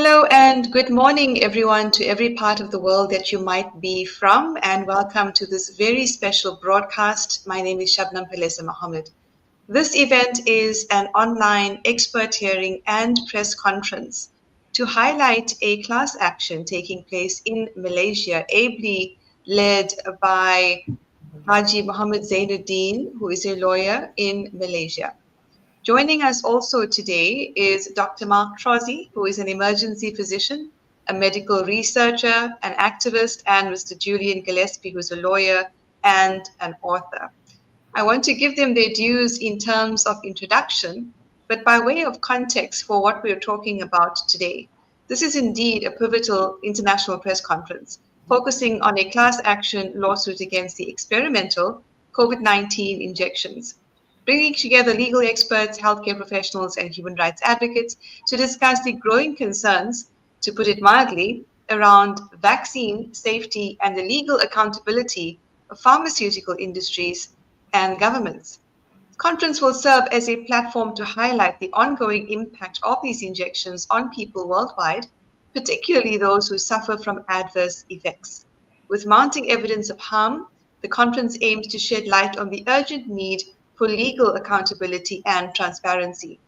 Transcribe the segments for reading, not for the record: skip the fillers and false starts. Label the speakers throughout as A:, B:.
A: Hello and good morning, everyone, to every part of the world that you might be from, and welcome to this very special broadcast. My name is Shabnam Mohamed. This event is an online expert hearing and press conference to highlight a class action taking place in Malaysia, ably led by Haji Mohamad Zainuddin, who is a lawyer in Malaysia. Joining us also today is Dr. Mark Trozzi, who is an emergency physician, a medical researcher, an activist, and Mr. Julian Gilles, who is a lawyer and an author. I want to give them their dues in terms of introduction, but by way of context for what we're talking about today. This is indeed a pivotal international press conference focusing on a class action lawsuit against the experimental COVID-19 injections, bringing together legal experts, healthcare professionals, and human rights advocates to discuss the growing concerns, to put it mildly, around vaccine safety and the legal accountability of pharmaceutical industries and governments. The conference will serve as a platform to highlight the ongoing impact of these injections on people worldwide, particularly those who suffer from adverse effects. With mounting evidence of harm, the conference aims to shed light on the urgent need for legal accountability and transparency.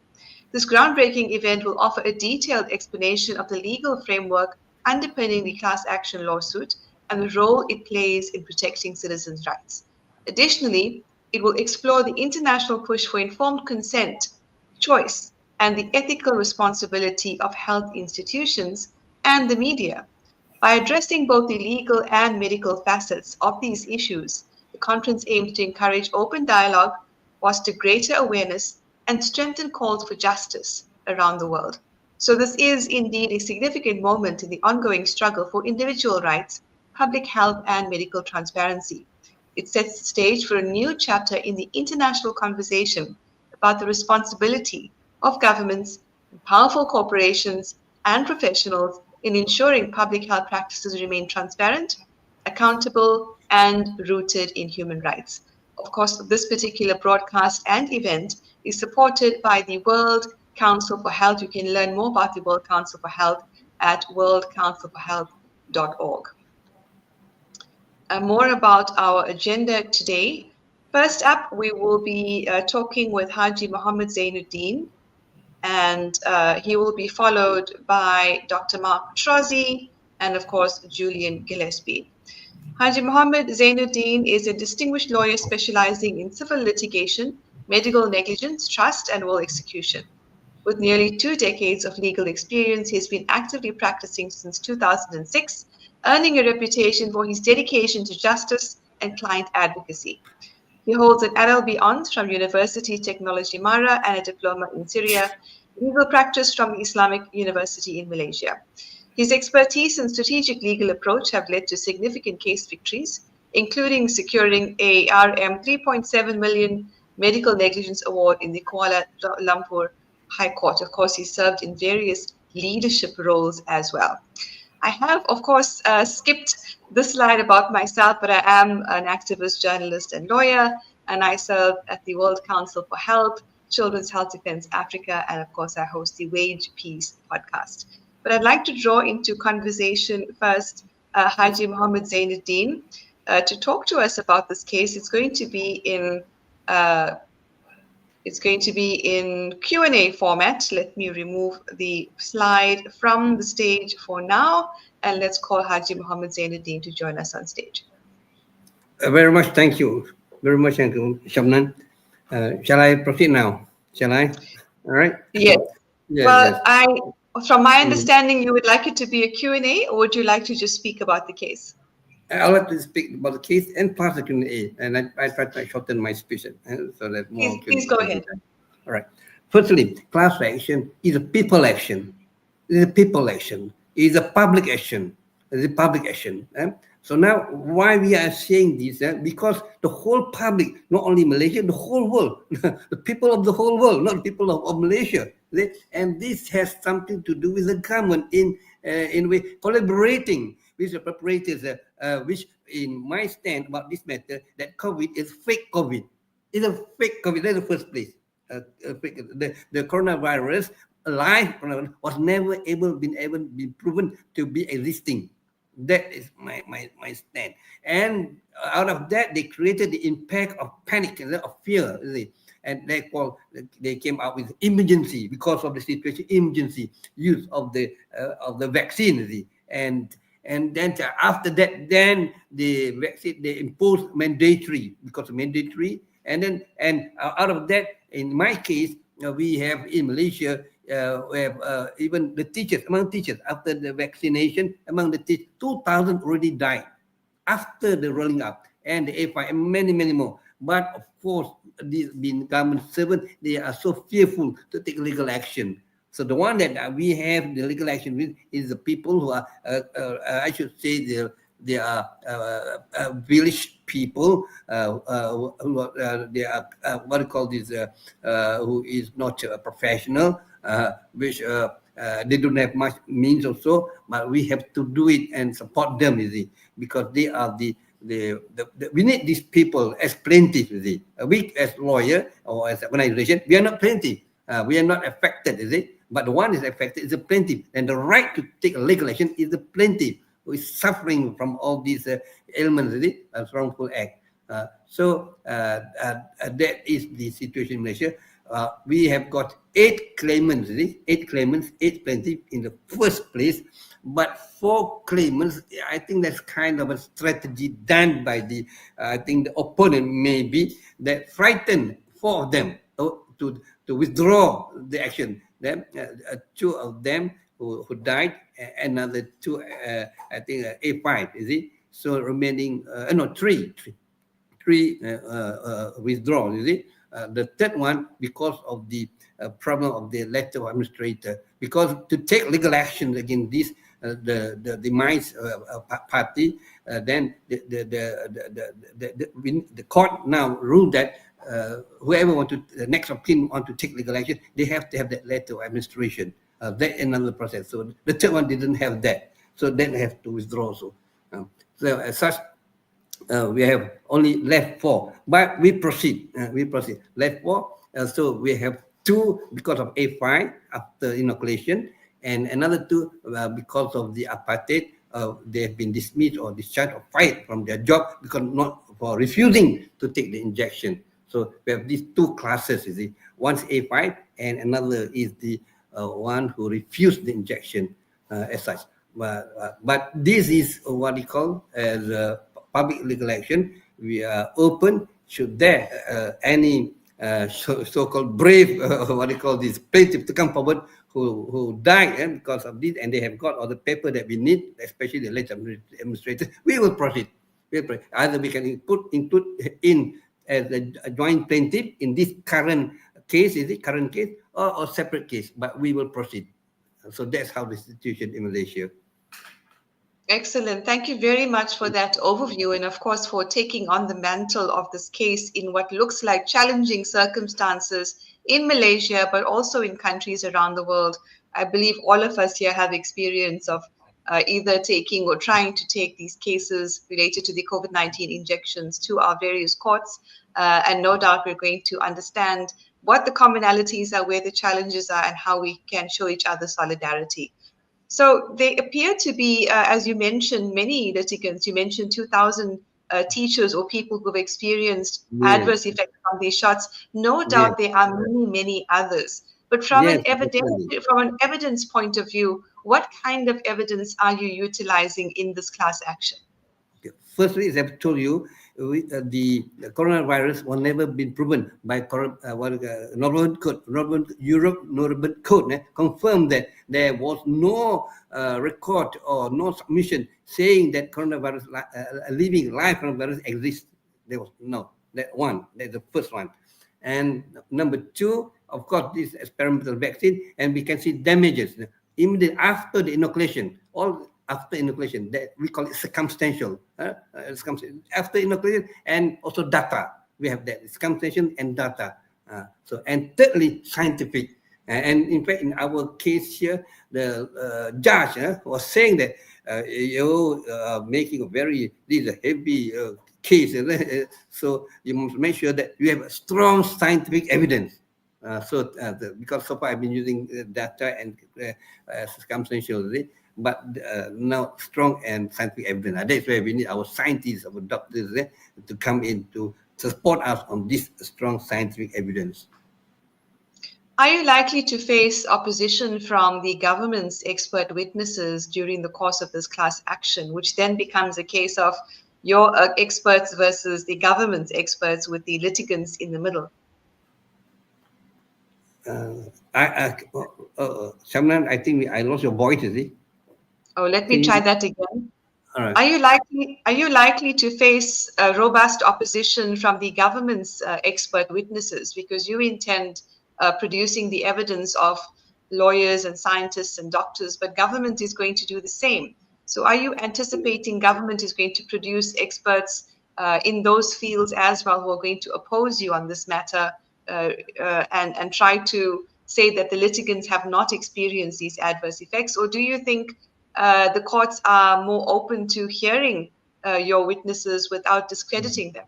A: This groundbreaking event will offer a detailed explanation of the legal framework underpinning the class action lawsuit and the role it plays in protecting citizens' rights. Additionally, it will explore the international push for informed consent, choice, and the ethical responsibility of health institutions and the media. By addressing both the legal and medical facets of these issues, the conference aims to encourage open dialogue, foster greater awareness, and strengthen calls for justice around the world. So this is indeed a significant moment in the ongoing struggle for individual rights, public health, and medical transparency. It sets the stage for a new chapter in the international conversation about the responsibility of governments, powerful corporations, and professionals in ensuring public health practices remain transparent, accountable, and rooted in human rights. Of course, this particular broadcast and event is supported by the World Council for Health. You can learn more about the World Council for Health at worldcouncilforhealth.org. More about our agenda today. First up, we will be talking with Haji Mohamad Zainuddin, and he will be followed by Dr. Mark Trozzi and, of course, Julian Gilles. Haji Mohamad Zainuddin is a distinguished lawyer specializing in civil litigation, medical negligence, trust, and will execution. With nearly 2 decades of legal experience, he has been actively practicing since 2006, earning a reputation for his dedication to justice and client advocacy. He holds an LLB Hons from University Technology Mara and a diploma in Syria, legal practice from the Islamic University in Malaysia. His expertise and strategic legal approach have led to significant case victories, including securing a RM 3.7 million medical negligence award in the Kuala Lumpur High Court. Of course, he served in various leadership roles as well. I have, of course, skipped this slide about myself, but I am an activist, journalist, and lawyer, and I serve at the World Council for Health, Children's Health Defense Africa, and of course, I host the Wage Peace podcast. But I'd like to draw into conversation first Haji Mohamad Zainuddin to talk to us about this case. It's going to be in Q&A format. Let me remove the slide from the stage for now, and let's call Haji Mohamad Zainuddin to join us on stage.
B: Very much, thank you. Very much, thank you, Shabnam. Shall I proceed now? Shall I? All right.
A: Yes. Well,
B: yes.
A: From my understanding, you would like it to be a Q&A, or would you like to just speak about the case?
B: I'd like to speak about the case and plus the Q&A, and I try to shorten my speech so that more.
A: Please go ahead.
B: All right. Firstly, class action is a people action. It is a people action. It is a public action. It is a public action. So now, why we are saying this? Because the whole public, not only Malaysia, the whole world, the people of the whole world, not the people of Malaysia. And this has something to do with the government in way collaborating with the preparators, which in my stand about this matter, that COVID is fake COVID. It's a fake COVID. That's the first place. The coronavirus live coronavirus was never been proven to be existing. That is my stand. And out of that, they created the impact of panic and of fear, you see. And they came out with emergency because of the situation, emergency use of the vaccine, you see. And then after that, then the vaccine they imposed mandatory because of mandatory, and out of that, in my case, we have in Malaysia. We have even the teachers, among teachers, after the vaccination, among the teachers, 2,000 already died after the rolling up, and the A5, and many, many more. But of course, these being government servants, they are so fearful to take legal action. So the one that we have the legal action with is the people who are, I should say, they are village people. They are what do you call this? Who is not a professional, which they don't have much means also, but we have to do it and support them, you see, because they are we need these people as plaintiff, you see. We as lawyer or as organization, we are not plaintiff. We are not affected, you see. But the one is affected is the plaintiff, and the right to take a legal action is the plaintiff who is suffering from all these ailments, you see, wrongful act. So that is the situation in Malaysia. We have got 8 claimants, 8 plaintiffs in the first place, but 4 claimants. I think that's kind of a strategy done by I think the opponent maybe that frightened 4 of them to withdraw the action. Then 2 of them who died, another 2, I think A5, is it? So remaining, 3 withdrawn, is it? The third one, because of the problem of the letter of administrator, because to take legal action against this, the demise party, then the court now ruled that whoever the next of kin want to take legal action, they have to have that letter of administration. That another process. So the third one didn't have that, so then they have to withdraw. So as such, we have only left 4, but we proceed. Left 4. So we have 2 because of A5 after inoculation, and another 2 because of the apartheid. They have been dismissed or discharged or fired from their job because not for refusing to take the injection. So we have these 2 classes. You see, one's A5, and another is the one who refused the injection as such. But this is what we call as a public legal action. We are open. Should there any so-called brave, what do you call this, plaintiff to come forward who died because of this, and they have got all the paper that we need, especially the letter administrator, we will proceed. Either we can include in as a joint plaintiff in this current case, or separate case, but we will proceed. So that's how the situation in Malaysia.
A: Excellent. Thank you very much for that overview, and of course for taking on the mantle of this case in what looks like challenging circumstances in Malaysia, but also in countries around the world. I believe all of us here have experience of either taking or trying to take these cases related to the COVID-19 injections to our various courts, and no doubt we're going to understand what the commonalities are, where the challenges are, and how we can show each other solidarity. So they appear to be, as you mentioned, many litigants. You mentioned 2,000 teachers or people who've experienced adverse effects from these shots. No doubt there are many, many others. But from an evidence point of view, what kind of evidence are you utilizing in this class action?
B: Firstly, as I've told you, the coronavirus will never been proven by Nuremberg Code confirmed that there was no record or no submission saying that coronavirus, living live coronavirus exists. There was no. That's the first one. And number 2, of course, this experimental vaccine, and we can see damages immediately after the inoculation. After inoculation, that we call it circumstantial. After inoculation, and also data. We have that circumstantial and data. And thirdly, scientific. And in fact, in our case here, the judge was saying that you making this is a heavy case. So you must make sure that you have strong scientific evidence. Because so far I've been using data and circumstantial, but now strong and scientific evidence. That's why we need our scientists, our doctors to come in to support us on this strong scientific evidence.
A: Are you likely to face opposition from the government's expert witnesses during the course of this class action, which then becomes a case of your experts versus the government's experts with the litigants in the middle?
B: Shabnam, I think I lost your voice, is it?
A: Oh, let me try that again.
B: All right.
A: Are you likely to face a robust opposition from the government's expert witnesses, because you intend producing the evidence of lawyers and scientists and doctors, but government is going to do the same? So are you anticipating government is going to produce experts in those fields as well, who are going to oppose you on this matter and try to say that the litigants have not experienced these adverse effects? Or do you think the courts are more open to hearing your witnesses without discrediting them?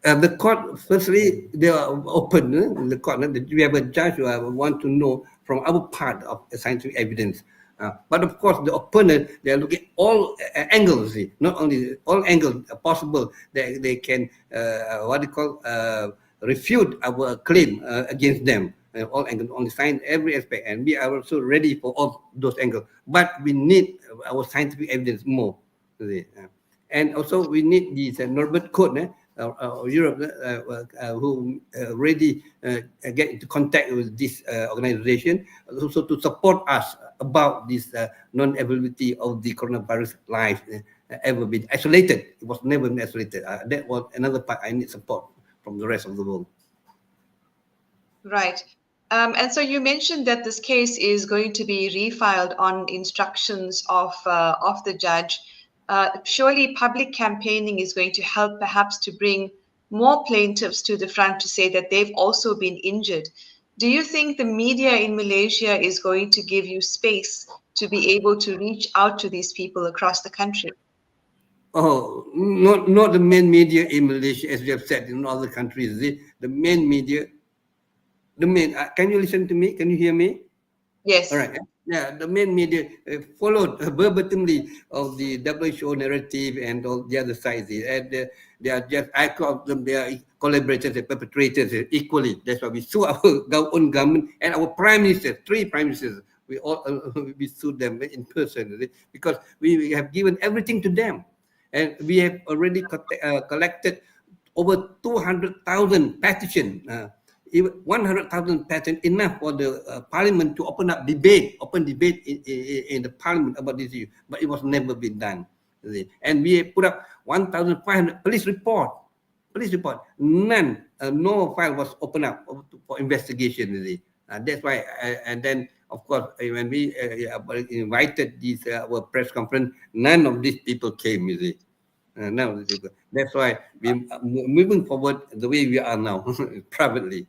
B: The court, firstly, they are open. The court, we have a judge who want to know from our part of the scientific evidence. But of course, the opponent, they are looking all angles, not only all angles possible. They can, refute our claim against them. All angles, only science, every aspect. And we are also ready for all those angles. But we need our scientific evidence more. And also, we need this Norbert Code, Europe, who already get into contact with this organization, also to support us about this non-availability of the coronavirus life ever been isolated. It was never been isolated. That was another part I need support from the rest of the world.
A: Right. And so you mentioned that this case is going to be refiled on instructions of the judge. Surely public campaigning is going to help perhaps to bring more plaintiffs to the front to say that they've also been injured. Do you think the media in Malaysia is going to give you space to be able to reach out to these people across the country?
B: Oh, not the main media in Malaysia, as you have said in other countries. The main media, can you listen to me? Can you hear me?
A: Yes.
B: All right. Yeah, the main media followed verbatimly of the WHO narrative and all the other sides. And they are just, I call them, they are collaborators and perpetrators equally. That's why we sue our own government and our prime minister, 3 prime ministers. We all we sued them in person because we have given everything to them. And we have already collected over 200,000 petitions. 100,000 patents enough for the parliament to open debate in the parliament about this issue, but it was never been done. And we put up 1,500 police report. None, no file was opened up for investigation. That's why, and then of course when we invited this our press conference, none of these people came. That's why we're moving forward the way we are now, privately.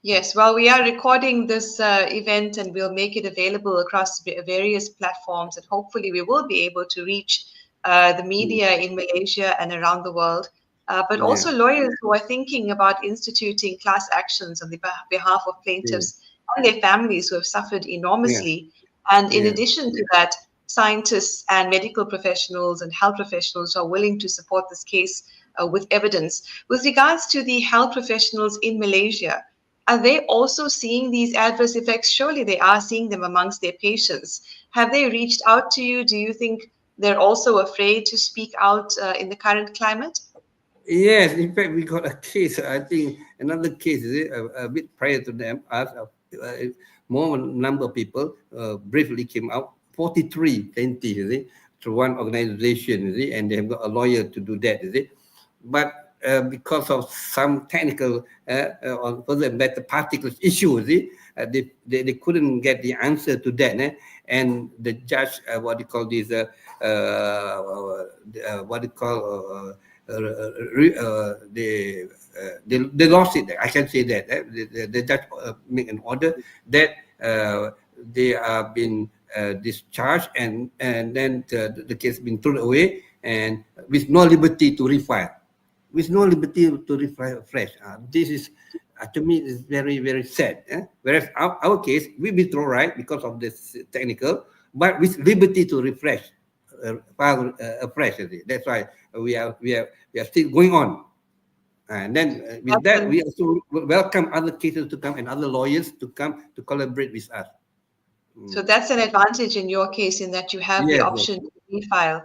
A: Yes, well, we are recording this event and we'll make it available across various platforms, and hopefully we will be able to reach the media in Malaysia and around the world, but also lawyers who are thinking about instituting class actions on the behalf of plaintiffs and their families who have suffered enormously. And in addition to that, scientists and medical professionals and health professionals are willing to support this case with evidence. With regards to the health professionals in Malaysia, are they also seeing these adverse effects? Surely they are seeing them amongst their patients. Have they reached out to you? Do you think they're also afraid to speak out in the current climate?
B: Yes, in fact, we got a case. I think another case a bit prior to them. More number of people briefly came out. 43 plaintiffs through one organization, and they have got a lawyer to do that. But because of some technical or further better particulars issues, they couldn't get the answer to that. And the judge, they lost it. I can say that. The judge make an order that they are been discharged and then the case been thrown away and with no liberty to refile. With no liberty to refile fresh. This is to me, it's very, very sad. Whereas our case, we withdraw right because of this technical, but with liberty to refresh, file afresh. That's why we are still going on. And then with that, we also welcome other cases to come and other lawyers to come to collaborate with us.
A: So that's an advantage in your case in that you have the
B: Yes,
A: option to refile.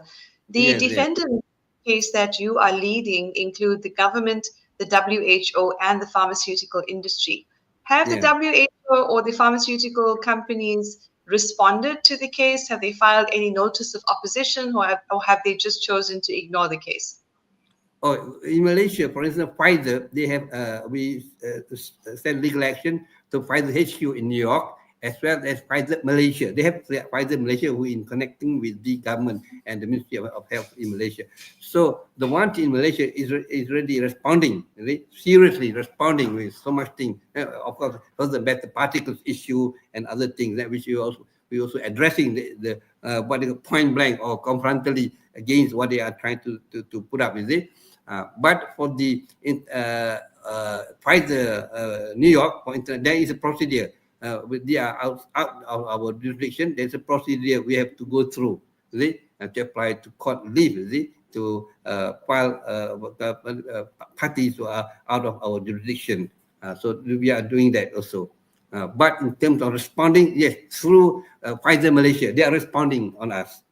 A: The
B: yes, yes,
A: defendant case that you are leading include the government, the WHO, and the pharmaceutical industry. Have the
B: yeah.
A: WHO or the pharmaceutical companies responded to the case? Have they filed any notice of opposition, or have they just chosen to ignore the case?
B: Oh, in Malaysia, for instance, Pfizer, they have send legal action to Pfizer HQ in New York as well as Pfizer Malaysia. They have Pfizer Malaysia who in connecting with the government and the Ministry of Health in Malaysia. So the one in Malaysia is really responding, really seriously responding with so much thing. Of course, because the better particles issue and other things that which we also addressing the what they call point blank or confrontally against what they are trying to put up, is it? But for the Pfizer New York, for instance, there is a procedure. They are out of our jurisdiction. There's a procedure we have to go through, see, to apply to court leave, see, to file parties who are out of our jurisdiction. So we are doing that also. But in terms of responding, yes, through Pfizer Malaysia, they are responding on us.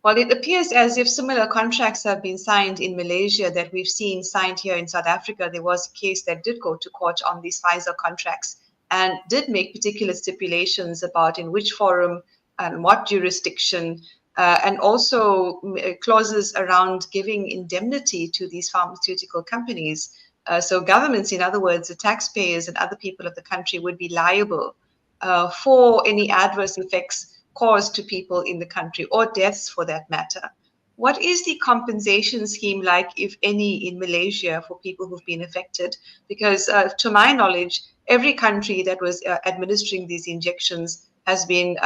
A: Well, it appears as if similar contracts have been signed in Malaysia that we've seen signed here in South Africa. There was a case that did go to court on these Pfizer contracts and did make particular stipulations about in which forum and what jurisdiction, and also clauses around giving indemnity to these pharmaceutical companies. So governments, in other words, the taxpayers and other people of the country would be liable for any adverse effects caused to people in the country or deaths for that matter. What is the compensation scheme like, if any, in Malaysia for people who've been affected? Because to my knowledge, every country that was administering these injections has been,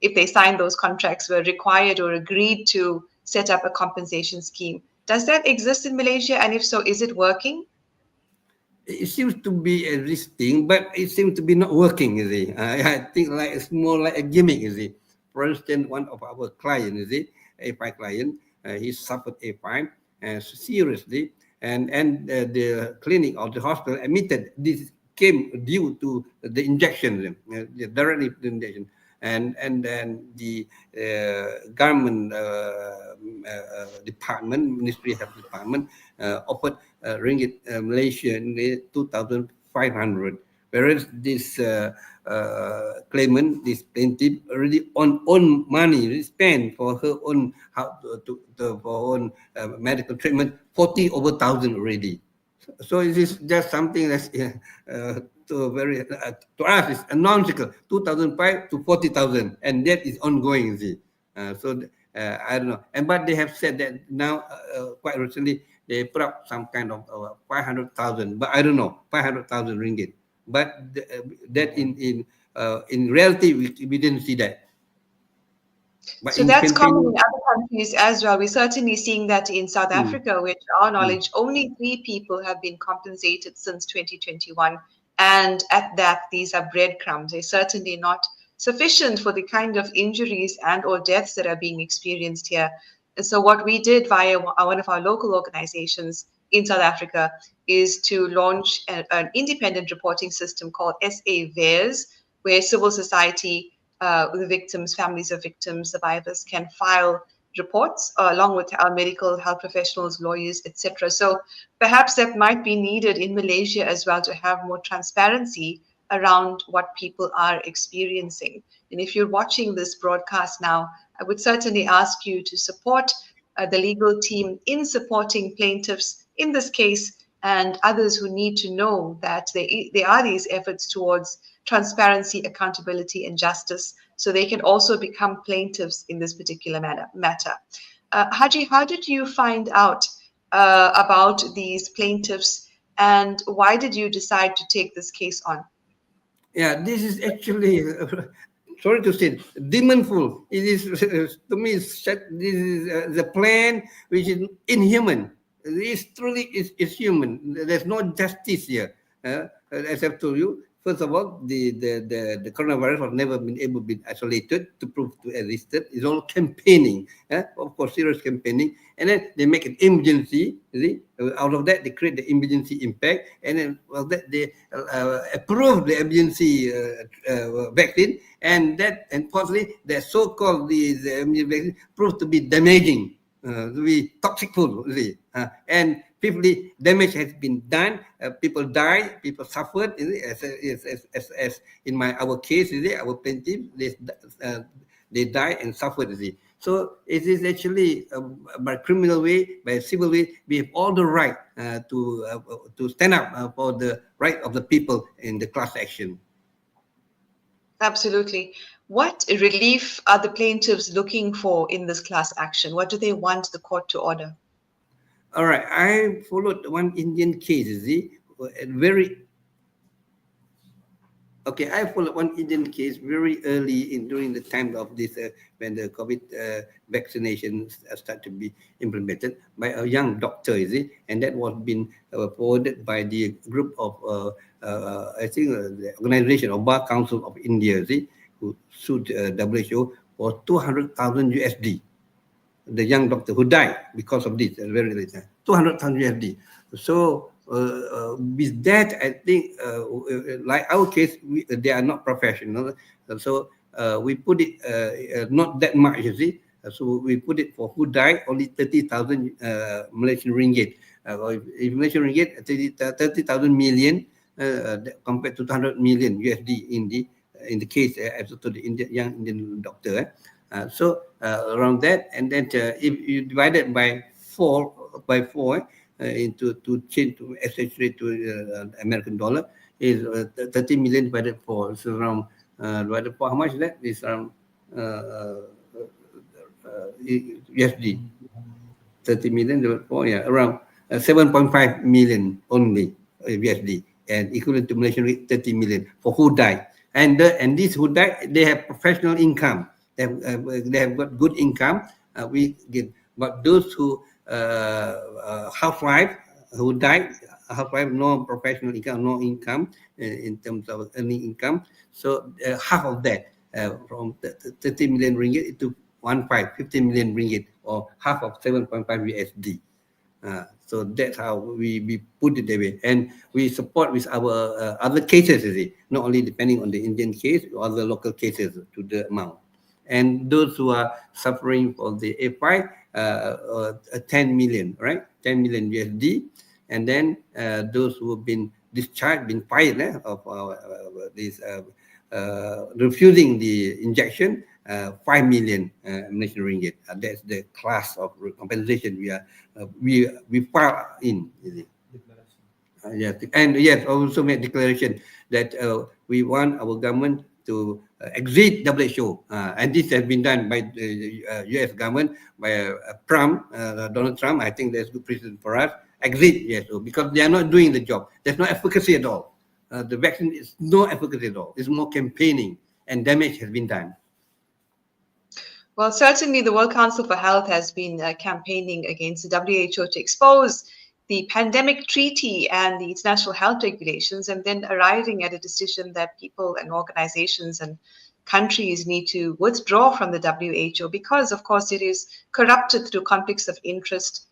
A: if they signed those contracts, were required or agreed to set up a compensation scheme. Does that exist in Malaysia? And if so, is it working?
B: It seems to be existing, but it seems to be not working, you see. I think like it's more like a gimmick, you see. For instance, one of our clients, you see, A5 client, he suffered A5 seriously, and the clinic or the hospital admitted this came due to the injection, directly the injection. And then the government department, Ministry of Health Department, offered ringgit Malaysian 2,500, whereas this claimant, this plaintiff, already on own money spent for her own for own medical treatment, 40,000 already. So it is just something that's to us it's nonsensical. 2,005 to 40,000, and that is ongoing. You see, I don't know. And but they have said that now, quite recently, they put up some kind of 500,000, but I don't know, 500,000 ringgit. But that in reality, we didn't see that. But
A: So
B: in
A: that's common
B: campaign,
A: in other countries as well. We're certainly seeing that in South Africa, where to our knowledge, only 3 people have been compensated since 2021. And at that, these are breadcrumbs. They're certainly not sufficient for the kind of injuries and or deaths that are being experienced here. And so what we did via one of our local organizations in South Africa is to launch an independent reporting system called SA-VARES, where civil society, the victims, families of victims, survivors can file reports along with our medical health professionals, lawyers, etc. So perhaps that might be needed in Malaysia as well, to have more transparency around what people are experiencing. And if you're watching this broadcast now, I would certainly ask you to support the legal team in supporting plaintiffs in this case and others who need to know that there are these efforts towards transparency, accountability, and justice, so they can also become plaintiffs in this particular matter. Haji, how did you find out about these plaintiffs, and why did you decide to take this case on?
B: yeah, this is actually sorry to say, demonful. It is to me. This is the plan which is inhuman. It's truly is human. There's no justice here. as I've told you, first of all, the coronavirus was never been able to be isolated to prove to existed. It's all campaigning, of course, serious campaigning, and then they make an emergency. You see, out of that they create the emergency impact, and then that they approve the emergency vaccine, and that unfortunately the so-called the emergency vaccine proved to be damaging, to be toxic food. You see, and people damage has been done. People died. People suffered. As in our case, our plaintiff, they died and suffered. So it is actually by criminal way, by civil way, we have all the right to stand up for the right of the people in the class action.
A: Absolutely. What relief are the plaintiffs looking for in this class action? What do they want the court to order?
B: All right, I followed one Indian case, very okay. I followed one Indian case very early during the time of this when the COVID vaccination started to be implemented by a young doctor, and that was been forwarded by the group of I think the organization of Bar Council of India, who sued WHO for 200,000 USD. The young doctor who died because of this very late, 200,000 USD. So with that, I think like our case, they are not professional. So we put it not that much, you see. So we put it for who died only 30,000 Malaysian ringgit. If Malaysian ringgit 30,000 million compared to 200 million USD in the case as to the young Indian doctor. So around that, and then if you divide it by four into to change to exchange rate to American dollar is 30 million divided 4. So around divided 4, how much is that? Is around USD. 30 million divided 4, yeah, around 7.5 million only USD, and equivalent to Malaysian rate 30 million for who died. And these who died, they have professional income. They have got good income. We get, but those who housewife who died, housewife no professional income, no income in terms of earning income. So half of that from 30 million ringgit to 15 million ringgit, or half of 7.5 USD. So that's how we put it that way, and we support with our other cases, not only depending on the Indian case or other local cases to the amount. And those who are suffering for the A5, 10 million, right? 10 million USD. And then those who have been discharged, been fired of this refusing the injection, 5 million Malaysian ringgit. That's the class of compensation we file in. Yes, and yes, also make declaration that we want our government to exit WHO, and this has been done by the U.S. government, by Trump, Donald Trump. I think that's good precedent for us. Exit, yes, because they are not doing the job. There's no efficacy at all. The vaccine is no efficacy at all. It's more campaigning, and damage has been done.
A: Well, certainly the World Council for Health has been campaigning against the WHO to expose the pandemic treaty and the international health regulations, and then arriving at a decision that people and organizations and countries need to withdraw from the WHO because, of course, it is corrupted through conflicts of interest,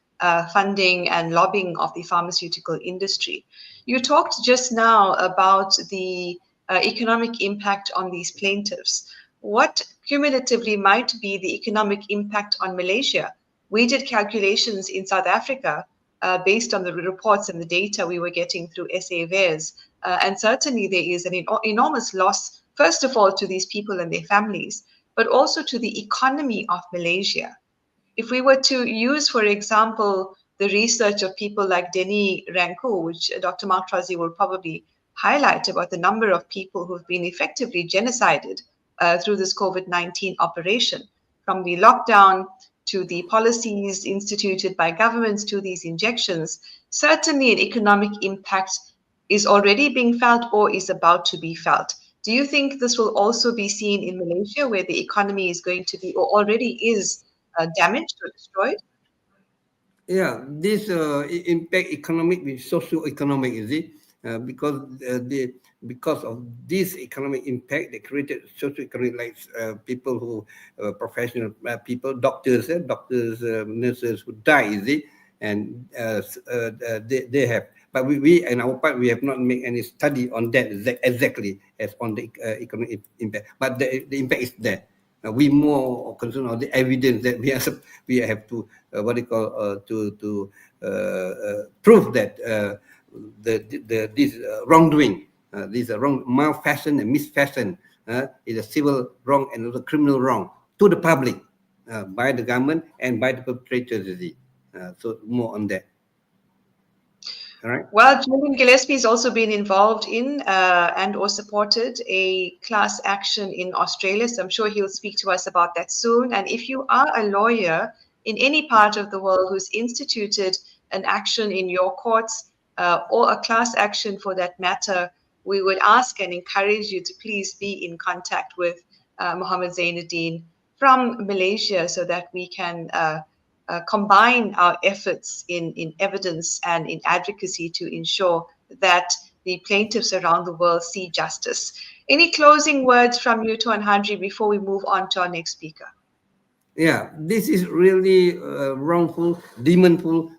A: funding and lobbying of the pharmaceutical industry. You talked just now about the economic impact on these plaintiffs. What cumulatively might be the economic impact on Malaysia? We did calculations in South Africa based on the reports and the data we were getting through SAVERS. And certainly there is an enormous loss, first of all, to these people and their families, but also to the economy of Malaysia. If we were to use, for example, the research of people like Denai Ranco, which Dr. Mark Trozzi will probably highlight about the number of people who've been effectively genocided through this COVID-19 operation, from the lockdown to the policies instituted by governments to these injections, certainly an economic impact is already being felt or is about to be felt. Do you think this will also be seen in Malaysia, where the economy is going to be or already is damaged or destroyed?
B: Yeah, this impact economic with socio-economic, is it? because of this economic impact, they created socio-economic, like people who professional people, doctors, nurses who die, you see, and they have. But we in our part, we have not made any study on that exactly as on the economic impact. But the impact is there. We more concerned on the evidence that we have to prove that this wrongdoing, this wrong malfashion and misfashion is a civil wrong and also criminal wrong to the public by the government and by the perpetrators. So more on that. All right.
A: Well, Julian Gilles has also been involved in and or supported a class action in Australia. So I'm sure he'll speak to us about that soon. And if you are a lawyer in any part of the world who's instituted an action in your courts or a class action for that matter, we would ask and encourage you to please be in contact with Mohamad Zainuddin from Malaysia so that we can combine our efforts in evidence and in advocacy to ensure that the plaintiffs around the world see justice. Any closing words from you, Tuan Haji, before we move on to our next speaker?
B: Yeah, this is really wrongful, demonful,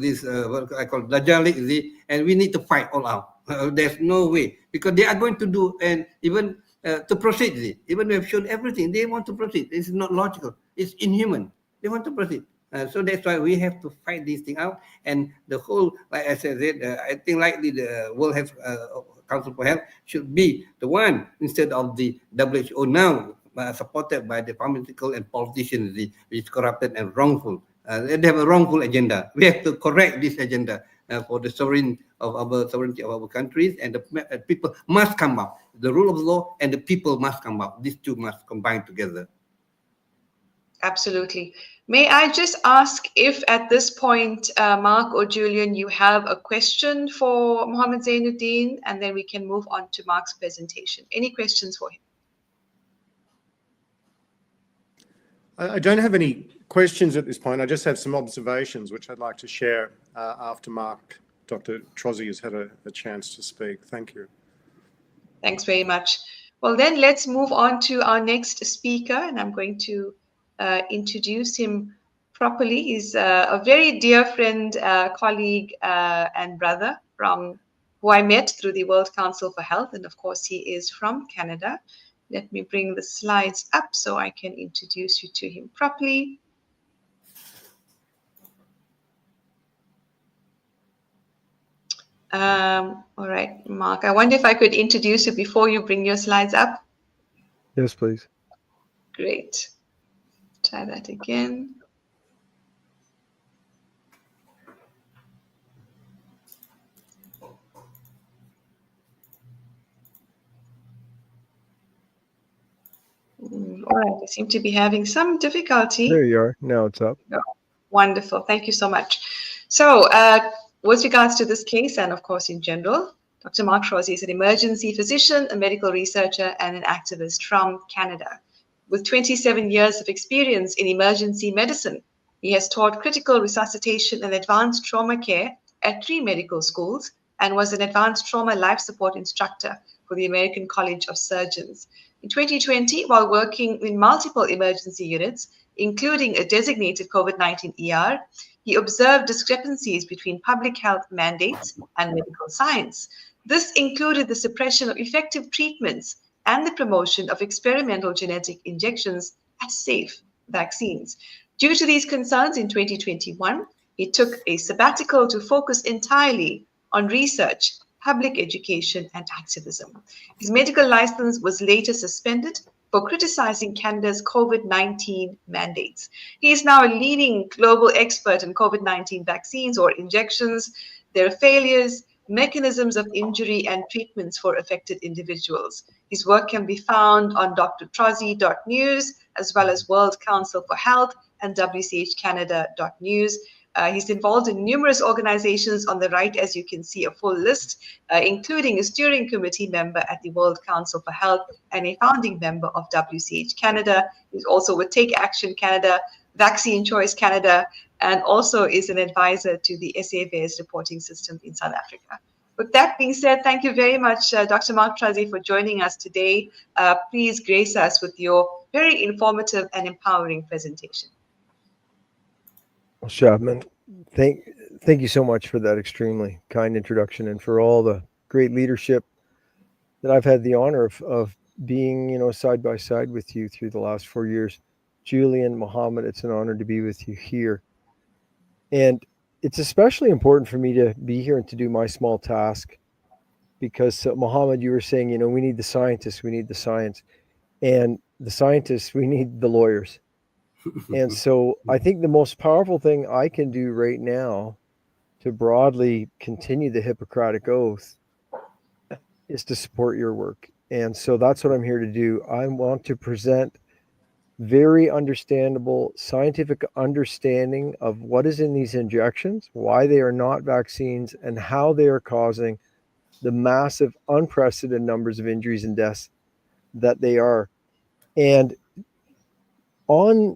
B: this what I call Dajjalic, and we need to fight all out. There's no way, because they are going to do, and even to proceed, even we have shown everything, they want to proceed. It's not logical. It's inhuman. They want to proceed. So that's why we have to fight this thing out. And the whole, like I said, I think likely the World Health Council for Health should be the one instead of the WHO now, supported by the pharmaceutical and politicians, which is corrupted and wrongful. They have a wrongful agenda. We have to correct this agenda for the sovereignty of our countries, and the people must come out. The rule of law and the people must come out. These two must combine together.
A: Absolutely. May I just ask if at this point, Mark or Julian, you have a question for Mohamad Zainuddin, and then we can move on to Mark's presentation. Any questions for him?
C: I don't have any questions at this point. I just have some observations which I'd like to share after Dr. Trozzi has had a chance to speak. Thank you.
A: Thanks very much. Well, then let's move on to our next speaker, and I'm going to introduce him properly. He's a very dear friend, colleague, and brother who I met through the World Council for Health, and of course he is from Canada. Let me bring the slides up so I can introduce you to him properly. All right, Mark, I wonder if I could introduce you before you bring your slides up.
D: Yes, please.
A: Great. Try that again. All right, I seem to be having some difficulty.
D: There you are. Now it's up.
A: Oh, wonderful. Thank you so much. So with regards to this case, and of course in general, Dr. Mark Trozzi is an emergency physician, a medical researcher, and an activist from Canada. With 27 years of experience in emergency medicine, he has taught critical resuscitation and advanced trauma care at 3 medical schools and was an advanced trauma life support instructor for the American College of Surgeons. In 2020, while working in multiple emergency units, including a designated COVID-19 ER, he observed discrepancies between public health mandates and medical science. This included the suppression of effective treatments and the promotion of experimental genetic injections as safe vaccines. Due to these concerns, in 2021, he took a sabbatical to focus entirely on research, public education, and activism. His medical license was later suspended for criticizing Canada's COVID-19 mandates. He is now a leading global expert in COVID-19 vaccines or injections, their failures, mechanisms of injury, and treatments for affected individuals. His work can be found on drtrozzi.news, as well as World Council for Health and wchcanada.news. He's involved in numerous organizations. On the right, as you can see, a full list, including a steering committee member at the World Council for Health and a founding member of WCH Canada. He's also with Take Action Canada, Vaccine Choice Canada, and also is an advisor to the SAVS reporting system in South Africa. With that being said, thank you very much, Dr. Mark Trozzi, for joining us today. Please grace us with your very informative and empowering presentation.
D: Well, Shabnam, thank you so much for that extremely kind introduction and for all the great leadership that I've had the honor of being, side by side with you through the last 4 years. Julian, Mohamed, it's an honor to be with you here. And it's especially important for me to be here and to do my small task because, Mohamed, you were saying, we need the scientists, we need the science. And the scientists, we need the lawyers. And so I think the most powerful thing I can do right now to broadly continue the Hippocratic Oath is to support your work. And so that's what I'm here to do. I want to present very understandable scientific understanding of what is in these injections, why they are not vaccines, and how they are causing the massive, unprecedented numbers of injuries and deaths that they are. And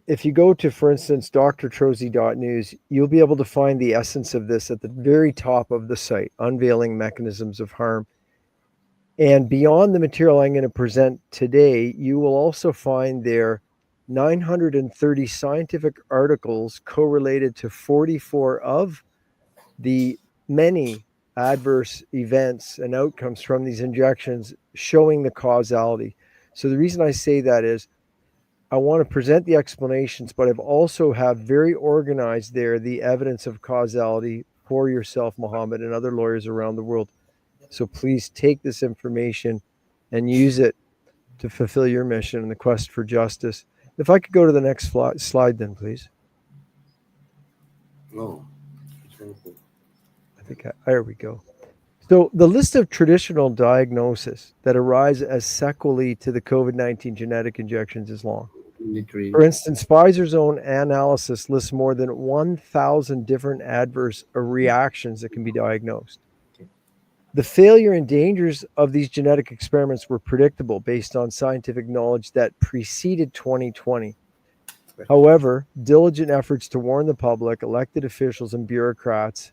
D: if you go to, for instance, drtrozzi.news, you'll be able to find the essence of this at the very top of the site, Unveiling Mechanisms of Harm. And beyond the material I'm going to present today, you will also find there 930 scientific articles correlated to 44 of the many adverse events and outcomes from these injections showing the causality. So the reason I say that is I want to present the explanations, but I've also have very organized there the evidence of causality for yourself, Mohamed, and other lawyers around the world. So please take this information and use it to fulfill your mission in the quest for justice. If I could go to the next slide then, please.
B: Oh,
D: I think there we go. So the list of traditional diagnoses that arise as sequelae to the COVID-19 genetic injections is long.
B: literally.
D: For instance, Pfizer's own analysis lists more than 1,000 different adverse reactions that can be diagnosed. The failure and dangers of these genetic experiments were predictable based on scientific knowledge that preceded 2020. However, diligent efforts to warn the public, elected officials, and bureaucrats,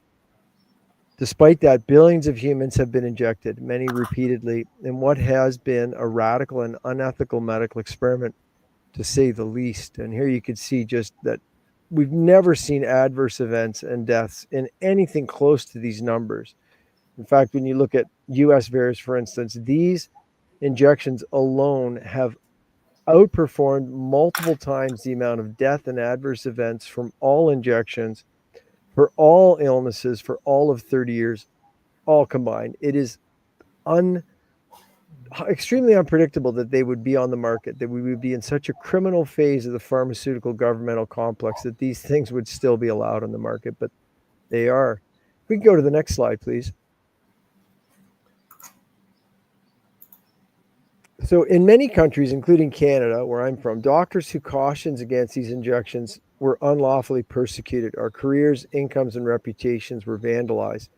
D: despite that, billions of humans have been injected, many repeatedly, in what has been a radical and unethical medical experiment, to say the least. And here you can see just that we've never seen adverse events and deaths in anything close to these numbers. In fact, when you look at US variants, for instance, these injections alone have outperformed multiple times the amount of death and adverse events from all injections for all illnesses for all of 30 years, all combined. It is extremely unpredictable that they would be on the market, that we would be in such a criminal phase of the pharmaceutical governmental complex that these things would still be allowed on the market, but they are. If we can go to the next slide, please. So in many countries, including Canada, where I'm from, doctors who cautions against these injections were unlawfully persecuted. Our careers, incomes, and reputations were vandalized.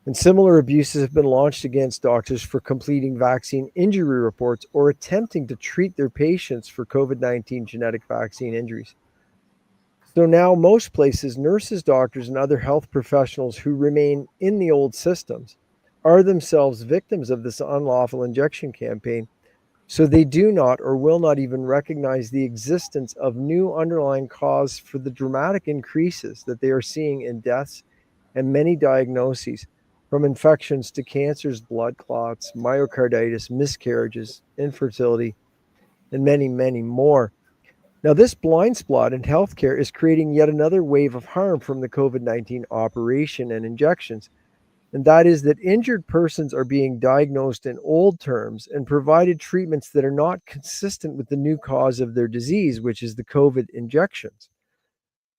D: And similar abuses have been launched against doctors for completing vaccine injury reports or attempting to treat their patients for COVID-19 genetic vaccine injuries. So now most places, nurses, doctors, and other health professionals who remain in the old systems are themselves victims of this unlawful injection campaign. So they do not or will not even recognize the existence of new underlying cause for the dramatic increases that they are seeing in deaths and many diagnoses, from infections to cancers, blood clots, myocarditis, miscarriages, infertility, and many, many more. Now, this blind spot in healthcare is creating yet another wave of harm from the COVID-19 operation and injections. And that is that injured persons are being diagnosed in old terms and provided treatments that are not consistent with the new cause of their disease, which is the COVID injections.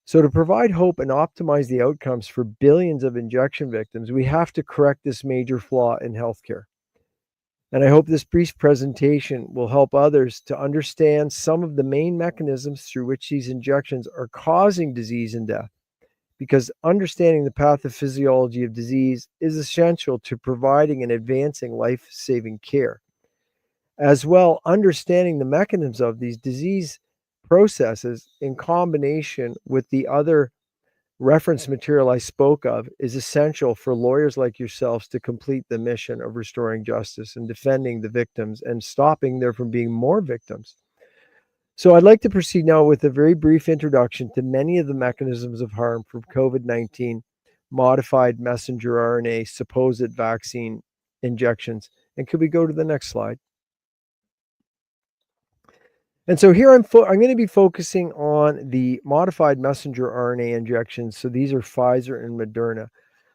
D: So to provide hope and optimize the outcomes for billions of injection victims, we have to correct this major flaw in healthcare. And I hope this brief presentation will help others to understand some of the main mechanisms through which these injections are causing disease and death, because understanding the pathophysiology of disease is essential to providing and advancing life-saving care. As well, understanding the mechanisms of these disease processes in combination with the other reference material I spoke of is essential for lawyers like yourselves to complete the mission of restoring justice and defending the victims and stopping there from being more victims. So I'd like to proceed now with a very brief introduction to many of the mechanisms of harm from COVID-19 modified messenger RNA supposed vaccine injections. And could we go to the next slide? And so here I'm going to be focusing on the modified messenger RNA injections. So these are Pfizer and Moderna.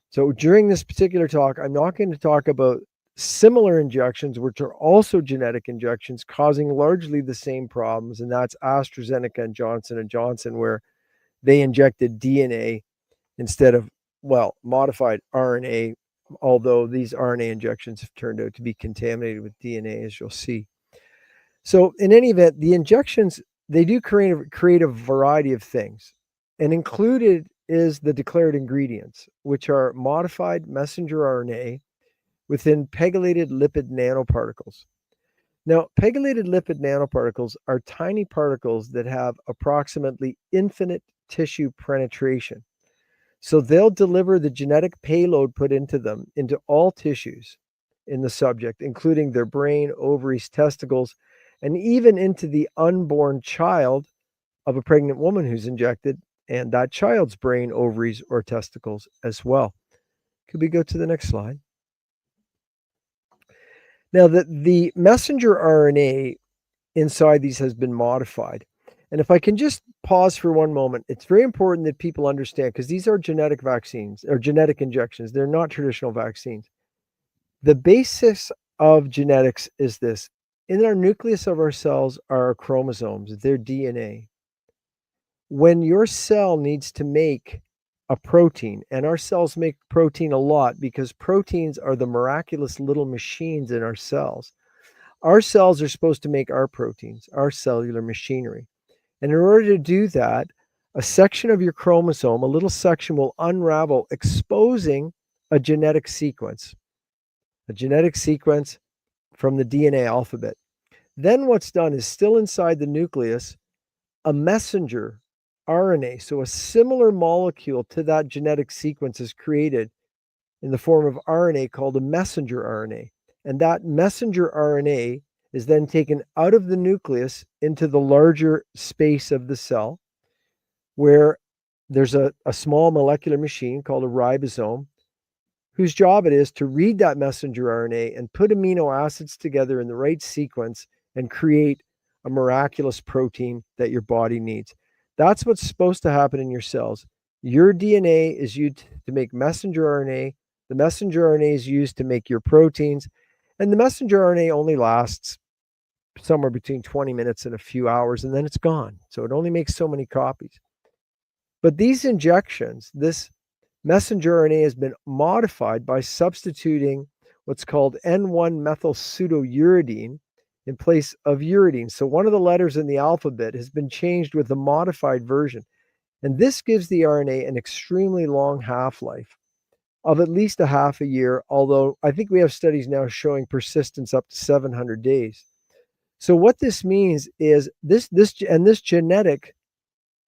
D: So during this particular talk, I'm not going to talk about similar injections, which are also genetic injections causing largely the same problems. And that's AstraZeneca and Johnson & Johnson, where they injected DNA instead of, well, modified RNA, although these RNA injections have turned out to be contaminated with DNA, as you'll see. So in any event, the injections, they do create a variety of things. And included is the declared ingredients, which are modified messenger RNA within pegylated lipid nanoparticles. Now, pegylated lipid nanoparticles are tiny particles that have approximately infinite tissue penetration. So they'll deliver the genetic payload put into them into all tissues in the subject, including their brain, ovaries, testicles, and even into the unborn child of a pregnant woman who's injected, and that child's brain, ovaries, or testicles as well. Could we go to the next slide? Now, the messenger RNA inside these has been modified. And if I can just pause for one moment, it's very important that people understand, because these are genetic vaccines or genetic injections. They're not traditional vaccines. The basis of genetics is this. In our nucleus of our cells are our chromosomes, their DNA. When your cell needs to make a protein, and our cells make protein a lot because proteins are the miraculous little machines in our cells. Our cells are supposed to make our proteins, our cellular machinery. And in order to do that, a section of your chromosome, a little section, will unravel, exposing a genetic sequence from the DNA alphabet. Then what's done is, still inside the nucleus, a messenger RNA, so a similar molecule to that genetic sequence, is created in the form of RNA called a messenger RNA. And that messenger RNA is then taken out of the nucleus into the larger space of the cell, where there's a small molecular machine called a ribosome, whose job it is to read that messenger RNA and put amino acids together in the right sequence and create a miraculous protein that your body needs. That's what's supposed to happen in your cells. Your DNA is used to make messenger RNA. The messenger RNA is used to make your proteins. And the messenger RNA only lasts somewhere between 20 minutes and a few hours, and then it's gone. So it only makes so many copies. But these injections, this messenger RNA has been modified by substituting what's called N1-methyl pseudouridine in place of uridine. So one of the letters in the alphabet has been changed with a modified version. And this gives the RNA an extremely long half-life of at least a half a year, although I think we have studies now showing persistence up to 700 days. So what this means is this genetic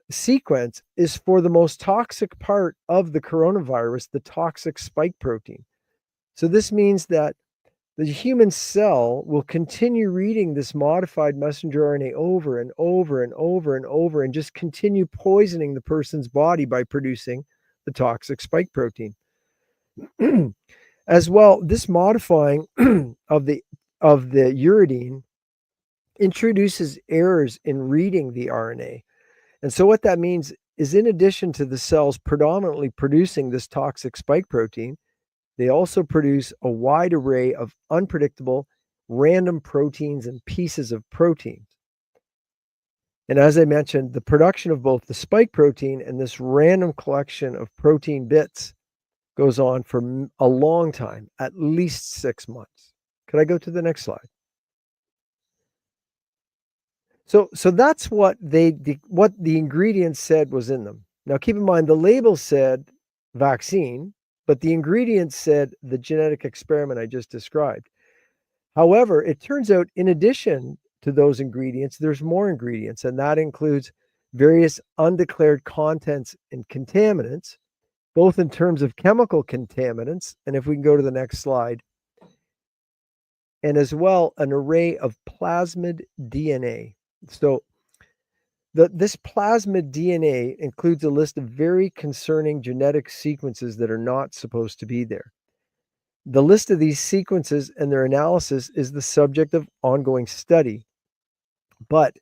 D: sequence is for the most toxic part of the coronavirus, the toxic spike protein. So this means that the human cell will continue reading this modified messenger RNA over and over and over and over, and just continue poisoning the person's body by producing the toxic spike protein. As well, this modifying of the uridine introduces errors in reading the RNA. And so what that means is, in addition to the cells predominantly producing this toxic spike protein, they also produce a wide array of unpredictable random proteins and pieces of proteins. And as I mentioned, the production of both the spike protein and this random collection of protein bits goes on for a long time, at least 6 months. Could I go to the next slide? So that's what the ingredients said was in them. Now keep in mind, the label said vaccine, but the ingredients said the genetic experiment I just described. However, it turns out, in addition to those ingredients, there's more ingredients, and that includes various undeclared contents and contaminants, both in terms of chemical contaminants, and if we can go to the next slide, and as well an array of plasmid DNA. So this plasmid DNA includes a list of very concerning genetic sequences that are not supposed to be there. The list of these sequences and their analysis is the subject of ongoing study, but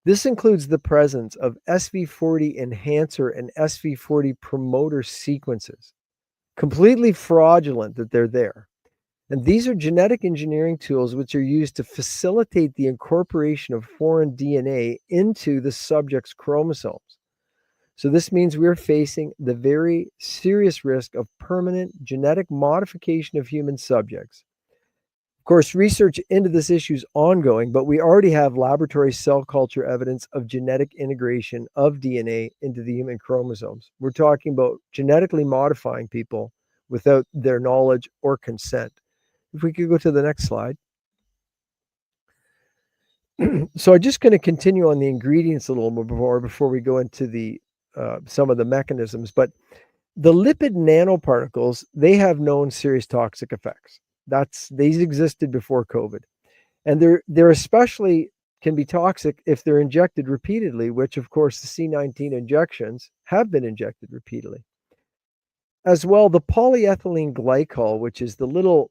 D: this includes the presence of SV40 enhancer and SV40 promoter sequences. Completely fraudulent that they're there. And these are genetic engineering tools which are used to facilitate the incorporation of foreign DNA into the subject's chromosomes. So this means we're facing the very serious risk of permanent genetic modification of human subjects. Of course, research into this issue is ongoing, but we already have laboratory cell culture evidence of genetic integration of DNA into the human chromosomes. We're talking about genetically modifying people without their knowledge or consent. If we could go to the next slide. So I'm just going to continue on the ingredients a little more before we go into the some of the mechanisms. But the lipid nanoparticles, they have known serious toxic effects. These existed before COVID, and they're especially can be toxic if they're injected repeatedly, which of course the C19 injections have been injected repeatedly. As well, the polyethylene glycol, which is the little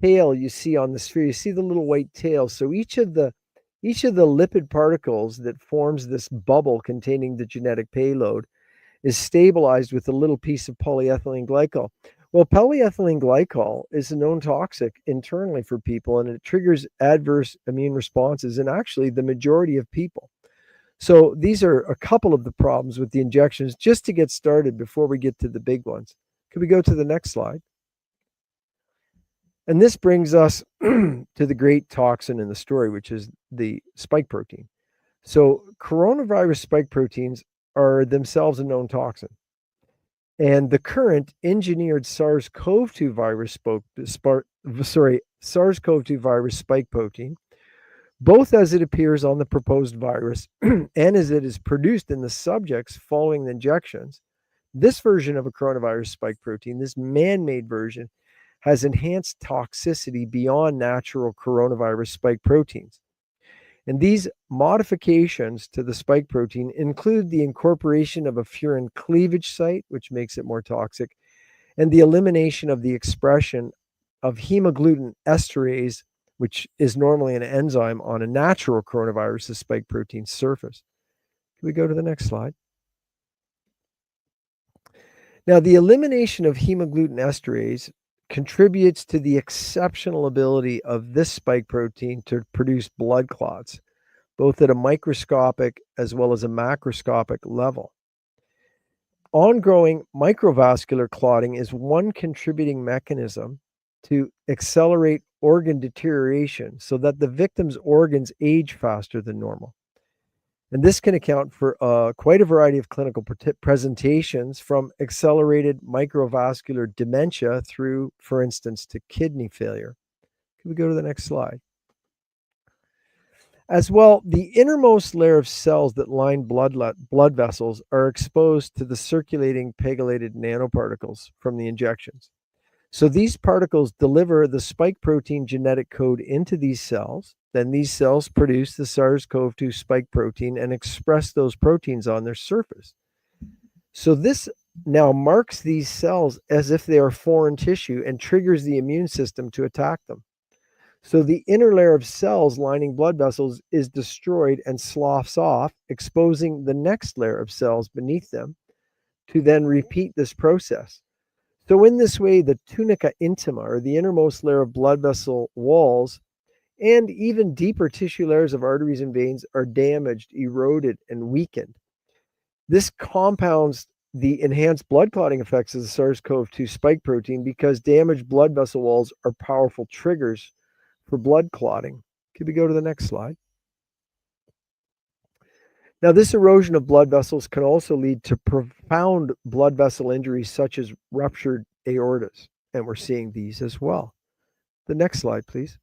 D: tail you see on the sphere, you see the little white tail. So each of the lipid particles that forms this bubble containing the genetic payload is stabilized with a little piece of polyethylene glycol. Well, polyethylene glycol is a known toxic internally for people, and it triggers adverse immune responses in actually the majority of people. So these are a couple of the problems with the injections, just to get started before we get to the big ones. Could we go to the next slide? And this brings us to the great toxin in the story, which is the spike protein. So coronavirus spike proteins are themselves a known toxin. And the current engineered SARS-CoV-2 virus spike protein, both as it appears on the proposed virus and as it is produced in the subjects following the injections, this version of a coronavirus spike protein, this man-made version, has enhanced toxicity beyond natural coronavirus spike proteins. And these modifications to the spike protein include the incorporation of a furin cleavage site, which makes it more toxic, and the elimination of the expression of hemagglutinin esterase, which is normally an enzyme on a natural coronavirus spike protein surface. Can we go to the next slide? Now, the elimination of hemagglutinin esterase contributes to the exceptional ability of this spike protein to produce blood clots, both at a microscopic as well as a macroscopic level. Ongoing microvascular clotting is one contributing mechanism to accelerate organ deterioration so that the victim's organs age faster than normal. And this can account for quite a variety of clinical presentations, from accelerated microvascular dementia through, for instance, to kidney failure. Can we go to the next slide? As well, the innermost layer of cells that line blood vessels are exposed to the circulating pegylated nanoparticles from the injections. So these particles deliver the spike protein genetic code into these cells. Then these cells produce the SARS-CoV-2 spike protein and express those proteins on their surface. So this now marks these cells as if they are foreign tissue and triggers the immune system to attack them. So the inner layer of cells lining blood vessels is destroyed and sloughs off, exposing the next layer of cells beneath them to then repeat this process. So in this way, the tunica intima, or the innermost layer of blood vessel walls, and even deeper tissue layers of arteries and veins are damaged, eroded, and weakened. This compounds the enhanced blood clotting effects of the SARS-CoV-2 spike protein, because damaged blood vessel walls are powerful triggers for blood clotting. Could we go to the next slide? Now, this erosion of blood vessels can also lead to profound blood vessel injuries, such as ruptured aortas, and we're seeing these as well. The next slide, please.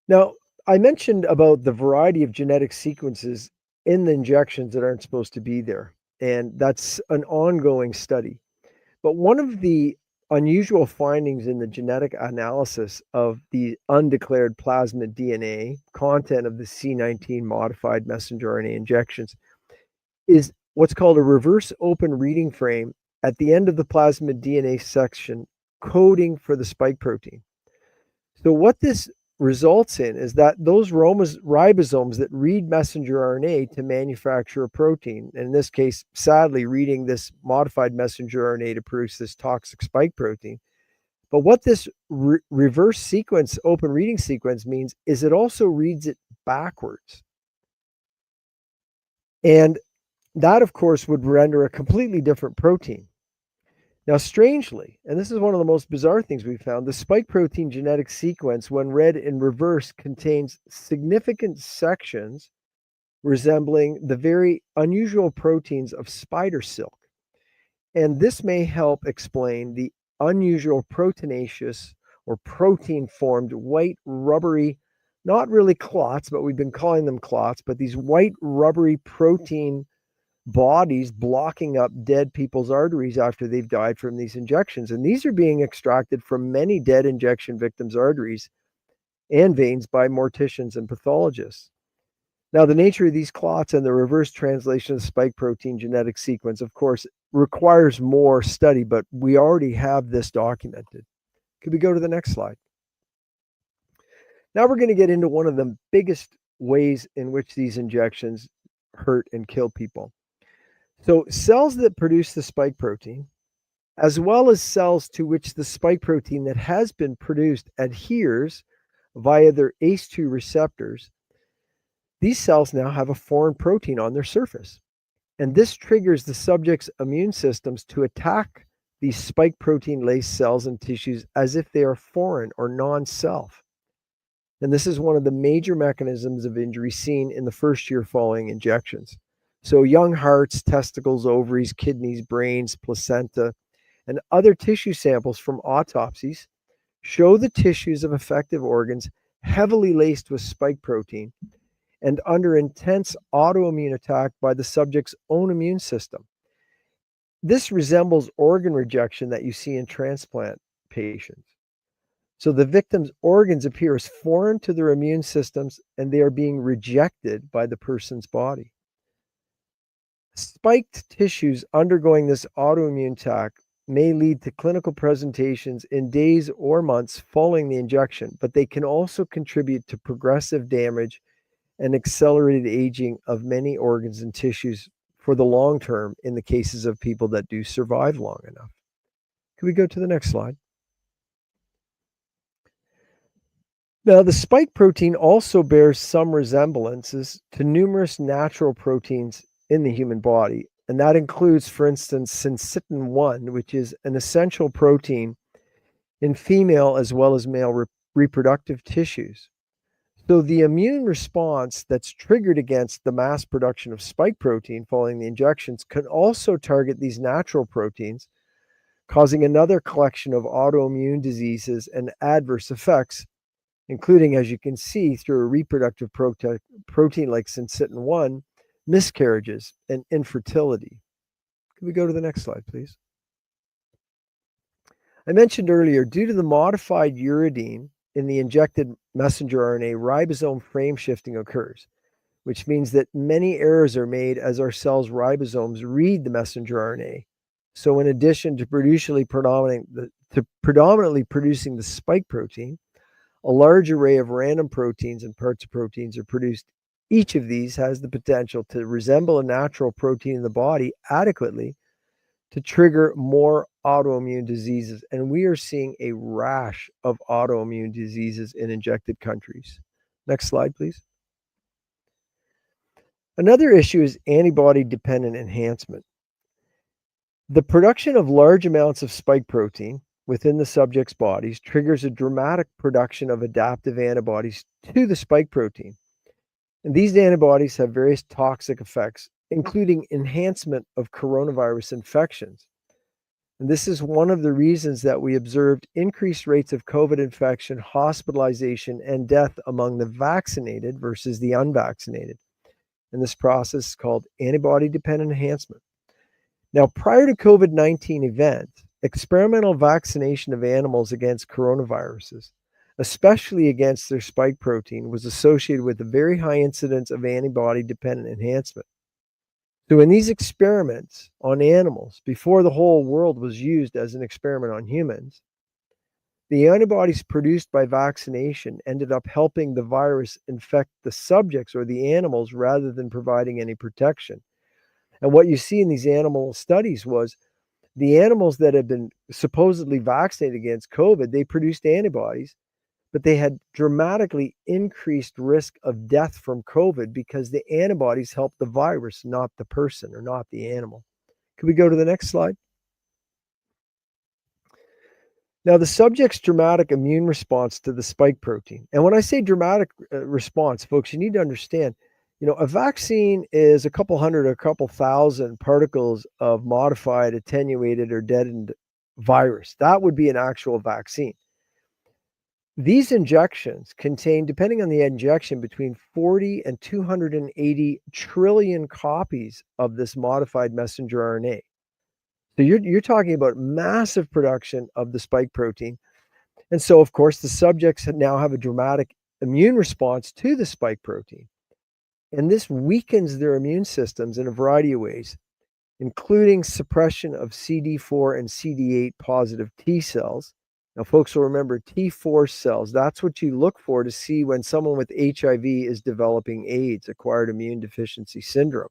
D: Now, I mentioned about the variety of genetic sequences in the injections that aren't supposed to be there. And that's an ongoing study. But one of the unusual findings in the genetic analysis of the undeclared plasmid DNA content of the C19 modified messenger RNA injections is what's called a reverse open reading frame at the end of the plasmid DNA section coding for the spike protein. So what this results in is that those ribosomes that read messenger RNA to manufacture a protein, and in this case, sadly, reading this modified messenger RNA to produce this toxic spike protein. But what this reverse sequence, open reading sequence means is it also reads it backwards. And that, of course, would render a completely different protein. Now, strangely, and this is one of the most bizarre things we found, the spike protein genetic sequence, when read in reverse, contains significant sections resembling the very unusual proteins of spider silk. And this may help explain the unusual proteinaceous or protein-formed white rubbery, not really clots, but we've been calling them clots, but these white rubbery protein bodies blocking up dead people's arteries after they've died from these injections. And these are being extracted from many dead injection victims' arteries and veins by morticians and pathologists. Now, the nature of these clots and the reverse translation of the spike protein genetic sequence, of course, requires more study, but we already have this documented. Could we go to the next slide? Now we're going to get into one of the biggest ways in which these injections hurt and kill people. So cells that produce the spike protein, as well as cells to which the spike protein that has been produced adheres via their ACE2 receptors, these cells now have a foreign protein on their surface. And this triggers the subject's immune systems to attack these spike protein-laced cells and tissues as if they are foreign or non-self. And this is one of the major mechanisms of injury seen in the first year following injections. So young hearts, testicles, ovaries, kidneys, brains, placenta, and other tissue samples from autopsies show the tissues of affected organs heavily laced with spike protein and under intense autoimmune attack by the subject's own immune system. This resembles organ rejection that you see in transplant patients. So the victim's organs appear as foreign to their immune systems and they are being rejected by the person's body. Spiked tissues undergoing this autoimmune attack may lead to clinical presentations in days or months following the injection, but they can also contribute to progressive damage and accelerated aging of many organs and tissues for the long term in the cases of people that do survive long enough. Can we go to the next slide? Now, the spike protein also bears some resemblances to numerous natural proteins in the human body. And that includes, for instance, syncytin-1, which is an essential protein in female as well as male reproductive tissues. So the immune response that's triggered against the mass production of spike protein following the injections can also target these natural proteins, causing another collection of autoimmune diseases and adverse effects, including, as you can see, through a reproductive protein like syncytin-1, miscarriages, and infertility. Can we go to the next slide, please? I mentioned earlier, due to the modified uridine in the injected messenger RNA, ribosome frame shifting occurs, which means that many errors are made as our cells' ribosomes read the messenger RNA. So in addition to predominantly producing the spike protein, a large array of random proteins and parts of proteins are produced. Each of these has the potential to resemble a natural protein in the body adequately to trigger more autoimmune diseases. And we are seeing a rash of autoimmune diseases in injected countries. Next slide, please. Another issue is antibody-dependent enhancement. The production of large amounts of spike protein within the subject's bodies triggers a dramatic production of adaptive antibodies to the spike protein. And these antibodies have various toxic effects, including enhancement of coronavirus infections. And this is one of the reasons that we observed increased rates of COVID infection, hospitalization, and death among the vaccinated versus the unvaccinated. And this process is called antibody-dependent enhancement. Now, prior to COVID-19 event, experimental vaccination of animals against coronaviruses, especially against their spike protein, was associated with a very high incidence of antibody-dependent enhancement. So in these experiments on animals, before the whole world was used as an experiment on humans, the antibodies produced by vaccination ended up helping the virus infect the subjects or the animals rather than providing any protection. And what you see in these animal studies was the animals that had been supposedly vaccinated against COVID, they produced antibodies, but they had dramatically increased risk of death from COVID because the antibodies helped the virus, not the person or not the animal. Could we go to the next slide? Now, the subject's dramatic immune response to the spike protein. And when I say dramatic response, folks, you need to understand, a vaccine is a couple hundred or a couple thousand particles of modified, attenuated, or deadened virus. That would be an actual vaccine. These injections contain, depending on the injection, between 40 and 280 trillion copies of this modified messenger RNA. So you're talking about massive production of the spike protein. And so, of course, the subjects now have a dramatic immune response to the spike protein. And this weakens their immune systems in a variety of ways, including suppression of CD4 and CD8 positive T cells. Now, folks will remember T4 cells. That's what you look for to see when someone with HIV is developing AIDS, acquired immune deficiency syndrome.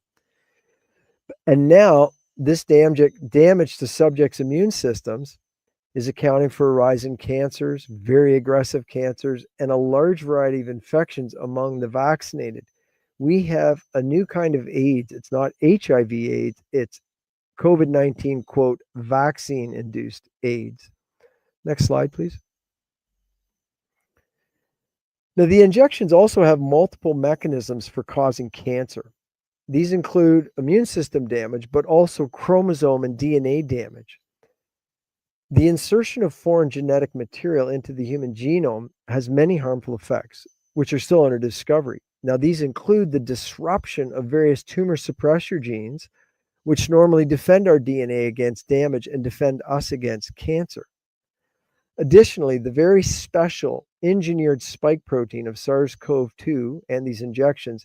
D: And now, this damage to subjects' immune systems is accounting for a rise in cancers, very aggressive cancers, and a large variety of infections among the vaccinated. We have a new kind of AIDS. It's not HIV AIDS, it's COVID-19, quote, vaccine-induced AIDS. Next slide, please. Now, the injections also have multiple mechanisms for causing cancer. These include immune system damage, but also chromosome and DNA damage. The insertion of foreign genetic material into the human genome has many harmful effects, which are still under discovery. Now, these include the disruption of various tumor suppressor genes, which normally defend our DNA against damage and defend us against cancer. Additionally, the very special engineered spike protein of SARS-CoV-2 and these injections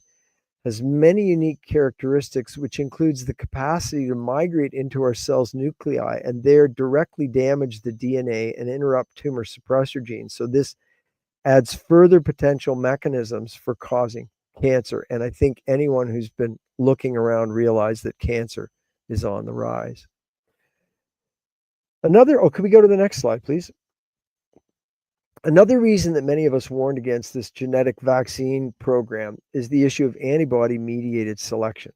D: has many unique characteristics, which includes the capacity to migrate into our cells' nuclei and there directly damage the DNA and interrupt tumor suppressor genes. So this adds further potential mechanisms for causing cancer. And I think anyone who's been looking around realizes that cancer is on the rise. Could we go to the next slide, please? Another reason that many of us warned against this genetic vaccine program is the issue of antibody-mediated selection.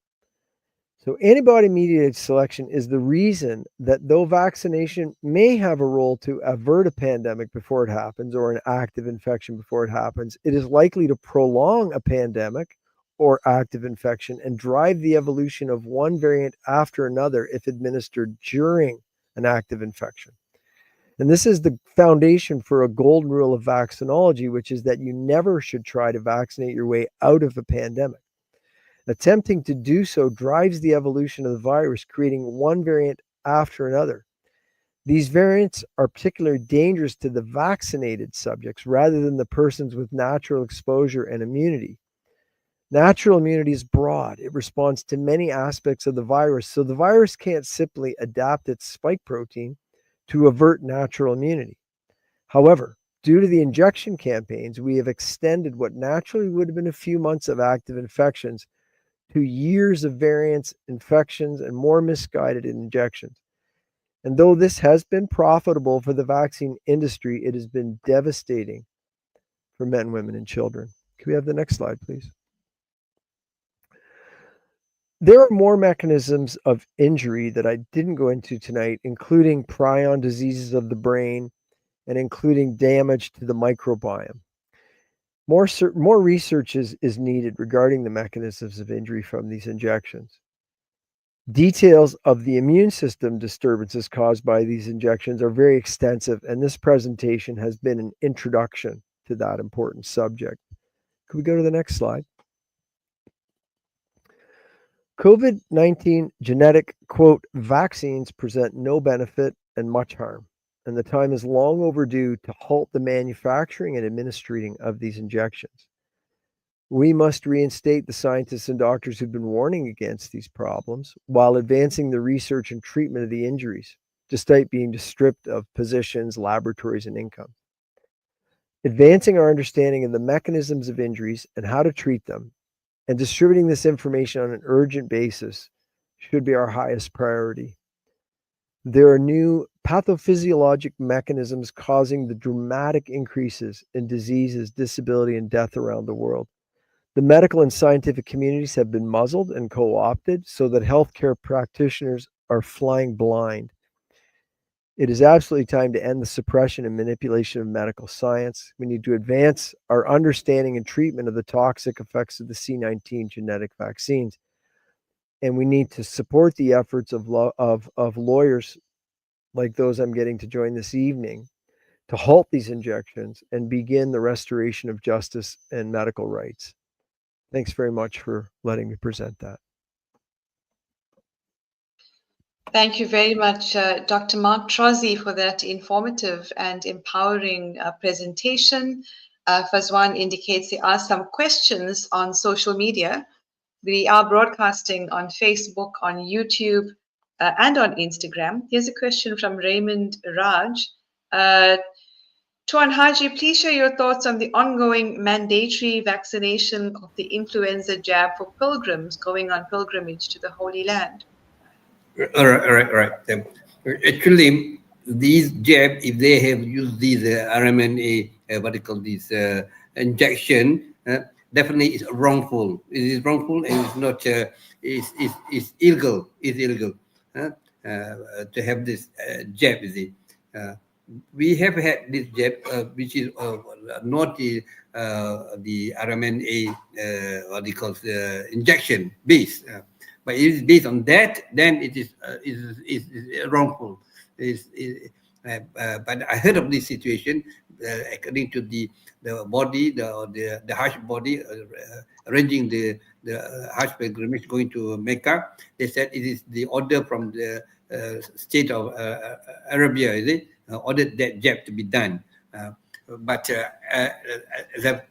D: So antibody-mediated selection is the reason that though vaccination may have a role to avert a pandemic before it happens or an active infection before it happens, it is likely to prolong a pandemic or active infection and drive the evolution of one variant after another if administered during an active infection. And this is the foundation for a golden rule of vaccinology, which is that you never should try to vaccinate your way out of a pandemic. Attempting to do so drives the evolution of the virus, creating one variant after another. These variants are particularly dangerous to the vaccinated subjects rather than the persons with natural exposure and immunity. Natural immunity is broad. It responds to many aspects of the virus, so the virus can't simply adapt its spike protein to avert natural immunity. However, due to the injection campaigns, we have extended what naturally would have been a few months of active infections to years of variants, infections, and more misguided injections. And though this has been profitable for the vaccine industry, it has been devastating for men, women, and children. Can we have the next slide, please? There are more mechanisms of injury that I didn't go into tonight, including prion diseases of the brain and including damage to the microbiome. More research is needed regarding the mechanisms of injury from these injections. Details of the immune system disturbances caused by these injections are very extensive, and this presentation has been an introduction to that important subject. Could we go to the next slide? COVID-19 genetic, quote, vaccines present no benefit and much harm, and the time is long overdue to halt the manufacturing and administering of these injections. We must reinstate the scientists and doctors who've been warning against these problems while advancing the research and treatment of the injuries, despite being stripped of positions, laboratories, and income. Advancing our understanding of the mechanisms of injuries and how to treat them, and distributing this information on an urgent basis should be our highest priority. There are new pathophysiologic mechanisms causing the dramatic increases in diseases, disability, and death around the world. The medical and scientific communities have been muzzled and co-opted so that healthcare practitioners are flying blind. It is absolutely time to end the suppression and manipulation of medical science. We need to advance our understanding and treatment of the toxic effects of the C19 genetic vaccines. And we need to support the efforts of lawyers like those I'm getting to join this evening to halt these injections and begin the restoration of justice and medical rights. Thanks very much for letting me present that.
A: Thank you very much, Dr. Mark Trozzi, for that informative and empowering presentation. Fazwan indicates there are some questions on social media. We are broadcasting on Facebook, on YouTube, and on Instagram. Here's a question from Raymond Raj. Tuan Haji, please share your thoughts on the ongoing mandatory vaccination of the influenza jab for pilgrims going on pilgrimage to the Holy Land.
B: All right. Actually, these jab, if they have used these RMNA, what they call this injection, definitely is wrongful. It is wrongful and it's not. It's illegal. It's illegal to have this jab. Is it? We have had this jab, which is not the RMNA, what they call injection base. But if it's based on that, then it is wrongful. But I heard of this situation according to the body, the Hajj body arranging the Hajj pilgrimage going to Mecca. They said it is the order from the state of Arabia, is it? Ordered that jab to be done. But as I've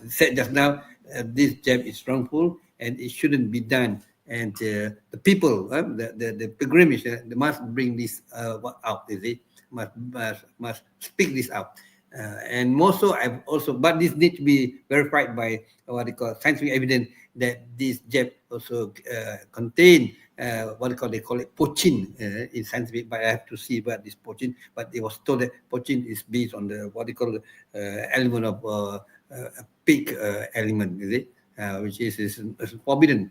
B: said just now, this jab is wrongful and it shouldn't be done. And the people, the pilgrimage, they must bring this out. Is it? Must speak this out. And more so, but this needs to be verified by what they call scientific evidence that this jab also contain they call it pochin in scientific. But I have to see what this pochin. But it was told that pochin is based on the what they call element of a pig element, is it? Which is forbidden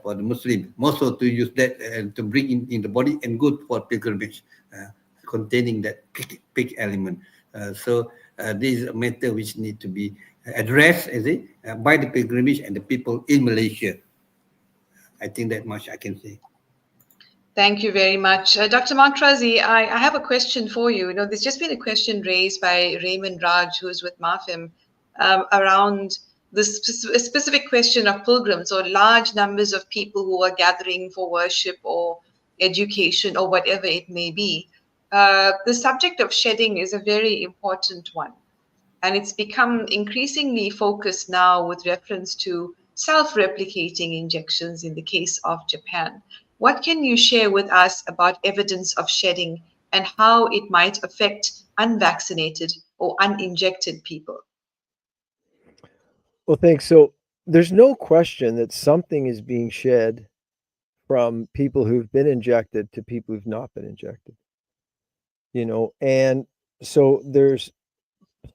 B: for the Muslim, more so to use that to bring in the body and good for pilgrimage, containing that pig element. So this is a matter which need to be addressed, is it, by the pilgrimage and the people in Malaysia. I think that much I can say.
A: Thank you very much. Dr. Mark Trozzi, I have a question for you. There's just been a question raised by Raymond Raj, who is with MAFIM, around the specific question of pilgrims or large numbers of people who are gathering for worship or education or whatever it may be. The subject of shedding is a very important one. And it's become increasingly focused now with reference to self-replicating injections in the case of Japan. What can you share with us about evidence of shedding and how it might affect unvaccinated or uninjected people?
D: Well, thanks. So there's no question that something is being shed from people who've been injected to people who've not been injected. And so there's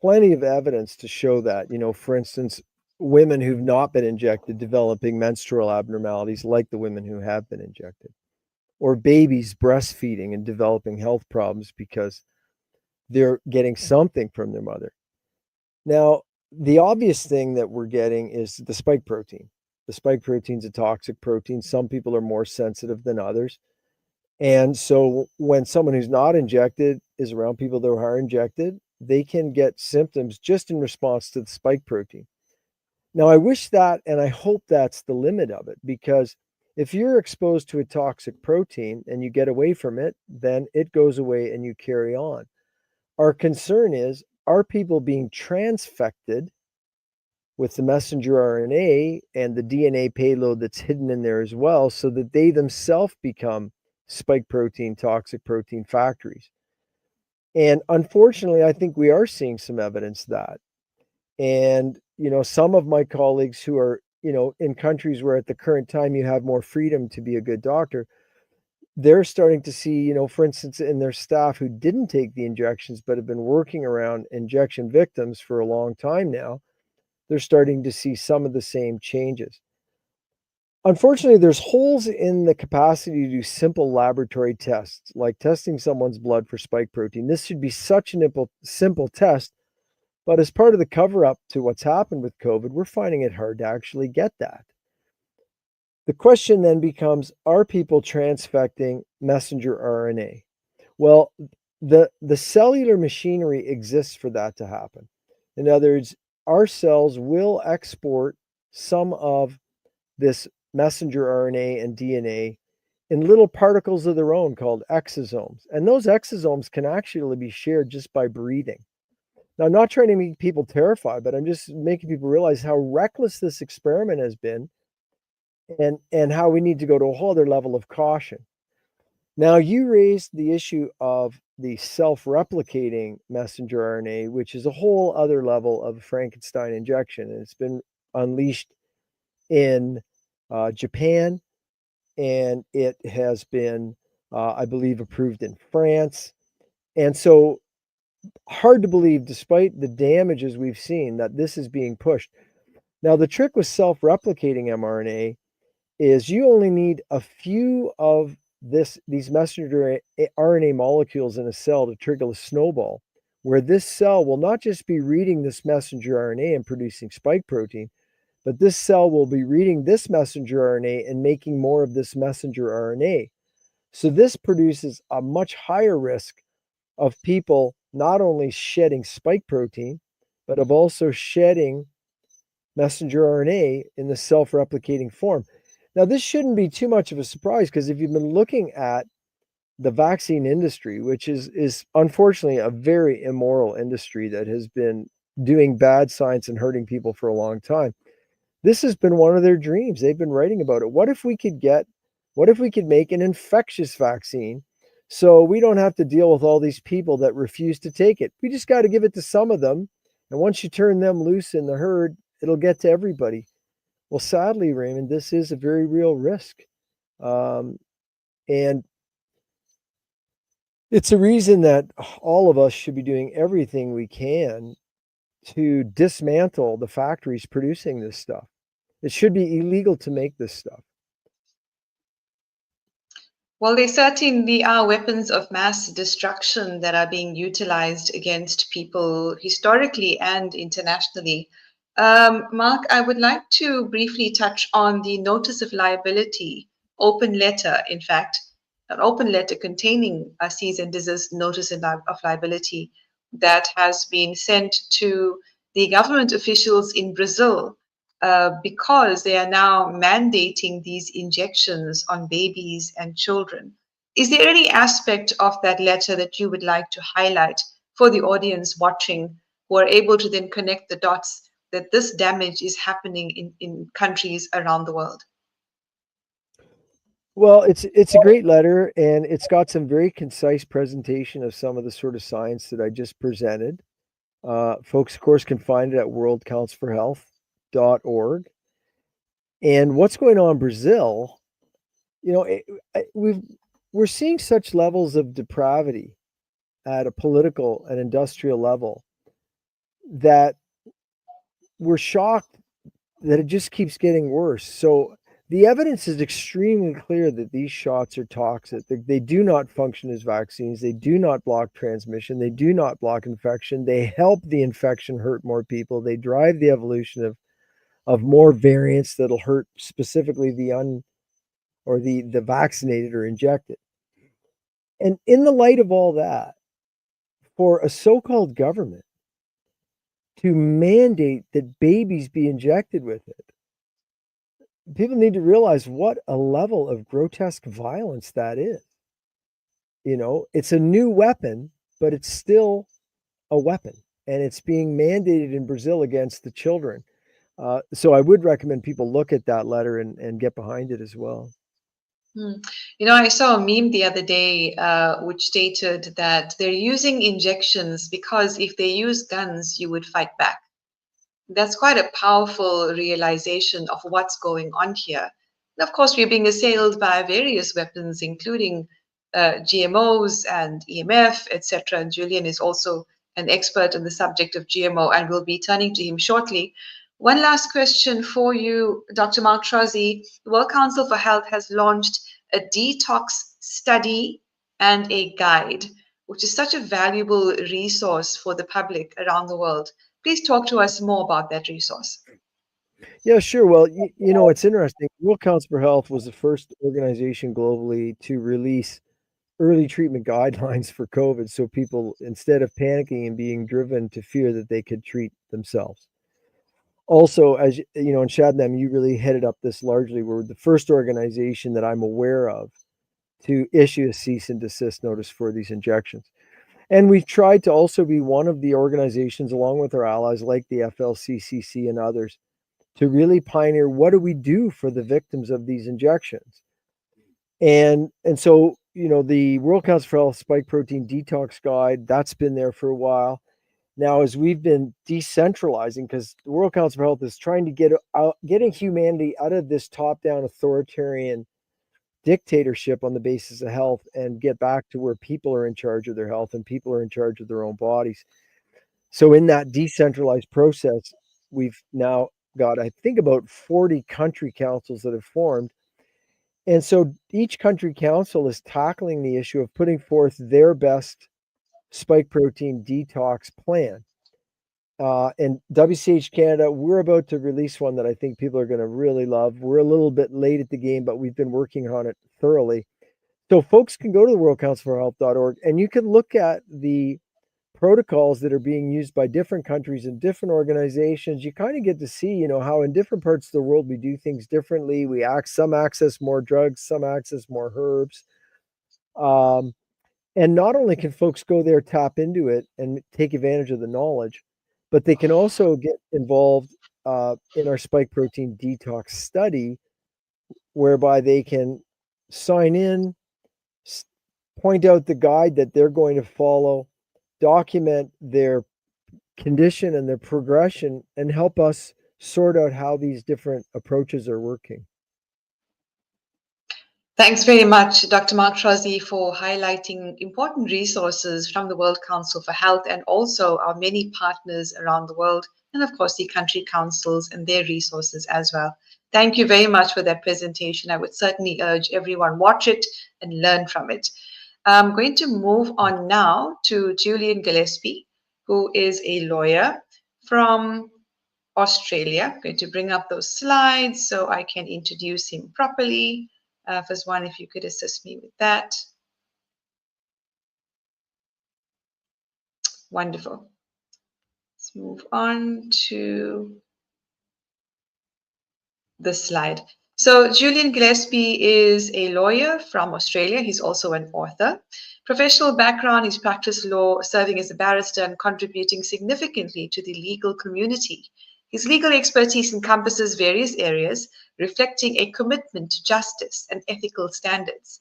D: plenty of evidence to show that, for instance, women who've not been injected developing menstrual abnormalities like the women who have been injected, or babies breastfeeding and developing health problems because they're getting something from their mother. Now, the obvious thing that we're getting is the spike protein. The spike protein is a toxic protein. Some people are more sensitive than others. And so when someone who's not injected is around people that are injected, they can get symptoms just in response to the spike protein. Now, I wish that, and I hope that's the limit of it, because If you're exposed to a toxic protein and you get away from it, then it goes away and you carry on. Our concern is, are people being transfected with the messenger RNA and the DNA payload that's hidden in there as well, so that they themselves become spike protein, toxic protein factories? And unfortunately, I think we are seeing some evidence of that. And, some of my colleagues who are, in countries where at the current time you have more freedom to be a good doctor, they're starting to see, for instance, in their staff who didn't take the injections but have been working around injection victims for a long time now, they're starting to see some of the same changes. Unfortunately, there's holes in the capacity to do simple laboratory tests, like testing someone's blood for spike protein. This should be such a simple test, but as part of the cover-up to what's happened with COVID, we're finding it hard to actually get that. The question then becomes, are people transfecting messenger RNA? Well, the cellular machinery exists for that to happen. In other words, our cells will export some of this messenger RNA and DNA in little particles of their own called exosomes. And those exosomes can actually be shared just by breathing. Now, I'm not trying to make people terrified, but I'm just making people realize how reckless this experiment has been, and how we need to go to a whole other level of caution. Now, you raised the issue of the self-replicating messenger RNA, which is a whole other level of Frankenstein injection. And it's been unleashed in Japan, and it has been, I believe, approved in France. And so, hard to believe, despite the damages we've seen, that this is being pushed. Now, the trick with self-replicating mRNA is you only need a few of these messenger RNA molecules in a cell to trigger a snowball, where this cell will not just be reading this messenger RNA and producing spike protein, but this cell will be reading this messenger RNA and making more of this messenger RNA. So this produces a much higher risk of people not only shedding spike protein, but of also shedding messenger RNA in the self-replicating form. Now, this shouldn't be too much of a surprise, because if you've been looking at the vaccine industry, which is unfortunately a very immoral industry that has been doing bad science and hurting people for a long time, this has been one of their dreams. They've been writing about it. What if we could make an infectious vaccine so we don't have to deal with all these people that refuse to take it? We just got to give it to some of them. And once you turn them loose in the herd, it'll get to everybody. Well, sadly, Raymond, this is a very real risk. And it's a reason that all of us should be doing everything we can to dismantle the factories producing this stuff. It should be illegal to make this stuff.
A: Well, there certainly are weapons of mass destruction that are being utilized against people historically and internationally. Mark, I would like to briefly touch on the notice of liability, open letter, in fact, an open letter containing a cease and desist notice of liability that has been sent to the government officials in Brazil, because they are now mandating these injections on babies and children. Is there any aspect of that letter that you would like to highlight for the audience watching, who are able to then connect the dots that this damage is happening in countries around the world?
D: Well, it's a great letter, and it's got some very concise presentation of some of the sort of science that I just presented. Folks, of course, can find it at worldcountsforhealth.org. And what's going on in Brazil, we're seeing such levels of depravity at a political and industrial level that we're shocked that it just keeps getting worse. So the evidence is extremely clear that these shots are toxic. They do not function as vaccines. They do not block transmission. They do not block infection. They help the infection hurt more people. They drive the evolution of more variants that'll hurt specifically the vaccinated or injected. And in the light of all that, for a so-called government to mandate that babies be injected with it, people need to realize what a level of grotesque violence that is. You know, it's a new weapon, but it's still a weapon, and it's being mandated in Brazil against the children. So I would recommend people look at that letter and get behind it as well.
A: You know, I saw a meme the other day which stated that they're using injections because if they use guns, you would fight back. That's quite a powerful realization of what's going on here. And of course, we're being assailed by various weapons, including GMOs and EMF, etc. And Julian is also an expert on the subject of GMO, and we'll be turning to him shortly. One last question for you, Dr. Mark Trozzi. The World Council for Health has launched a detox study and a guide, which is such a valuable resource for the public around the world. Please talk to us more about that resource.
D: Yeah, sure. Well, you know, it's interesting. World Council for Health was the first organization globally to release early treatment guidelines for COVID. So people, instead of panicking and being driven to fear that they could treat themselves. Also, as you know, in Shabnam, you really headed up this largely. We're the first organization that I'm aware of to issue a cease and desist notice for these injections. And we've tried to also be one of the organizations, along with our allies like the FLCCC and others, to really pioneer what do we do for the victims of these injections. And so, you know, the World Council for Health Spike Protein Detox Guide, that's been there for a while. Now, as we've been decentralizing, because the World Council for Health is trying to getting humanity out of this top-down authoritarian dictatorship on the basis of health and get back to where people are in charge of their health and people are in charge of their own bodies. So in that decentralized process, we've now got, I think, about 40 country councils that have formed. And so each country council is tackling the issue of putting forth their best spike protein detox plan. And WCH Canada, we're about to release one that I think people are going to really love. We're a little bit late at the game, but we've been working on it thoroughly. So folks can go to the worldcouncilforhealth.org and you can look at the protocols that are being used by different countries and different organizations. You kind of get to see, you know, how in different parts of the world we do things differently. Some access more drugs, some access more herbs. And not only can folks go there, tap into it, and take advantage of the knowledge, but they can also get involved in our spike protein detox study, whereby they can sign in, point out the guide that they're going to follow, document their condition and their progression, and help us sort out how these different approaches are working.
A: Thanks very much, Dr. Mark Trozzi, for highlighting important resources from the World Council for Health and also our many partners around the world, and of course the country councils and their resources as well. Thank you very much for that presentation. I would certainly urge everyone watch it and learn from it. I'm going to move on now to Julian Gilles, who is a lawyer from Australia. I'm going to bring up those slides so I can introduce him properly. First one, if you could assist me with that. Wonderful. Let's move on to the slide. So Julian Gillespie is a lawyer from Australia. He's also an author. Professional background, he's practiced law, serving as a barrister and contributing significantly to the legal community. His legal expertise encompasses various areas, reflecting a commitment to justice and ethical standards.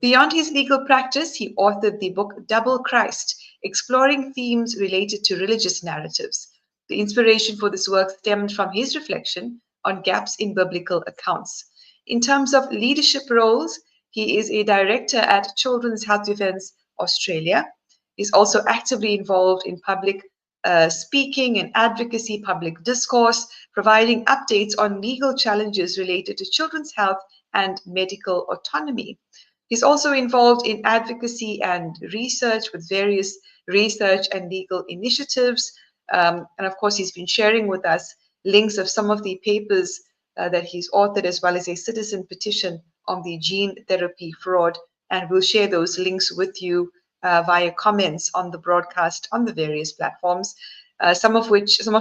A: Beyond his legal practice, he authored the book Double Christ, exploring themes related to religious narratives. The inspiration for this work stemmed from his reflection on gaps in biblical accounts. In terms of leadership roles, he is a director at Children's Health Defence Australia. He's also actively involved in public speaking and advocacy, public discourse, providing updates on legal challenges related to children's health and medical autonomy. He's also involved in advocacy and research with various research and legal initiatives. And of course, he's been sharing with us links of some of the papers that he's authored, as well as a citizen petition on the gene therapy fraud. And we'll share those links with you via comments on the broadcast on the various platforms. some of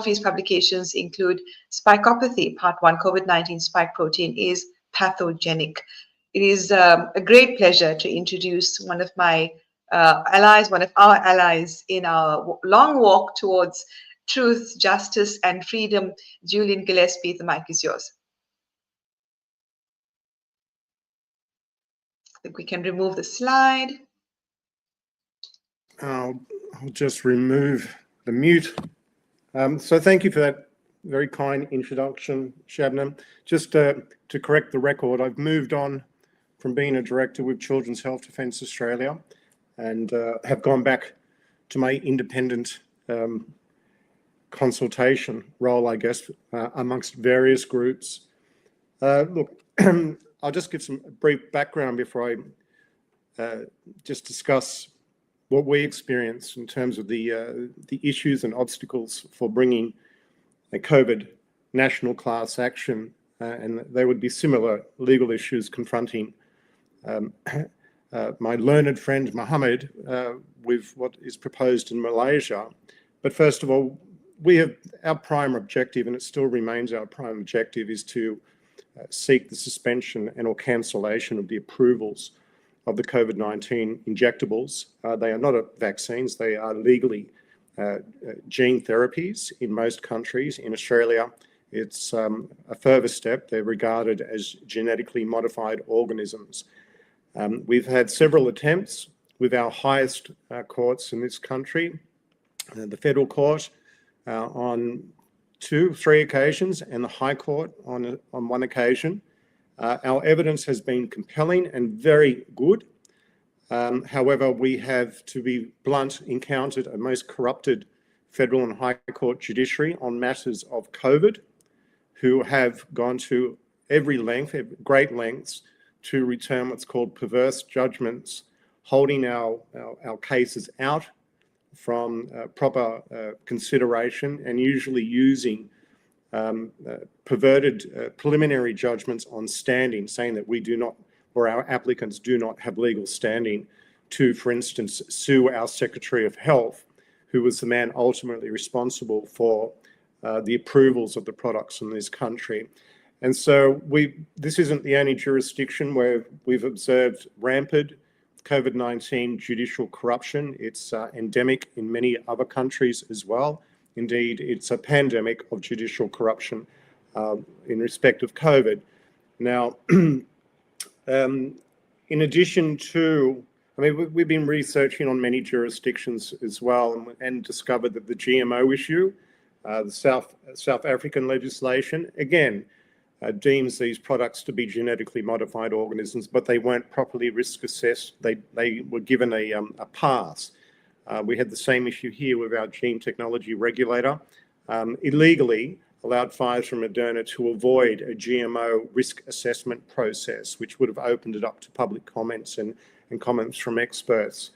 A: his publications include Spikopathy, Part 1, COVID-19 spike protein is pathogenic. It is a great pleasure to introduce one of my allies, one of our allies in our long walk towards truth, justice, and freedom. Julian Gilles, the mic is yours. I think we can remove the slide.
C: I'll just remove the mute. So thank you for that very kind introduction, Shabnam. Just to correct the record, I've moved on from being a director with Children's Health Defence Australia and have gone back to my independent consultation role, I guess, amongst various groups. Look, I'll just give some brief background before I just discuss what we experience in terms of the issues and obstacles for bringing a COVID national class action, and there would be similar legal issues confronting my learned friend Mohamed with what is proposed in Malaysia. But first of all, we have our prime objective, and it still remains our prime objective, is to seek the suspension and or cancellation of the approvals of the COVID-19 injectables. They are not vaccines, they are legally gene therapies in most countries. In Australia, it's a further step. They're regarded as genetically modified organisms. We've had several attempts with our highest courts in this country, the Federal Court on 2-3 occasions, and the High Court on one occasion. Our evidence has been compelling and very good. However, we have, to be blunt, encountered a most corrupted Federal and High Court judiciary on matters of COVID, who have gone to great lengths to return what's called perverse judgments, holding our cases out from proper consideration, and usually using perverted preliminary judgments on standing, saying that we do not, or our applicants do not have legal standing to, for instance, sue our Secretary of Health, who was the man ultimately responsible for the approvals of the products in this country. And so this isn't the only jurisdiction where we've observed rampant COVID-19 judicial corruption. It's endemic in many other countries as well. Indeed, it's a pandemic of judicial corruption in respect of COVID. Now, in addition to, we've been researching on many jurisdictions as well, and discovered that the GMO issue, the South African legislation, again, deems these products to be genetically modified organisms, but they weren't properly risk assessed. They were given a pass. We had the same issue here with our gene technology regulator. Illegally allowed Pfizer and Moderna to avoid a GMO risk assessment process, which would have opened it up to public comments and comments from experts,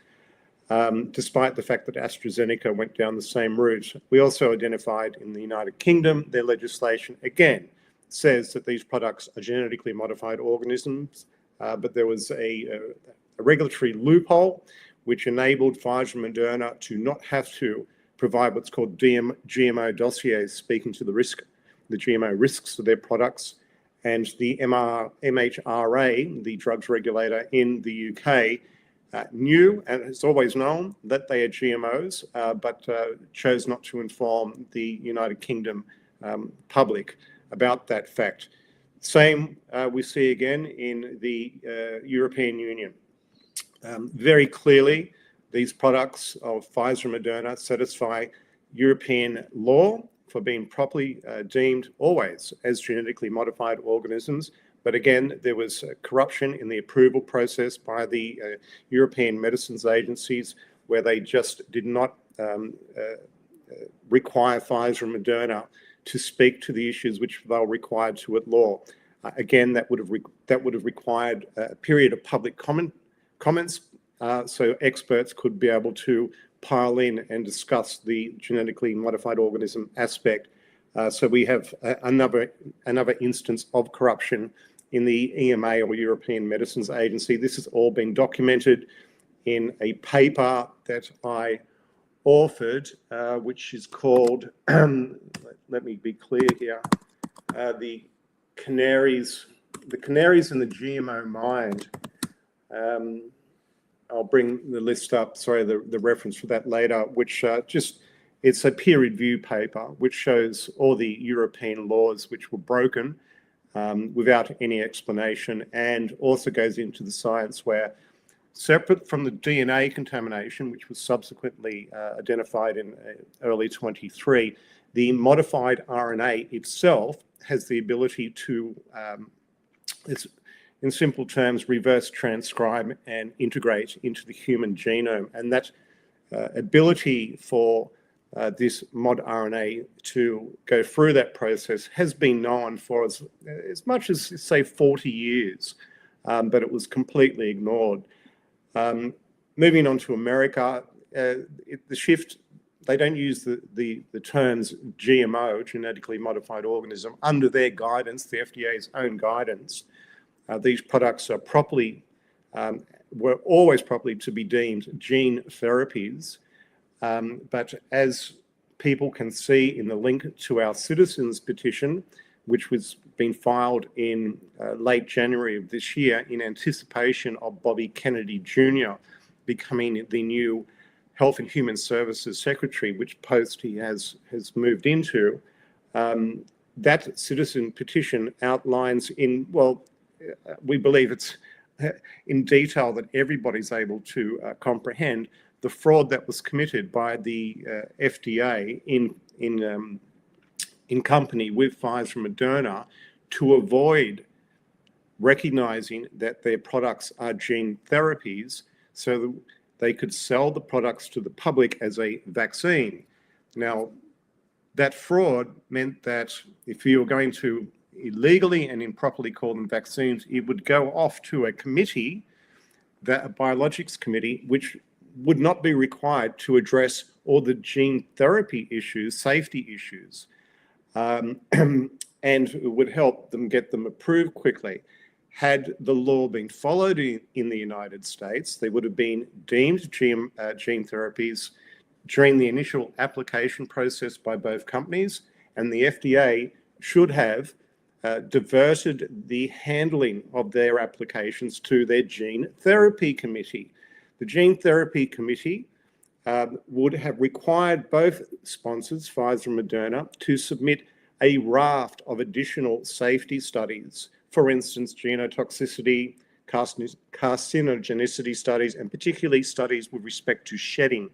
C: despite the fact that AstraZeneca went down the same route. We also identified in the United Kingdom, their legislation, again, says that these products are genetically modified organisms, but there was a regulatory loophole which enabled Pfizer and Moderna to not have to provide what's called GMO dossiers, speaking to the GMO risks of their products. And the MHRA, the drugs regulator in the UK, knew and has always known that they are GMOs, but chose not to inform the United Kingdom public about that fact. Same we see again in the European Union. Very clearly, these products of Pfizer and Moderna satisfy European law for being properly deemed always as genetically modified organisms. But again, there was corruption in the approval process by the European medicines agencies, where they just did not require Pfizer and Moderna to speak to the issues which they were required to at law. Again, that would have required a period of public comments, so experts could be able to pile in and discuss the genetically modified organism aspect. So we have another instance of corruption in the EMA, or European Medicines Agency. This has all been documented in a paper that I authored, which is called, let me be clear here, the canaries and the GMO mind. I'll bring the list up, sorry, the reference for that later, which it's a peer review paper which shows all the European laws which were broken without any explanation, and also goes into the science where, separate from the DNA contamination, which was subsequently identified in early 23, the modified RNA itself has the ability to, in simple terms, reverse transcribe and integrate into the human genome. And that ability for this mod RNA to go through that process has been known for as much as, say, 40 years, but it was completely ignored. Moving on to America, the shift, they don't use the terms GMO, genetically modified organism, under their guidance, the FDA's own guidance. These products are were always properly to be deemed gene therapies. But as people can see in the link to our citizens petition, which was being filed in late January of this year in anticipation of Bobby Kennedy Jr. becoming the new Health and Human Services Secretary, which post he has moved into, that citizen petition outlines we believe it's in detail that everybody's able to comprehend the fraud that was committed by the FDA in company with Pfizer and Moderna to avoid recognizing that their products are gene therapies so that they could sell the products to the public as a vaccine. Now, that fraud meant that if you were going to illegally and improperly call them vaccines, it would go off to a committee, a biologics committee, which would not be required to address all the gene therapy issues, safety issues, and it would help them get them approved quickly. Had the law been followed in the United States, they would have been deemed gene therapies during the initial application process by both companies, and the FDA should have diverted the handling of their applications to their gene therapy committee. The gene therapy committee would have required both sponsors, Pfizer and Moderna, to submit a raft of additional safety studies, for instance, genotoxicity, carcinogenicity studies, and particularly studies with respect to shedding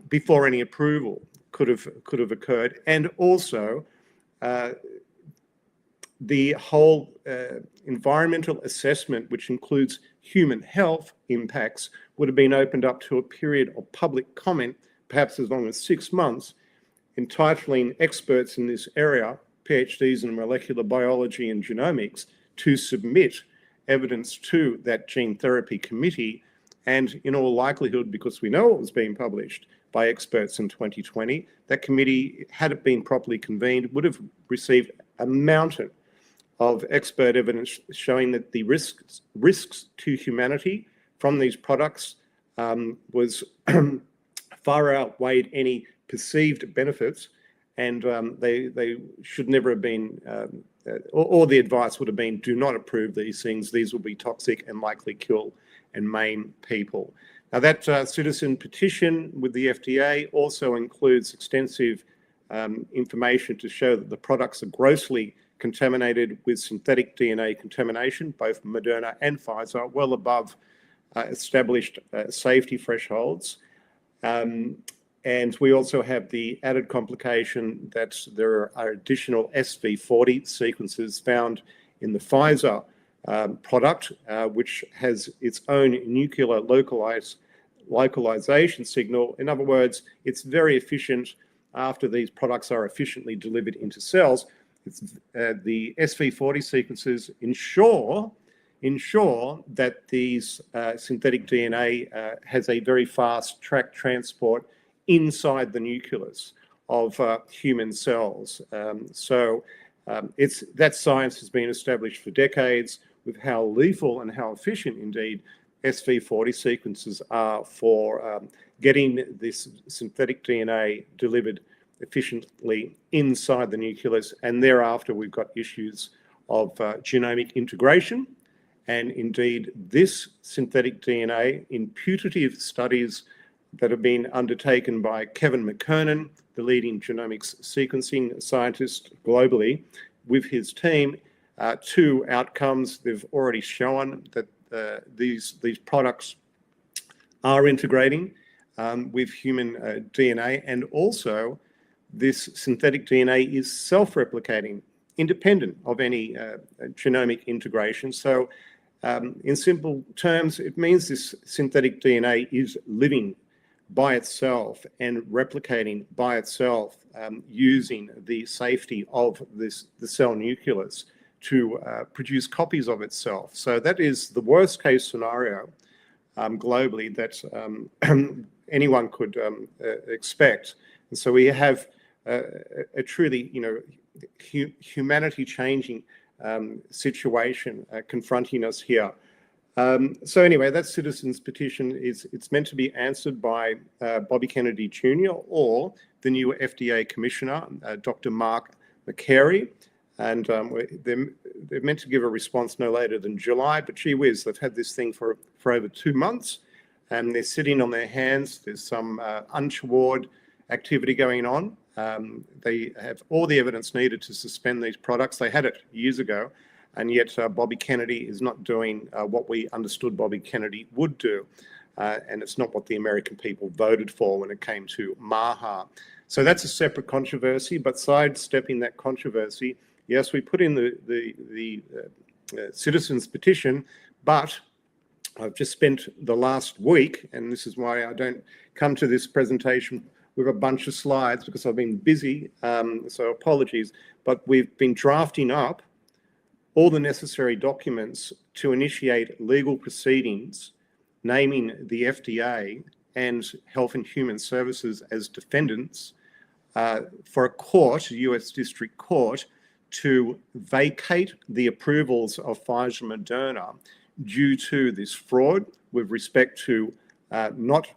C: before any approval could have occurred. And also, the whole environmental assessment, which includes human health impacts, would have been opened up to a period of public comment, perhaps as long as 6 months, entitling experts in this area, PhDs in molecular biology and genomics, to submit evidence to that gene therapy committee. And in all likelihood, because we know it was being published by experts in 2020, that committee, had it been properly convened, would have received a mountain of expert evidence showing that the risks to humanity from these products was far outweighed any perceived benefits, and they should never have been, or the advice would have been, do not approve these things. These will be toxic and likely kill and maim people. Now that citizen petition with the FDA also includes extensive information to show that the products are grossly contaminated with synthetic DNA contamination, both Moderna and Pfizer, well above established safety thresholds. And we also have the added complication that there are additional SV40 sequences found in the Pfizer product, which has its own nuclear localization signal. In other words, it's very efficient after these products are efficiently delivered into cells. The SV40 sequences ensure that these synthetic DNA has a very fast track transport inside the nucleus of human cells. That science has been established for decades with how lethal and how efficient indeed SV40 sequences are for getting this synthetic DNA delivered efficiently inside the nucleus, and thereafter we've got issues of genomic integration. And indeed, this synthetic DNA in putative studies that have been undertaken by Kevin McKernan, the leading genomics sequencing scientist globally, with his team, two outcomes. They've already shown that these products are integrating with human DNA, and also this synthetic DNA is self-replicating, independent of any genomic integration. So in simple terms, it means this synthetic DNA is living by itself and replicating by itself using the safety of the cell nucleus to produce copies of itself. So that is the worst case scenario globally that anyone could expect. And so we have a truly, humanity-changing situation confronting us here. So anyway, that citizens' petition it's meant to be answered by Bobby Kennedy Jr. or the new FDA commissioner, Dr. Mark McCary, and they're meant to give a response no later than July. But gee whiz, they've had this thing for over 2 months, and they're sitting on their hands. There's some untoward activity going on. They have all the evidence needed to suspend these products. They had it years ago. And yet Bobby Kennedy is not doing what we understood Bobby Kennedy would do. And it's not what the American people voted for when it came to MAHA. So that's a separate controversy, but sidestepping that controversy, yes, we put in the citizens' petition, but I've just spent the last week, and this is why I don't come to this presentation with a bunch of slides because I've been busy, so apologies, but we've been drafting up all the necessary documents to initiate legal proceedings, naming the FDA and Health and Human Services as defendants for a court, a US District Court, to vacate the approvals of Pfizer and Moderna due to this fraud with respect to not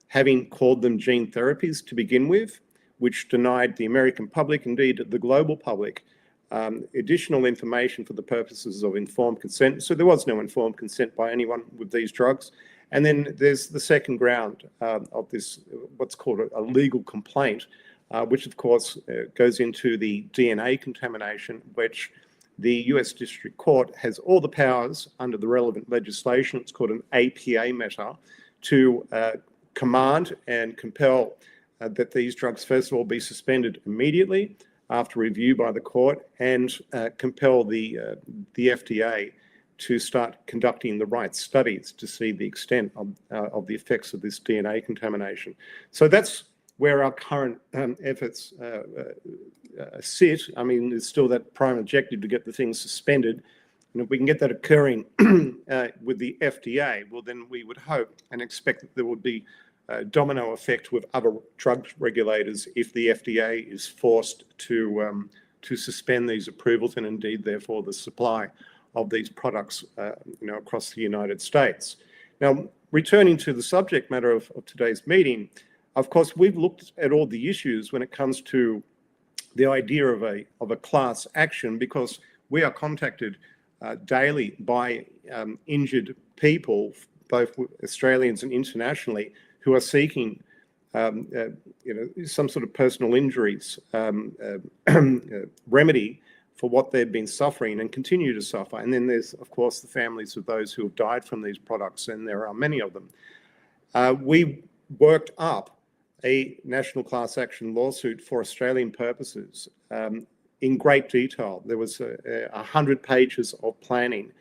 C: having called them gene therapies to begin with, which denied the American public, indeed the global public, additional information for the purposes of informed consent. So there was no informed consent by anyone with these drugs. And then there's the second ground of this, what's called a legal complaint, which of course goes into the DNA contamination, which the US District Court has all the powers under the relevant legislation. It's called an APA matter to command and compel that these drugs, first of all, be suspended immediately after review by the court, and compel the FDA to start conducting the right studies to see the extent of the effects of this DNA contamination. So that's where our current efforts sit. I mean, there's still that prime objective to get the thing suspended. And if we can get that occurring with the FDA, well, then we would hope and expect that there would be domino effect with other drug regulators if the FDA is forced to suspend these approvals and indeed, therefore, the supply of these products, across the United States. Now, returning to the subject matter of today's meeting, of course, we've looked at all the issues when it comes to the idea of a class action, because we are contacted daily by injured people, both Australians and internationally, who are seeking, some sort of personal injuries remedy for what they've been suffering and continue to suffer. And then there's, of course, the families of those who have died from these products, and there are many of them. We worked up a national class action lawsuit for Australian purposes in great detail. There was 100 pages of planning,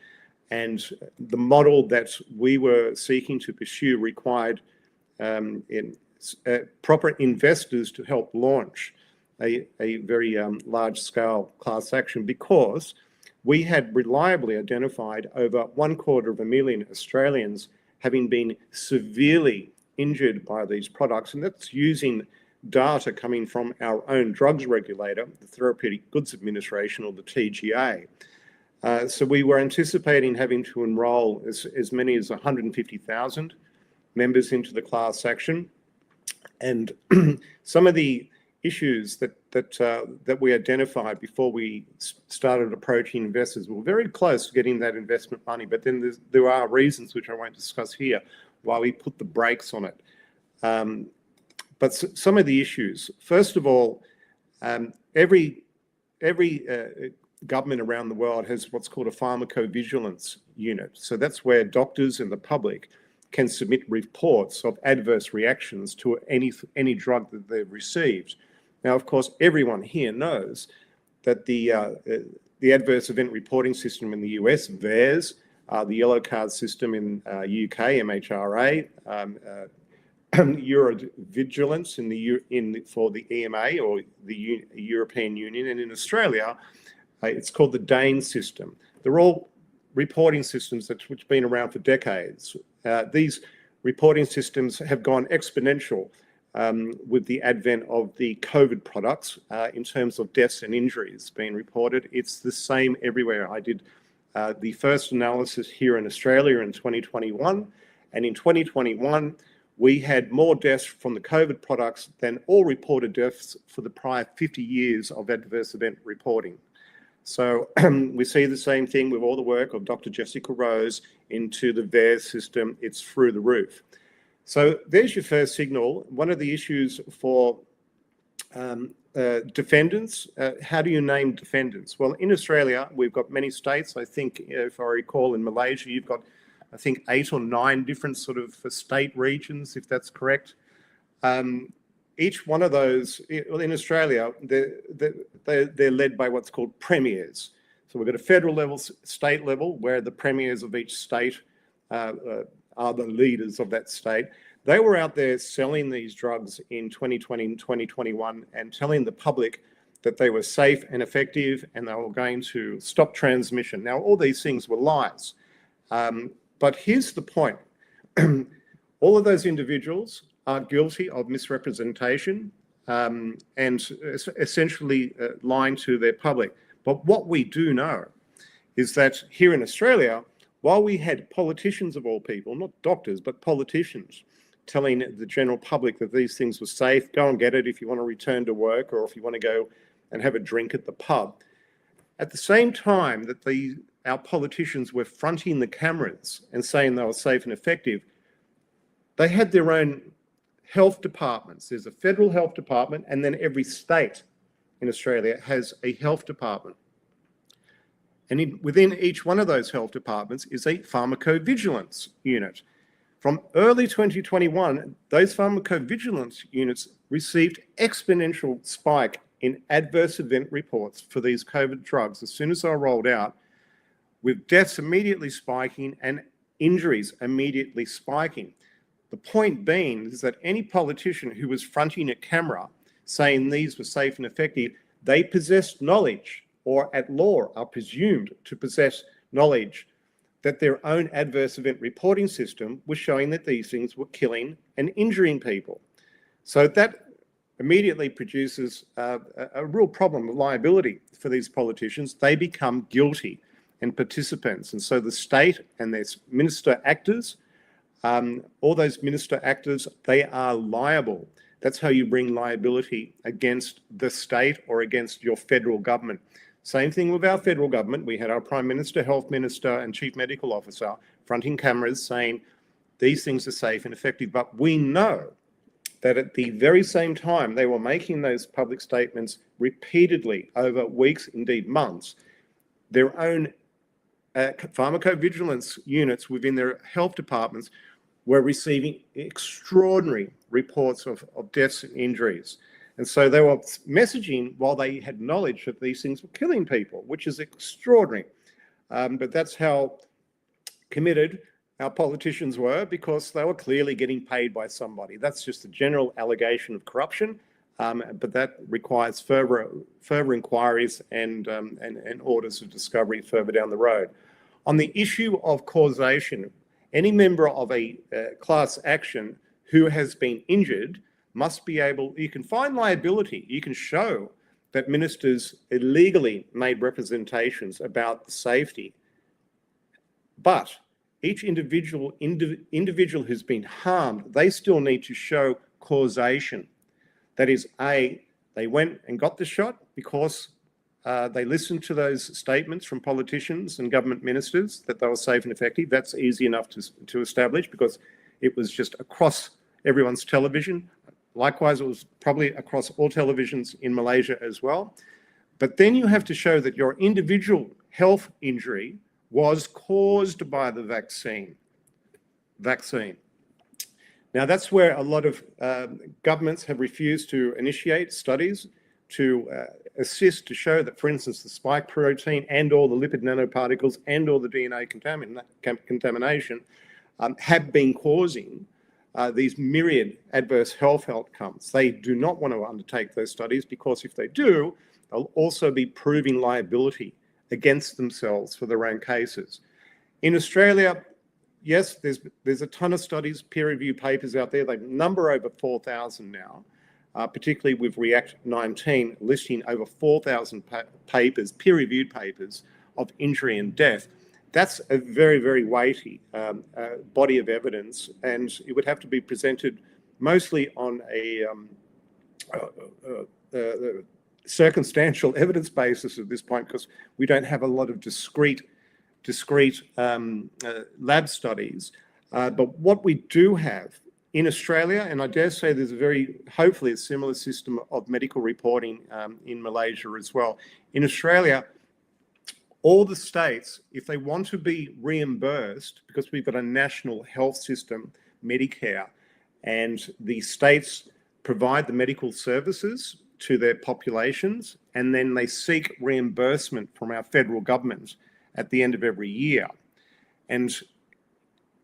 C: and the model that we were seeking to pursue required proper investors to help launch a very large-scale class action, because we had reliably identified over 250,000 Australians having been severely injured by these products, and that's using data coming from our own drugs regulator, the Therapeutic Goods Administration, or the TGA. So we were anticipating having to enrol as many as 150,000 members into the class action. And some of the issues that we identified before we started approaching investors, we were very close to getting that investment money, but then there are reasons, which I won't discuss here, why we put the brakes on it. But some of the issues, first of all, every government around the world has what's called a pharmacovigilance unit. So that's where doctors and the public can submit reports of adverse reactions to any drug that they've received. Now, of course, everyone here knows that the adverse event reporting system in the US, VAERS, the yellow card system in UK, MHRA, Eurovigilance for the EMA or the European Union, and in Australia, it's called the DANE system. They're all reporting systems which have been around for decades. These reporting systems have gone exponential with the advent of the COVID products in terms of deaths and injuries being reported. It's the same everywhere. I did the first analysis here in Australia in 2021, and in 2021, we had more deaths from the COVID products than all reported deaths for the prior 50 years of adverse event reporting. So we see the same thing with all the work of Dr. Jessica Rose into the VAERS system. It's through the roof. So there's your first signal. One of the issues for defendants, how do you name defendants? Well, in Australia, we've got many states. I think, if I recall, in Malaysia, you've got, I think, 8 or 9 different sort of state regions, if that's correct. Each one of those, in Australia, they're led by what's called premiers. So we've got a federal level, state level, where the premiers of each state are the leaders of that state. They were out there selling these drugs in 2020 and 2021 and telling the public that they were safe and effective and they were going to stop transmission. Now, all these things were lies. But here's the point. All of those individuals are guilty of misrepresentation and essentially lying to their public. But what we do know is that here in Australia, while we had politicians of all people, not doctors, but politicians, telling the general public that these things were safe, go and get it if you want to return to work or if you want to go and have a drink at the pub. At the same time that our politicians were fronting the cameras and saying they were safe and effective, they had their own health departments. There's a federal health department, and then every state in Australia has a health department. And within each one of those health departments is a pharmacovigilance unit. From early 2021, those pharmacovigilance units received exponential spike in adverse event reports for these COVID drugs as soon as they were rolled out, with deaths immediately spiking and injuries immediately spiking. The point being is that any politician who was fronting a camera saying these were safe and effective, they possessed knowledge, or at law are presumed to possess knowledge, that their own adverse event reporting system was showing that these things were killing and injuring people. So that immediately produces a real problem of liability for these politicians. They become guilty and participants. And so the state and their minister actors, all those minister actors, they are liable. That's how you bring liability against the state or against your federal government. Same thing with our federal government. We had our Prime Minister, Health Minister and Chief Medical Officer fronting cameras saying these things are safe and effective. But we know that at the very same time they were making those public statements repeatedly over weeks, indeed months, their own pharmacovigilance units within their health departments were receiving extraordinary reports of deaths and injuries. And so they were messaging while they had knowledge that these things were killing people, which is extraordinary. But that's how committed our politicians were, because they were clearly getting paid by somebody. That's just a general allegation of corruption, but that requires further inquiries and orders of discovery further down the road. On the issue of causation, any member of a class action who has been injured must be able, you can find liability, you can show that ministers illegally made representations about the safety, but each individual who's been harmed, they still need to show causation. That is, A, they went and got the shot because they listened to those statements from politicians and government ministers that they were safe and effective. That's easy enough to establish because it was just across everyone's television. Likewise, it was probably across all televisions in Malaysia as well. But then you have to show that your individual health injury was caused by the vaccine. Now, that's where a lot of governments have refused to initiate studies to assist to show that, for instance, the spike protein and all the lipid nanoparticles and all the DNA contamination have been causing these myriad adverse health outcomes. They do not want to undertake those studies because if they do, they'll also be proving liability against themselves for their own cases. In Australia, yes, there's a ton of studies, peer-reviewed papers out there. They number over 4,000 now, particularly with React 19 listing over 4,000 papers, peer-reviewed papers of injury and death. That's a very, very weighty body of evidence, and it would have to be presented mostly on a circumstantial evidence basis at this point, because we don't have a lot of discrete lab studies. But what we do have in Australia, and I dare say there's hopefully a similar system of medical reporting in Malaysia as well. In Australia, all the states, if they want to be reimbursed, because we've got a national health system, Medicare, and the states provide the medical services to their populations, and then they seek reimbursement from our federal government at the end of every year. And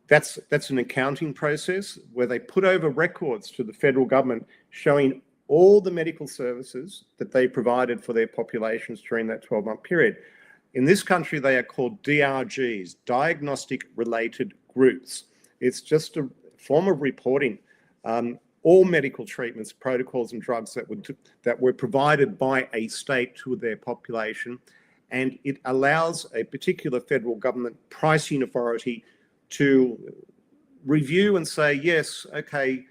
C: that's an accounting process where they put over records to the federal government showing all the medical services that they provided for their populations during that 12-month period. In this country, they are called DRGs, Diagnostic Related Groups. It's just a form of reporting all medical treatments, protocols and drugs that were provided by a state to their population. And it allows a particular federal government pricing authority to review and say, yes, okay,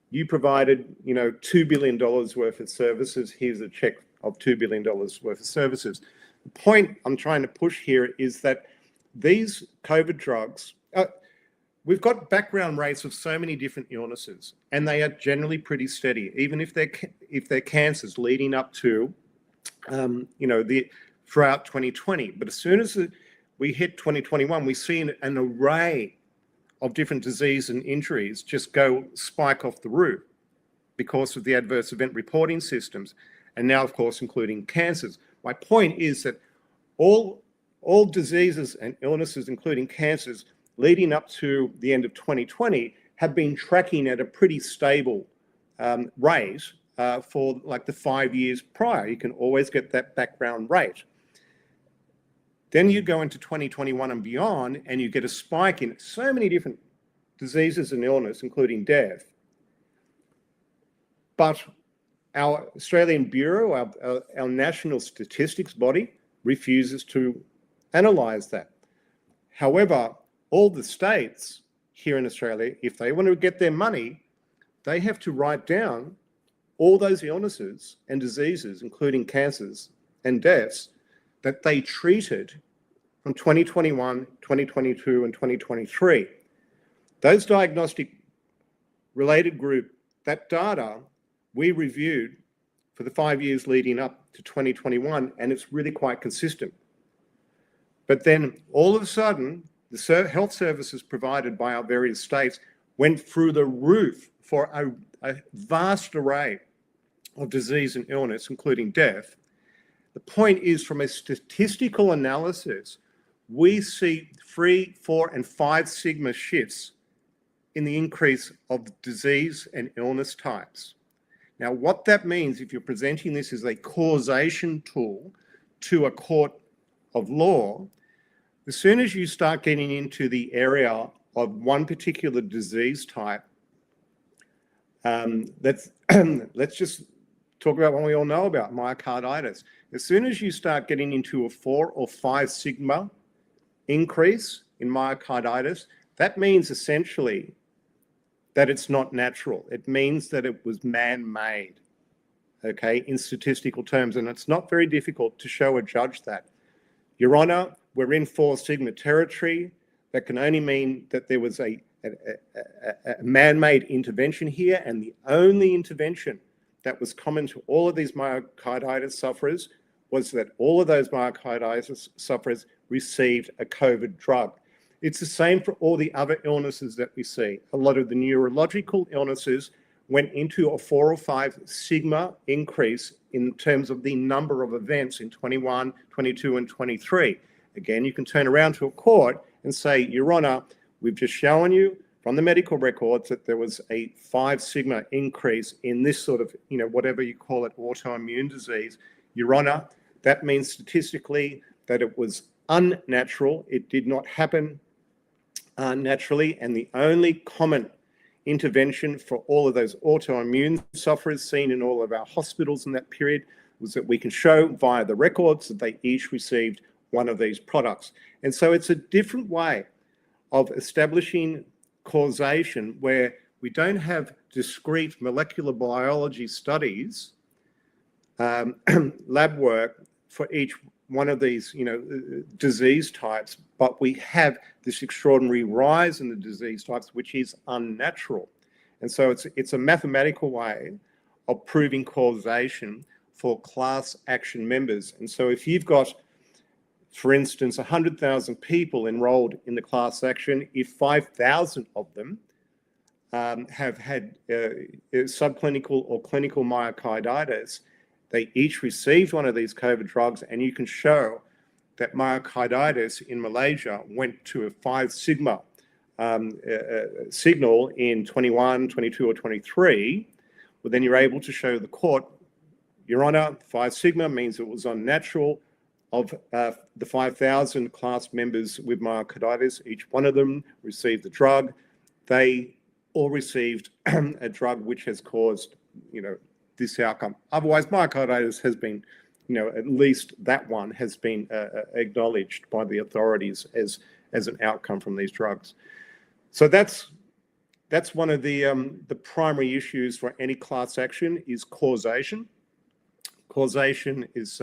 C: you provided, $2 billion worth of services. Here's a check of $2 billion worth of services. The point I'm trying to push here is that these COVID drugs, we've got background rates of so many different illnesses, and they are generally pretty steady, even if they're cancers leading up to, throughout 2020. But as soon as we hit 2021, we see an array of different disease and injuries just spike off the roof because of the adverse event reporting systems, and now, of course, including cancers. My point is that all diseases and illnesses, including cancers, leading up to the end of 2020 have been tracking at a pretty stable rate for like the 5 years prior. You can always get that background rate. Then you go into 2021 and beyond, and you get a spike in so many different diseases and illness, including death. But our Australian Bureau, our national statistics body, refuses to analyse that. However, all the states here in Australia, if they want to get their money, they have to write down all those illnesses and diseases, including cancers and deaths, that they treated from 2021, 2022, and 2023. Those diagnostic related group, that data we reviewed for the 5 years leading up to 2021, and it's really quite consistent. But then all of a sudden, the health services provided by our various states went through the roof for a vast array of disease and illness, including death. The point is, from a statistical analysis, we see 3, 4, and 5 sigma shifts in the increase of disease and illness types. Now, what that means, if you're presenting this as a causation tool to a court of law, as soon as you start getting into the area of one particular disease type, let's just talk about what we all know about, myocarditis. As soon as you start getting into a 4 or 5 sigma increase in myocarditis, that means essentially that it's not natural. It means that it was man-made, okay, in statistical terms. And it's not very difficult to show a judge that. Your Honour, we're in 4 sigma territory. That can only mean that there was a man-made intervention here, and the only intervention that was common to all of these myocarditis sufferers was that all of those myocarditis sufferers received a COVID drug. It's the same for all the other illnesses that we see. A lot of the neurological illnesses went into a 4 or 5 sigma increase in terms of the number of events in 21, 22, and 23. Again, you can turn around to a court and say, Your Honour, we've just shown you from the medical records that there was a 5 sigma increase in this sort of, whatever you call it, autoimmune disease. Your Honour, that means statistically that it was unnatural. It did not happen naturally. And the only common intervention for all of those autoimmune sufferers seen in all of our hospitals in that period was that we can show via the records that they each received one of these products. And so it's a different way of establishing causation where we don't have discrete molecular biology studies, lab work for each one of these, disease types, but we have this extraordinary rise in the disease types, which is unnatural. And so it's a mathematical way of proving causation for class action members. And so if you've got, for instance, 100,000 people enrolled in the class action, if 5,000 of them have had subclinical or clinical myocarditis, they each received one of these COVID drugs, and you can show that myocarditis in Malaysia went to a 5 sigma signal in 21, 22, or 23. Well, then you're able to show the court, Your Honour, 5 sigma means it was unnatural. Of the 5,000 class members with myocarditis, each one of them received the drug. They all received a drug which has caused, this outcome. Otherwise, myocarditis has been, at least that one has been acknowledged by the authorities as an outcome from these drugs. So that's one of the primary issues for any class action is causation. Causation is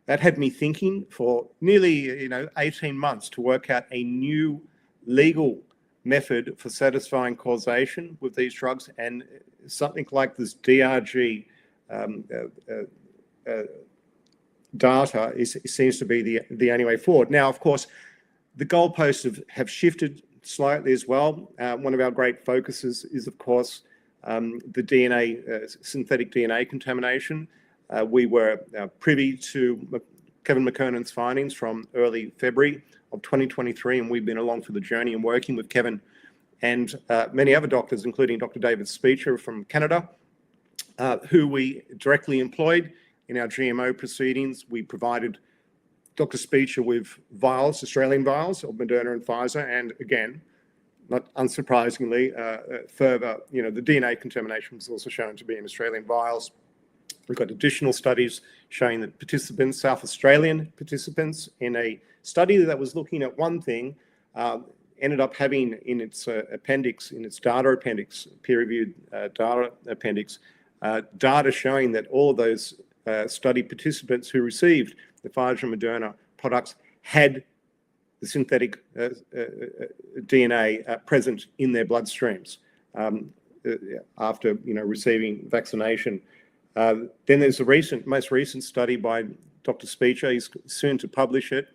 C: that had me thinking for nearly 18 months to work out a new legal method for satisfying causation with these drugs, and something like this DRG data seems to be the only way forward. Now, of course, the goalposts have shifted slightly as well. One of our great focuses is, of course, the DNA, synthetic DNA contamination. We were privy to Kevin McKernan's findings from early February of 2023, and we've been along for the journey and working with Kevin and many other doctors, including Dr. David Speecher from Canada, who we directly employed in our GMO proceedings. We provided Dr. Speecher with vials, Australian vials of Moderna and Pfizer, and again, not unsurprisingly, further, the DNA contamination was also shown to be in Australian vials. We've got additional studies showing that participants, South Australian participants, in a study that was looking at one thing, ended up having in its appendix, in its data appendix, peer-reviewed data appendix, data showing that all of those study participants who received the Pfizer and Moderna products had the synthetic DNA present in their bloodstreams after receiving vaccination. Then there's a most recent study by Dr. Speecher. He's soon to publish it.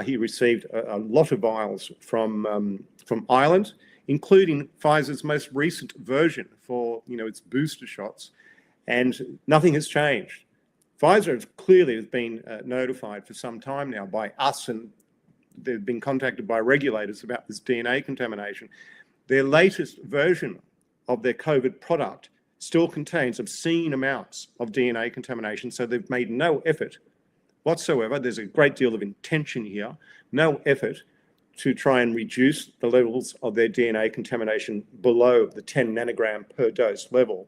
C: He received a lot of vials from Ireland, including Pfizer's most recent version for its booster shots, and nothing has changed. Pfizer clearly has been notified for some time now by us, and they've been contacted by regulators about this DNA contamination. Their latest version of their COVID product still contains obscene amounts of DNA contamination, so they've made no effort whatsoever. There's a great deal of intention here, no effort to try and reduce the levels of their DNA contamination below the 10 nanogram per dose level.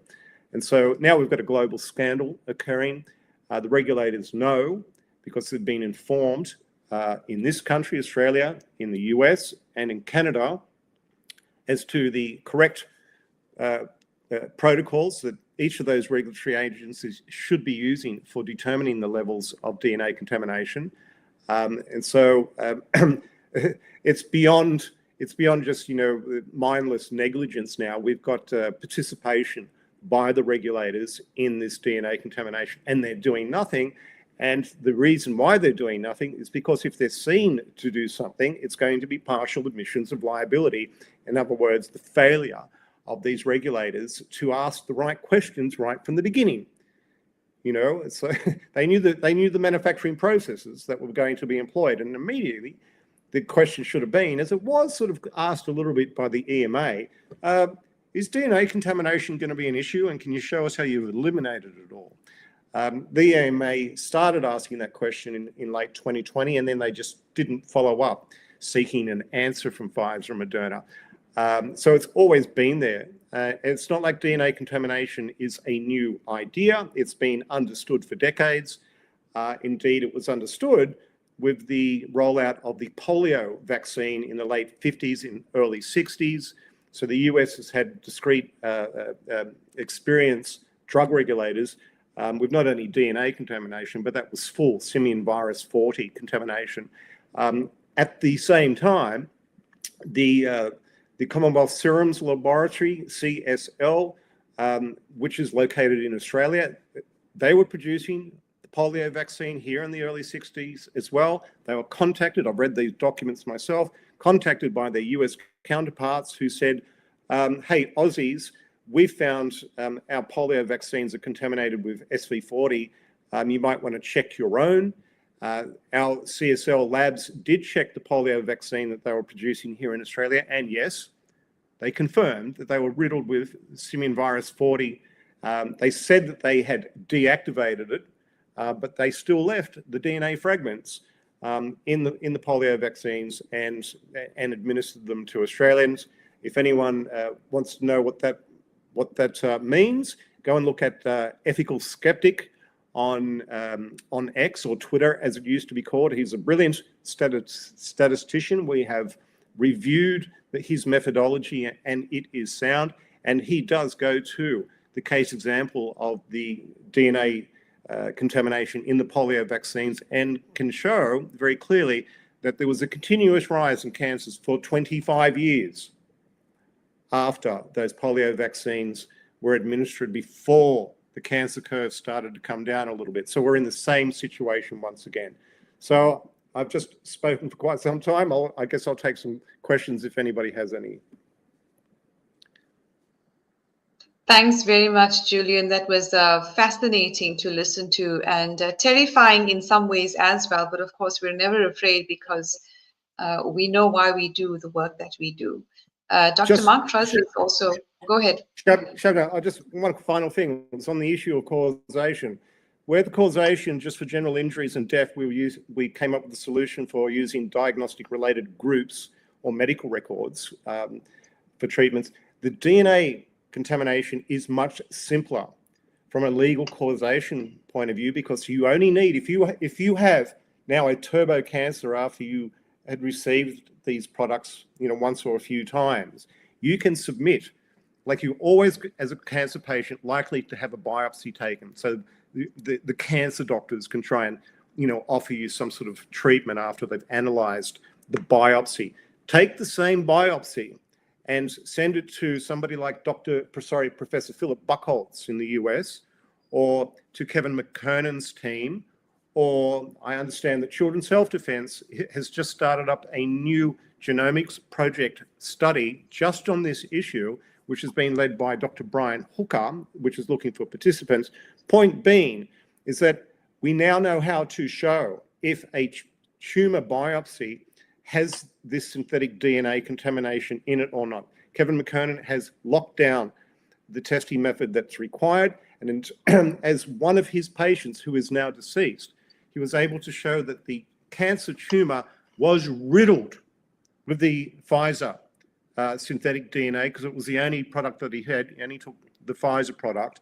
C: And so now we've got a global scandal occurring. The regulators know, because they've been informed in this country, Australia, in the US, and in Canada, as to the correct protocols that each of those regulatory agencies should be using for determining the levels of DNA contamination. And so it's beyond just, mindless negligence now. We've got participation by the regulators in this DNA contamination, and they're doing nothing. And the reason why they're doing nothing is because if they're seen to do something, it's going to be partial admissions of liability. In other words, the failure of these regulators to ask the right questions right from the beginning. So they knew the manufacturing processes that were going to be employed, and immediately the question should have been, as it was sort of asked a little bit by the EMA, is DNA contamination going to be an issue, and can you show us how you've eliminated it all? The EMA started asking that question in late 2020, and then they just didn't follow up, seeking an answer from Pfizer and Moderna. So it's always been there. It's not like DNA contamination is a new idea. It's been understood for decades. Indeed, it was understood with the rollout of the polio vaccine in the late 50s and early 60s. So the US has had discrete experience, drug regulators, with not only DNA contamination, but that was full simian virus 40 contamination. At the same time, the Commonwealth Serums Laboratory, CSL, which is located in Australia, they were producing the polio vaccine here in the early 60s as well. They were contacted, I've read these documents myself, contacted by their US counterparts who said, hey, Aussies, we found our polio vaccines are contaminated with SV40. You might want to check your own. Our CSL labs did check the polio vaccine that they were producing here in Australia, and yes, they confirmed that they were riddled with simian virus 40. They said that they had deactivated it, but they still left the DNA fragments in the polio vaccines and administered them to Australians. If anyone wants to know what that means, go and look at Ethical Skeptic on X, or Twitter as it used to be called. He's a brilliant statistician. We have reviewed his methodology and it is sound, and he does go to the case example of the DNA contamination in the polio vaccines and can show very clearly that there was a continuous rise in cancers for 25 years after those polio vaccines were administered, before the cancer curve started to come down a little bit. So we're in the same situation once again. So I've just spoken for quite some time. I guess I'll take some questions if anybody has any.
A: Thanks very much, Julian. That was fascinating to listen to, and terrifying in some ways as well. But of course, we're never afraid, because we know why we do the work that we do. Dr. Mark Trozzi is also, go ahead.
C: Shabnam, just one final thing. It's on the issue of causation. Where the causation, just for general injuries and death, we came up with a solution for using diagnostic-related groups or medical records for treatments. The DNA contamination is much simpler from a legal causation point of view, because you only need, if you have now a turbo cancer after you had received these products, once or a few times, you can submit, like you always, as a cancer patient, likely to have a biopsy taken. So the cancer doctors can try and, offer you some sort of treatment after they've analyzed the biopsy. Take the same biopsy and send it to somebody like Professor Philip Buchholz in the US, or to Kevin McKernan's team, or I understand that Children's Health Defence has just started up a new genomics project study just on this issue, which has been led by Dr. Brian Hooker, which is looking for participants. Point being is that we now know how to show if a tumour biopsy has this synthetic DNA contamination in it or not. Kevin McKernan has locked down the testing method that's required, and as one of his patients who is now deceased, he was able to show that the cancer tumour was riddled with the Pfizer synthetic DNA, because it was the only product that he had. He only took the Pfizer product,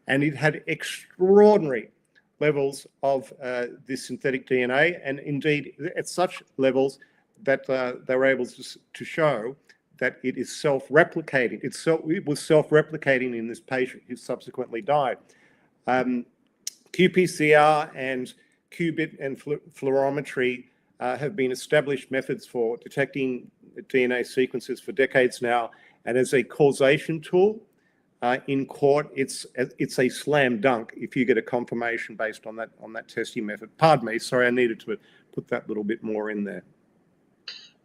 C: and it had extraordinary levels of this synthetic DNA, and indeed at such levels that they were able to show that it is self-replicating. It was self-replicating in this patient who subsequently died. qPCR and qubit and fluorometry have been established methods for detecting DNA sequences for decades now, and as a causation tool in court, it's a slam dunk if you get a confirmation based on that testing method. Pardon me, sorry, I needed to put that little bit more in there.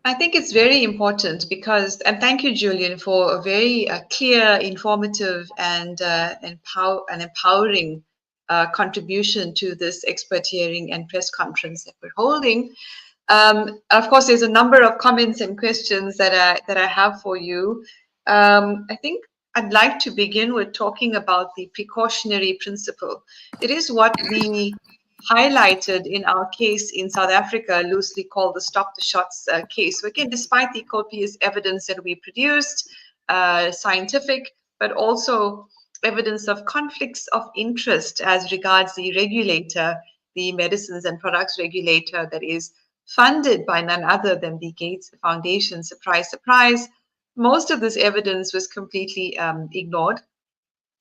A: I think it's very important because, and thank you, Julian, for a very clear, informative, and empowering contribution to this expert hearing and press conference that we're holding. Of course, there's a number of comments and questions that I have for you. I think I'd like to begin with talking about the precautionary principle. It is what we highlighted in our case in South Africa, loosely called the Stop the Shots case. So again, despite the copious evidence that we produced, scientific, but also evidence of conflicts of interest as regards the regulator, the Medicines and Products Regulator that is funded by none other than the Gates Foundation, surprise, surprise. Most of this evidence was completely ignored.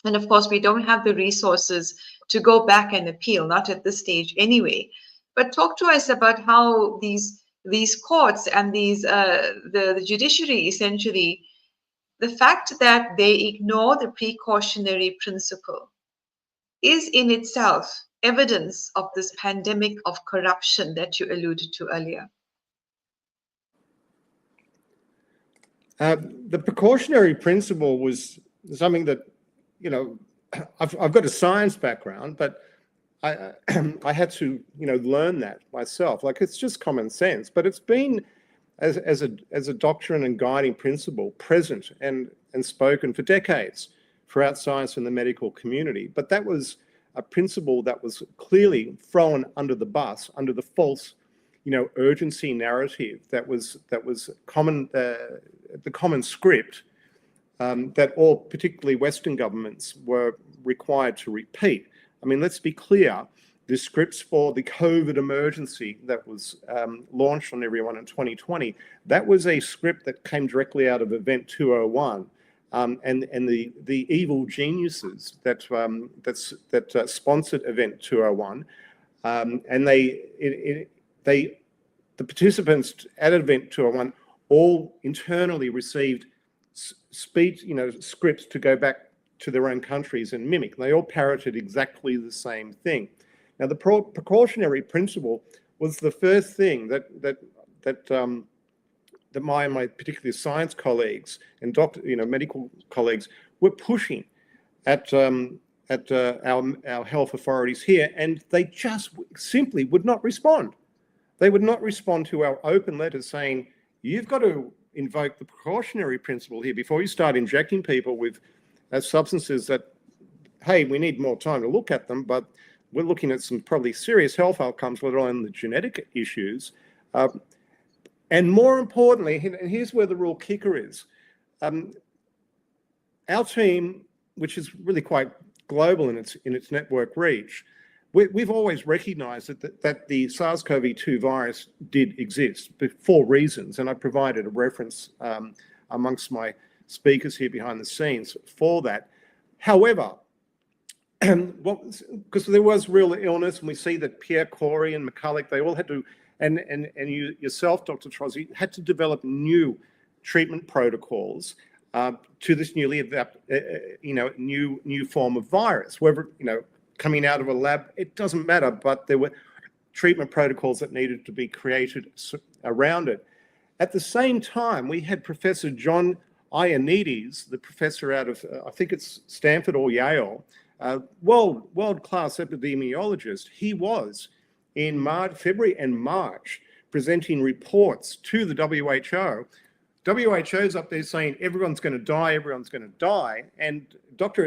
A: And of course, we don't have the resources to go back and appeal, not at this stage anyway. But talk to us about how these courts and the judiciary, essentially, the fact that they ignore the precautionary principle is in itself evidence of this pandemic of corruption that you alluded to earlier.
C: The precautionary principle was something that, I've got a science background, but I had to, learn that myself. Like, it's just common sense, but it's been as a doctrine and guiding principle present and spoken for decades throughout science and the medical community. But that was a principle that was clearly thrown under the bus, under the false, urgency narrative that was common, the common script that all, particularly Western governments, were required to repeat. I mean, let's be clear, the scripts for the COVID emergency that was launched on everyone in 2020, that was a script that came directly out of Event 201. And the evil geniuses that sponsored Event 201, and the participants at Event 201 all internally received speech, scripts to go back to their own countries and mimic. They all parroted exactly the same thing. Now, the precautionary principle was the first thing that my particularly science colleagues and medical colleagues were pushing at our health authorities here, and they just simply would not respond. They would not respond to our open letters saying, you've got to invoke the precautionary principle here before you start injecting people with substances that, hey, we need more time to look at them, but we're looking at some probably serious health outcomes, let alone the genetic issues. And more importantly, and here's where the real kicker is, our team, which is really quite global in its network reach, we've always recognized that the SARS-CoV-2 virus did exist for reasons, and I provided a reference amongst my speakers here behind the scenes for that. However, because there was real illness, and we see that Pierre Corey and McCulloch, they all had to, and you yourself, Dr. Trozzi, had to develop new treatment protocols to this newly new form of virus. Whether coming out of a lab, it doesn't matter, but there were treatment protocols that needed to be created around it. At the same time, we had Professor John Ioannidis, the professor out of, I think it's Stanford or Yale, world-class epidemiologist. He was in February and March presenting reports to the WHO. WHO's up there saying everyone's going to die, and Dr.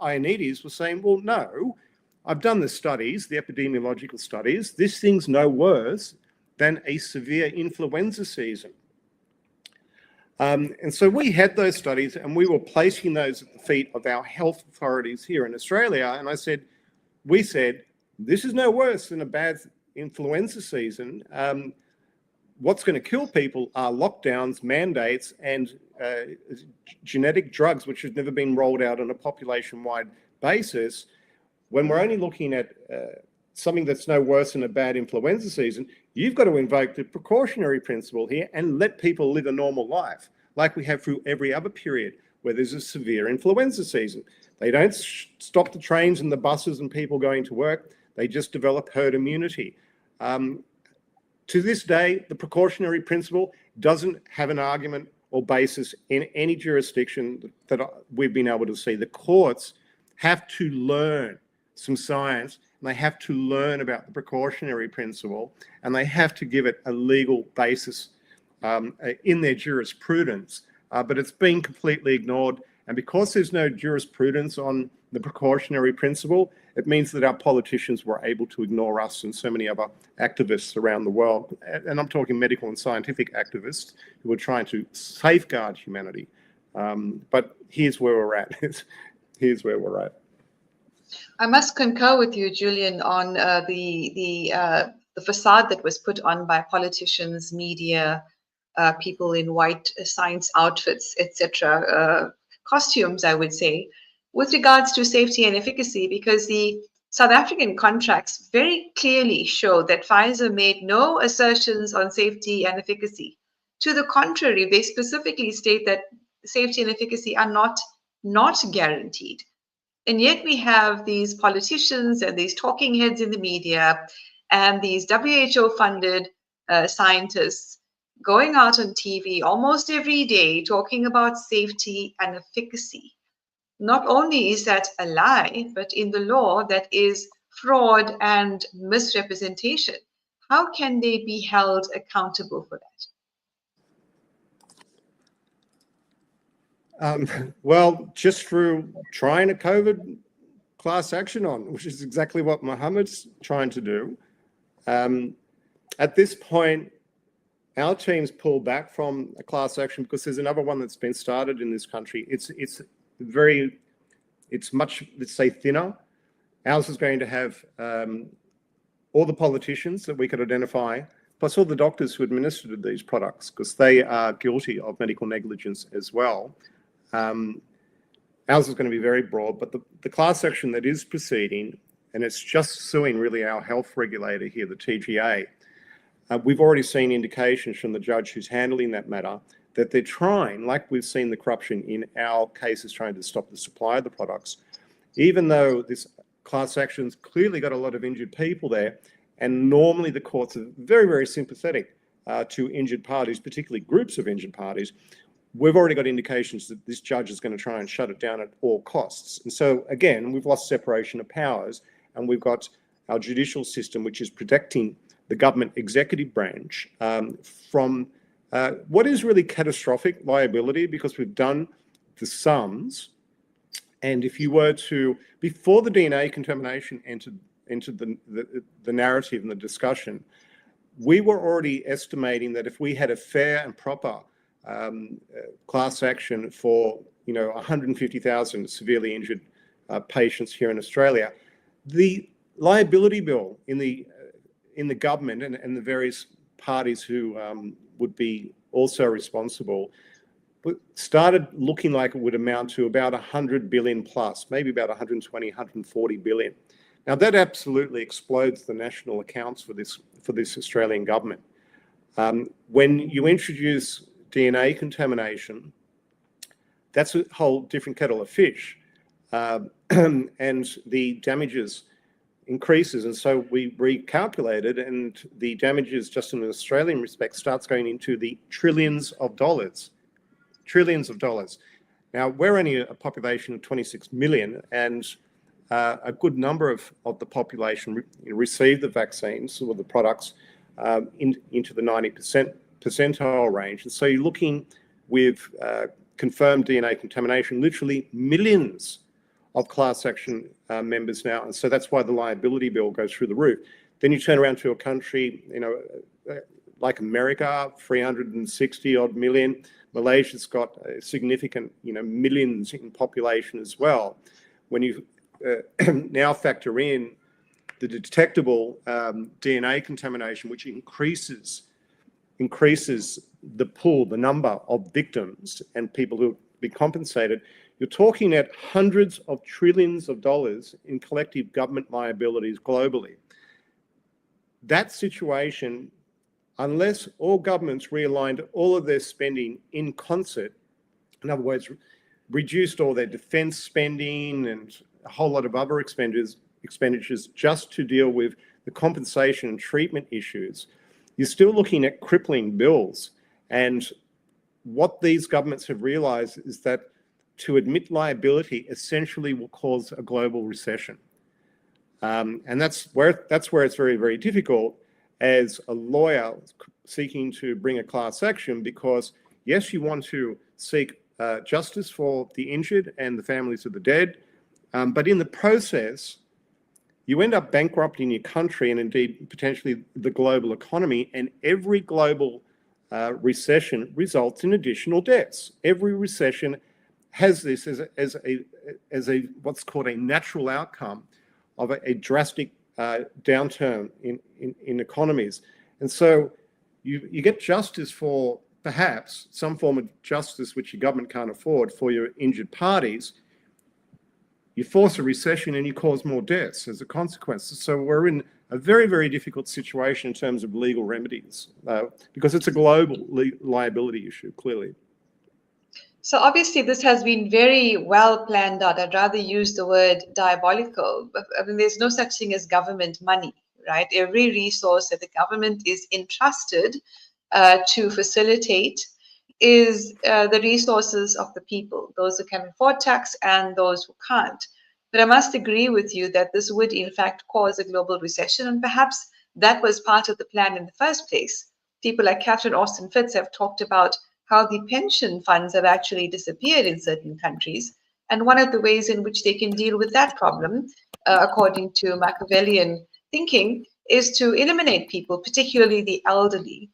C: Ioannidis was saying, well, no, I've done the studies, the epidemiological studies. This thing's no worse than a severe influenza season. And so we had those studies and we were placing those at the feet of our health authorities here in Australia. And we said, this is no worse than a bad influenza season. What's going to kill people are lockdowns, mandates, and genetic drugs, which have never been rolled out on a population-wide basis. When we're only looking at something that's no worse than a bad influenza season, you've got to invoke the precautionary principle here and let people live a normal life, like we have through every other period where there's a severe influenza season. They don't stop the trains and the buses and people going to work. They just develop herd immunity. To this day, the precautionary principle doesn't have an argument or basis in any jurisdiction that we've been able to see. The courts have to learn some science, and they have to learn about the precautionary principle, and they have to give it a legal basis in their jurisprudence. But it's been completely ignored. And because there's no jurisprudence on the precautionary principle, it means that our politicians were able to ignore us and so many other activists around the world. And I'm talking medical and scientific activists who are trying to safeguard humanity. But here's where we're at. Here's where we're at.
A: I must concur with you, Julian, on the facade that was put on by politicians, media, people in white science outfits, etc., costumes, I would say, with regards to safety and efficacy, because the South African contracts very clearly show that Pfizer made no assertions on safety and efficacy. To the contrary, they specifically state that safety and efficacy are not guaranteed. And yet we have these politicians and these talking heads in the media and these WHO-funded scientists going out on TV almost every day talking about safety and efficacy. Not only is that a lie, but in the law, that is fraud and misrepresentation. How can they be held accountable for that?
C: Well, just through trying a COVID class action on, which is exactly what Mohamed's trying to do. At this point, our team's pulled back from a class action because there's another one that's been started in this country. It's much, let's say, thinner. Ours is going to have all the politicians that we could identify, plus all the doctors who administered these products, because they are guilty of medical negligence as well. Ours is going to be very broad, but the class action that is proceeding, and it's just suing really our health regulator here, the TGA, we've already seen indications from the judge who's handling that matter that they're trying, like we've seen the corruption in our cases, trying to stop the supply of the products, even though this class action's clearly got a lot of injured people there, and normally the courts are very, very sympathetic to injured parties, particularly groups of injured parties. We've already got indications that this judge is going to try and shut it down at all costs. And so, again, we've lost separation of powers, and we've got our judicial system, which is protecting the government executive branch from what is really catastrophic liability, because we've done the sums. And if you were to, before the DNA contamination entered the narrative and the discussion, we were already estimating that if we had a fair and proper class action for 150,000 severely injured patients here in Australia, the liability bill in the government and the various parties who would be also responsible started looking like it would amount to about 100 billion plus, maybe about 120, 140 billion. Now that absolutely explodes the national accounts for this Australian government. When you introduce DNA contamination, that's a whole different kettle of fish, and the damages increases. And so we recalculated, and the damages just in an Australian respect starts going into the trillions of dollars. Now, we're only a population of 26 million, and a good number of the population receive the vaccines or the products into the 90% percentile range. And so you're looking with confirmed DNA contamination, literally millions of class action members now. And so that's why the liability bill goes through the roof. Then you turn around to a country, like America, 360 odd million, Malaysia's got a significant, millions in population as well. When you now factor in the detectable DNA contamination, which increases the pool, the number of victims and people who be compensated, you're talking at hundreds of trillions of dollars in collective government liabilities globally. That situation, unless all governments realigned all of their spending in concert, in other words, reduced all their defence spending and a whole lot of other expenditures just to deal with the compensation and treatment issues, you're still looking at crippling bills. And what these governments have realised is that to admit liability essentially will cause a global recession. And that's where it's very, very difficult as a lawyer seeking to bring a class action, because yes, you want to seek justice for the injured and the families of the dead, but in the process, you end up bankrupting your country and indeed potentially the global economy, and every global recession results in additional deaths. Every recession has this as a what's called a natural outcome of a drastic downturn in economies. And so you get justice for perhaps some form of justice which your government can't afford for your injured parties. You force a recession and you cause more deaths as a consequence. So we're in a very, very difficult situation in terms of legal remedies because it's a global liability issue, clearly.
A: So obviously this has been very well planned out. I'd rather use the word diabolical. I mean, there's no such thing as government money, right? Every resource that the government is entrusted to facilitate is the resources of the people, those who can afford tax and those who can't. But I must agree with you that this would in fact cause a global recession, and perhaps that was part of the plan in the first place. People like Catherine Austin Fitts have talked about how the pension funds have actually disappeared in certain countries. And one of the ways in which they can deal with that problem, according to Machiavellian thinking, is to eliminate people, particularly the elderly,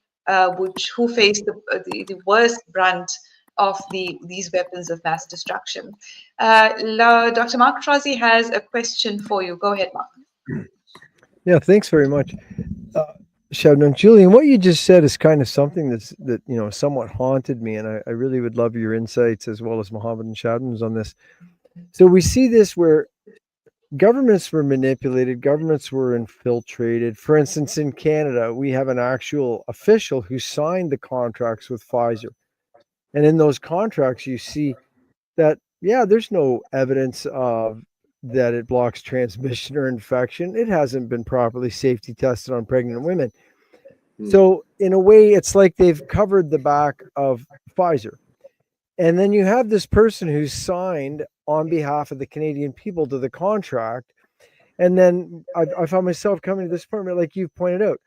A: who face the worst brunt of these weapons of mass destruction. Dr. Mark Trozzi has a question for you. Go ahead, Mark.
D: Yeah, thanks very much. Shabnam, Julian, what you just said is kind of something that somewhat haunted me, and I really would love your insights as well as Mohamed and Shabnam's on this. So we see this where governments were manipulated, governments were infiltrated. For instance, in Canada, we have an actual official who signed the contracts with Pfizer. And in those contracts, you see that, yeah, there's no evidence of that it blocks transmission or infection. It hasn't been properly safety tested on pregnant women. So in a way, it's like they've covered the back of Pfizer. And then you have this person who's signed on behalf of the Canadian people to the contract. And then I found myself coming to this point where, like you've pointed out,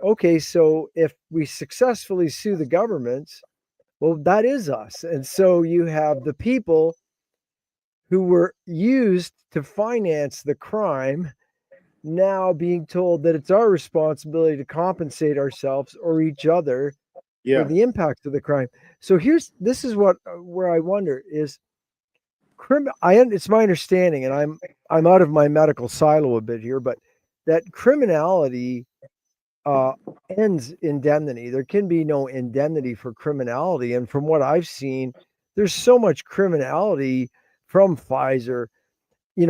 D: okay, so if we successfully sue the governments, well, that is us. And so you have the people who were used to finance the crime now being told that it's our responsibility to compensate ourselves or each other for the impacts of the crime. So this is where I wonder is it's my understanding, and I'm out of my medical silo a bit here, but that criminality ends indemnity. There can be no indemnity for criminality. And from what I've seen, there's so much criminality from Pfizer,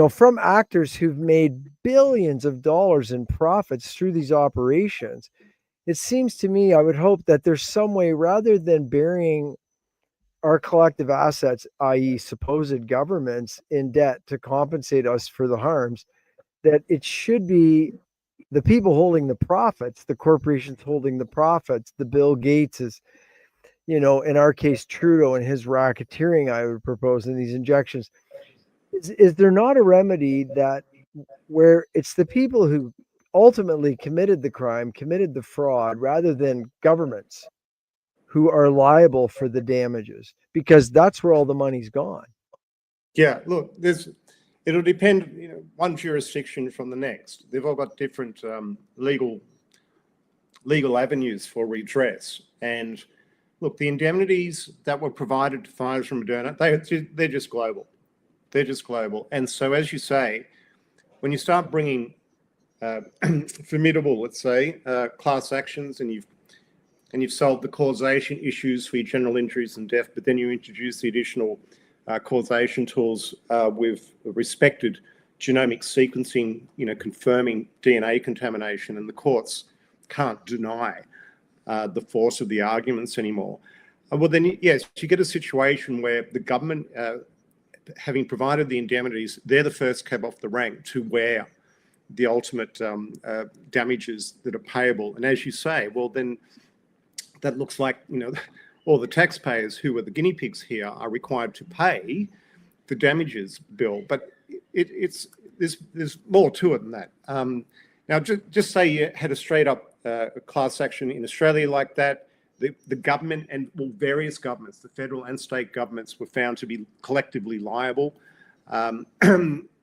D: from actors who've made billions of dollars in profits through these operations. It seems to me, I would hope that there's some way, rather than burying our collective assets, i.e. supposed governments, in debt to compensate us for the harms, that it should be the people holding the profits, the corporations holding the profits, the Bill Gateses, in our case, Trudeau and his racketeering, I would propose, in these injections. Is there not a remedy that where it's the people who ultimately committed the crime, committed the fraud, rather than governments who are liable for the damages? Because that's where all the money's gone.
C: Yeah, look, it'll depend, one jurisdiction from the next. They've all got different legal avenues for redress. And look, the indemnities that were provided to Pfizer and Moderna, they're just global. They're just global. And so, as you say, when you start bringing formidable, let's say, class actions, and you've solved the causation issues for your general injuries and death, but then you introduce the additional causation tools with respected genomic sequencing, confirming DNA contamination, and the courts can't deny the force of the arguments anymore. Well, then, yes, you get a situation where the government, having provided the indemnities, they're the first cab off the rank to wear the ultimate damages that are payable. And as you say, well, then that looks like, all the taxpayers who are the guinea pigs here are required to pay the damages bill. But there's more to it than that. Now, just say you had a straight up class action in Australia like that. The government and various governments, the federal and state governments, were found to be collectively liable, and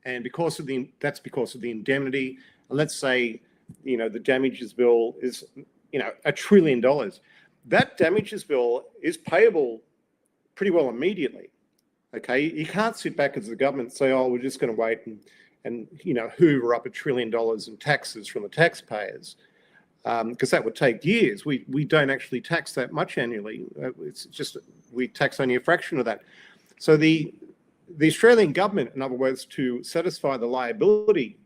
C: that's because of the indemnity. And let's say, the damages bill is, $1 trillion. That damages bill is payable pretty well immediately. Okay, you can't sit back as the government and say, oh, we're just going to wait and hoover up $1 trillion in taxes from the taxpayers, because that would take years. We don't actually tax that much annually. It's just we tax only a fraction of that. So the Australian government, in other words, to satisfy the liability,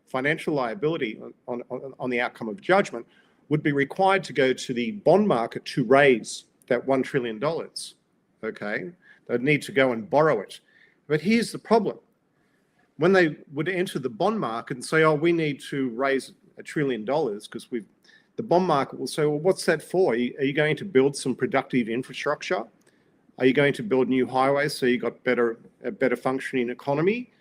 C: financial liability on the outcome of judgment, would be required to go to the bond market to raise that $1 trillion. Okay, they'd need to go and borrow it. But here's the problem. When they would enter the bond market and say, oh, we need to raise $1 trillion, because the bond market will say, well, what's that for? Are you going to build some productive infrastructure? Are you going to build new highways so you've got a better functioning economy?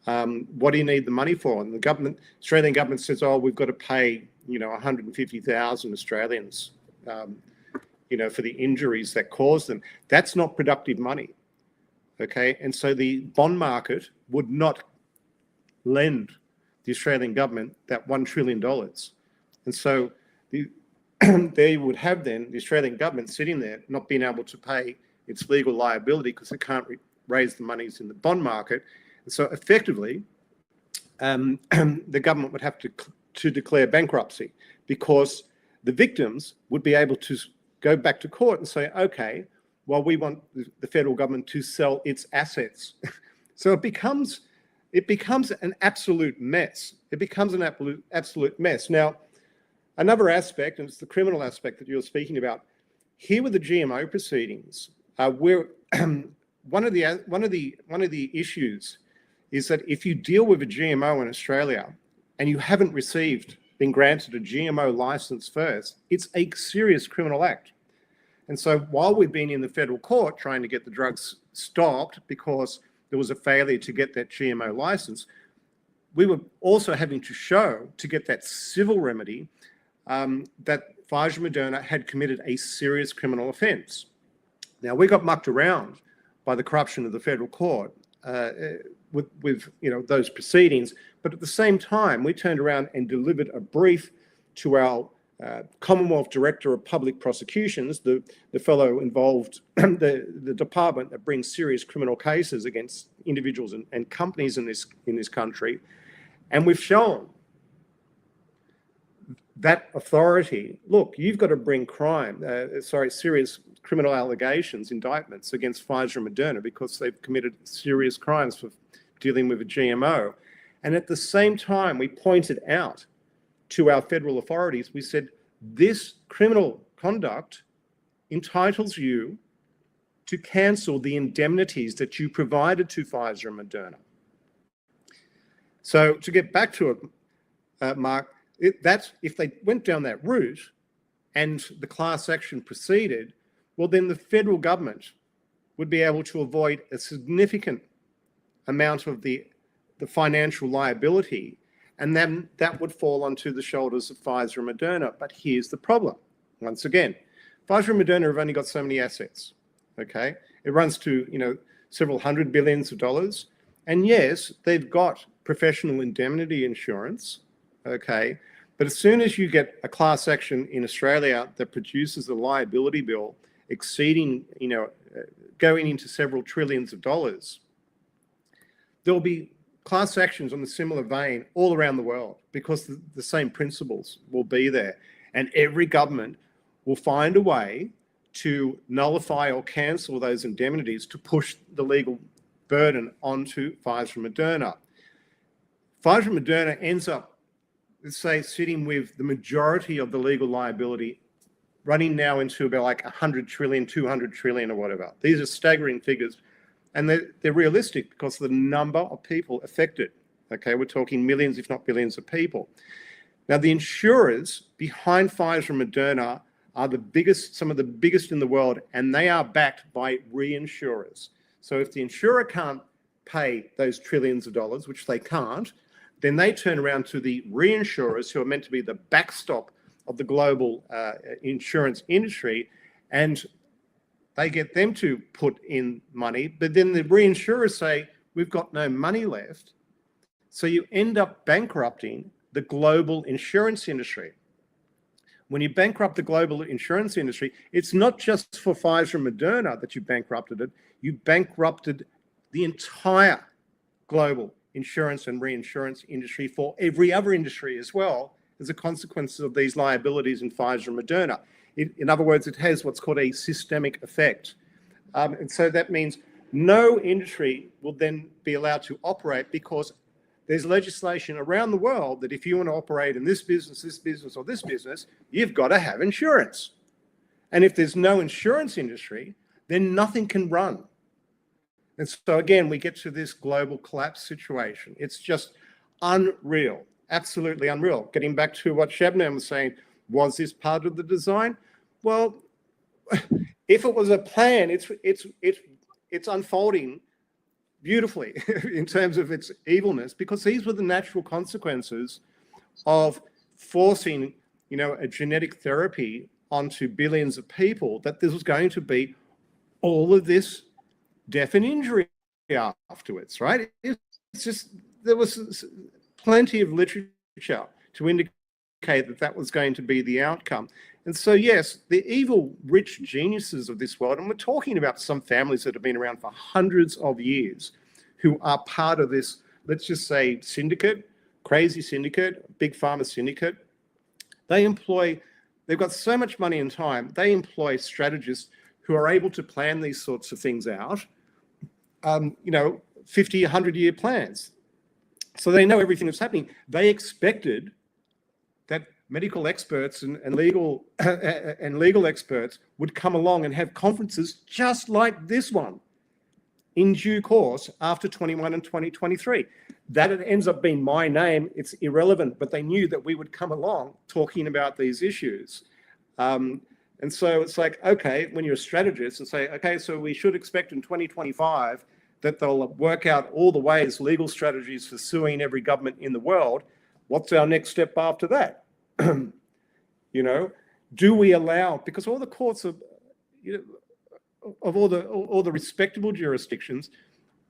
C: What do you need the money for? And the Australian government says, oh, we've got to pay 150,000 Australians, for the injuries that caused them. That's not productive money, okay? And so the bond market would not lend the Australian government that $1 trillion. And so they would have then the Australian government sitting there not being able to pay its legal liability because it can't raise the monies in the bond market. And so effectively, the government would have to declare bankruptcy, because the victims would be able to go back to court and say, okay, well, we want the federal government to sell its assets. So it becomes an absolute mess. It becomes an absolute mess. Now, another aspect, and it's the criminal aspect that you're speaking about, here with the GMO proceedings, one of the issues is that if you deal with a GMO in Australia and you haven't been granted a GMO license first, it's a serious criminal act. And so while we've been in the federal court trying to get the drugs stopped because there was a failure to get that GMO license, we were also having to show, to get that civil remedy, that Pfizer and Moderna had committed a serious criminal offence. Now, we got mucked around by the corruption of the federal court with those proceedings, but at the same time, we turned around and delivered a brief to our Commonwealth Director of Public Prosecutions, the fellow involved, the department that brings serious criminal cases against individuals and companies in this country, and we've shown that authority, look, you've got to bring serious criminal allegations, indictments against Pfizer and Moderna because they've committed serious crimes for dealing with a GMO. And at the same time, we pointed out to our federal authorities, we said, this criminal conduct entitles you to cancel the indemnities that you provided to Pfizer and Moderna. So to get back to it, Mark, that's if they went down that route and the class action proceeded, well, then the federal government would be able to avoid a significant amount of the financial liability, and then that would fall onto the shoulders of Pfizer and Moderna. But here's the problem. Once again, Pfizer and Moderna have only got so many assets, okay? It runs to, several hundred billions of dollars. And yes, they've got professional indemnity insurance, okay? But as soon as you get a class action in Australia that produces a liability bill exceeding, going into several trillions of dollars, there'll be class actions on the similar vein all around the world, because the same principles will be there. And every government will find a way to nullify or cancel those indemnities to push the legal burden onto Pfizer and Moderna. Pfizer and Moderna ends up, let's say, sitting with the majority of the legal liability, running now into about like 100 trillion, 200 trillion or whatever. These are staggering figures. And they're realistic because of the number of people affected. Okay, we're talking millions, if not billions of people. Now, the insurers behind Pfizer and Moderna are the biggest, some of the biggest in the world, and they are backed by reinsurers. So if the insurer can't pay those trillions of dollars, which they can't, then they turn around to the reinsurers, who are meant to be the backstop of the global insurance industry, and they get them to put in money. But then the reinsurers say, we've got no money left. So you end up bankrupting the global insurance industry. When you bankrupt the global insurance industry, it's not just for Pfizer and Moderna that you bankrupted it, you bankrupted the entire global insurance and reinsurance industry for every other industry as well, as a consequence of these liabilities in Pfizer and Moderna. In other words, it has what's called a systemic effect. And so that means no industry will then be allowed to operate, because there's legislation around the world that if you want to operate in this business, or this business, you've got to have insurance. And if there's no insurance industry, then nothing can run. And so again, we get to this global collapse situation. It's just unreal, absolutely unreal. Getting back to what Shabnam was saying, was this part of the design? Well, if it was a plan, it's unfolding beautifully in terms of its evilness, because these were the natural consequences of forcing, a genetic therapy onto billions of people, that there was going to be all of this death and injury afterwards, right? It's just, there was plenty of literature to indicate that was going to be the outcome. And so, yes, the evil, rich geniuses of this world, and we're talking about some families that have been around for hundreds of years, who are part of this, let's just say, syndicate, crazy syndicate, big pharma syndicate. They've got so much money and time, they employ strategists who are able to plan these sorts of things out, 50, 100-year plans. So they know everything that's happening. They expected that medical experts and legal experts would come along and have conferences just like this one in due course after 21 and 2023. That it ends up being my name, it's irrelevant, but they knew that we would come along talking about these issues. And so it's like, okay, when you're a strategist and say, okay, so we should expect in 2025 that they'll work out all the ways, legal strategies for suing every government in the world. What's our next step after that? Do we allow, because all the courts of all the respectable jurisdictions,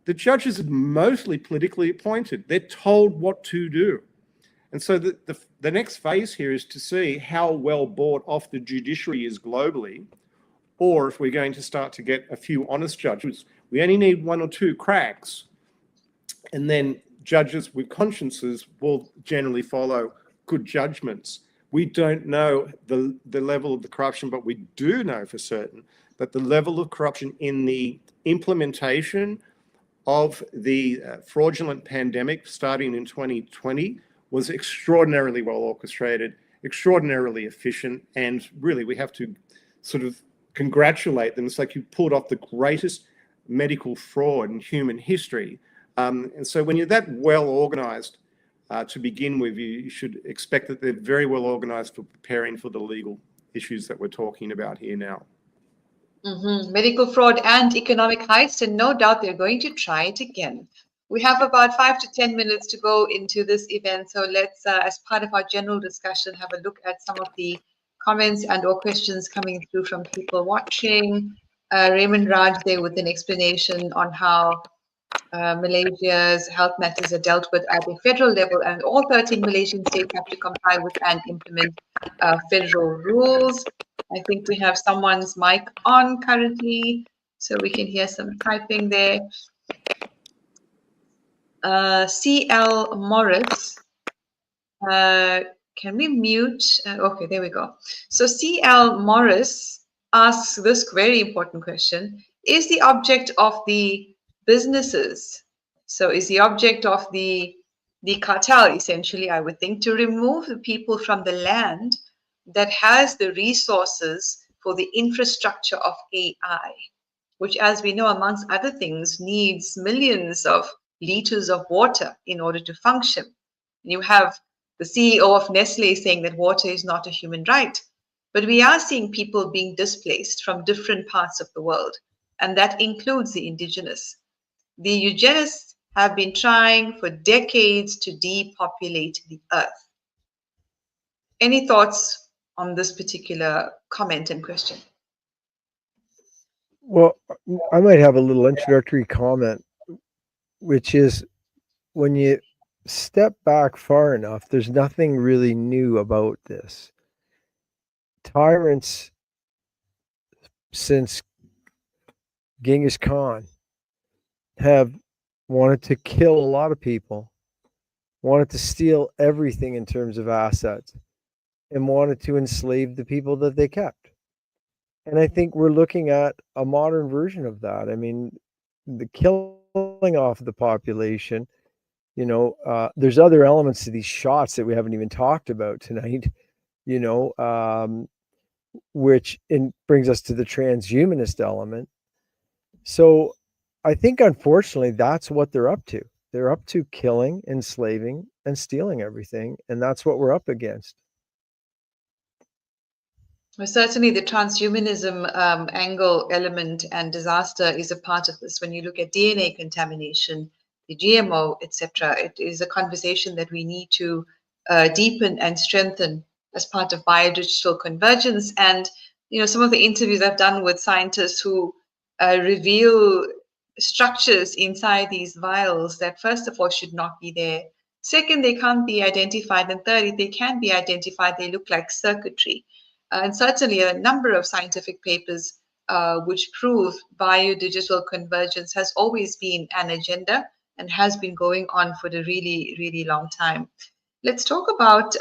C: the judges are mostly politically appointed. They're told what to do. And so the next phase here is to see how well bought off the judiciary is globally, or if we're going to start to get a few honest judges. We only need one or two cracks, and then judges with consciences will generally follow good judgments. We don't know the level of the corruption, but we do know for certain that the level of corruption in the implementation of the fraudulent pandemic starting in 2020 was extraordinarily well orchestrated, extraordinarily efficient, and really we have to sort of congratulate them. It's like you pulled off the greatest medical fraud in human history. And so when you're that well organized to begin with, you should expect that they're very well organized for preparing for the legal issues that we're talking about here now.
A: Medical fraud and economic heist, and no doubt they're going to try it again. We have about 5 to 10 minutes to go into this event, so let's, as part of our general discussion, have a look at some of the comments and or questions coming through from people watching. Raymond Raj there with an explanation on how Malaysia's health matters are dealt with at the federal level, and all 13 Malaysian states have to comply with and implement federal rules. I think we have someone's mic on currently, so we can hear some typing there. CL Morris, can we mute? Okay, there we go. So CL Morris asks this very important question. Is the object of the businesses, so is the object of the cartel, essentially, I would think, to remove the people from the land that has the resources for the infrastructure of AI, which, as we know, amongst other things, needs millions of liters of water in order to function. You have the CEO of Nestle saying that water is not a human right. But we are seeing people being displaced from different parts of the world, and that includes the indigenous. The eugenists have been trying for decades to depopulate the earth. Any thoughts on this particular comment and question?
D: Well, I might have a little introductory comment, which is when you step back far enough, there's nothing really new about this. Tyrants since Genghis Khan have wanted to kill a lot of people, wanted to steal everything in terms of assets, and wanted to enslave the people that they kept. And I think we're looking at a modern version of that. I mean, the killing off the population, there's other elements to these shots that we haven't even talked about tonight, which brings us to the transhumanist element. So I think, unfortunately, that's what they're up to. They're up to killing, enslaving, and stealing everything. And that's what we're up against.
A: Well, certainly the transhumanism angle, element, and disaster is a part of this. When you look at DNA contamination, the GMO, etc., it is a conversation that we need to deepen and strengthen as part of biodigital convergence. And some of the interviews I've done with scientists who reveal structures inside these vials that, first of all, should not be there. Second, they can't be identified. And third, if they can be identified, they look like circuitry. And certainly a number of scientific papers which prove biodigital convergence has always been an agenda and has been going on for a really, really long time. Let's talk about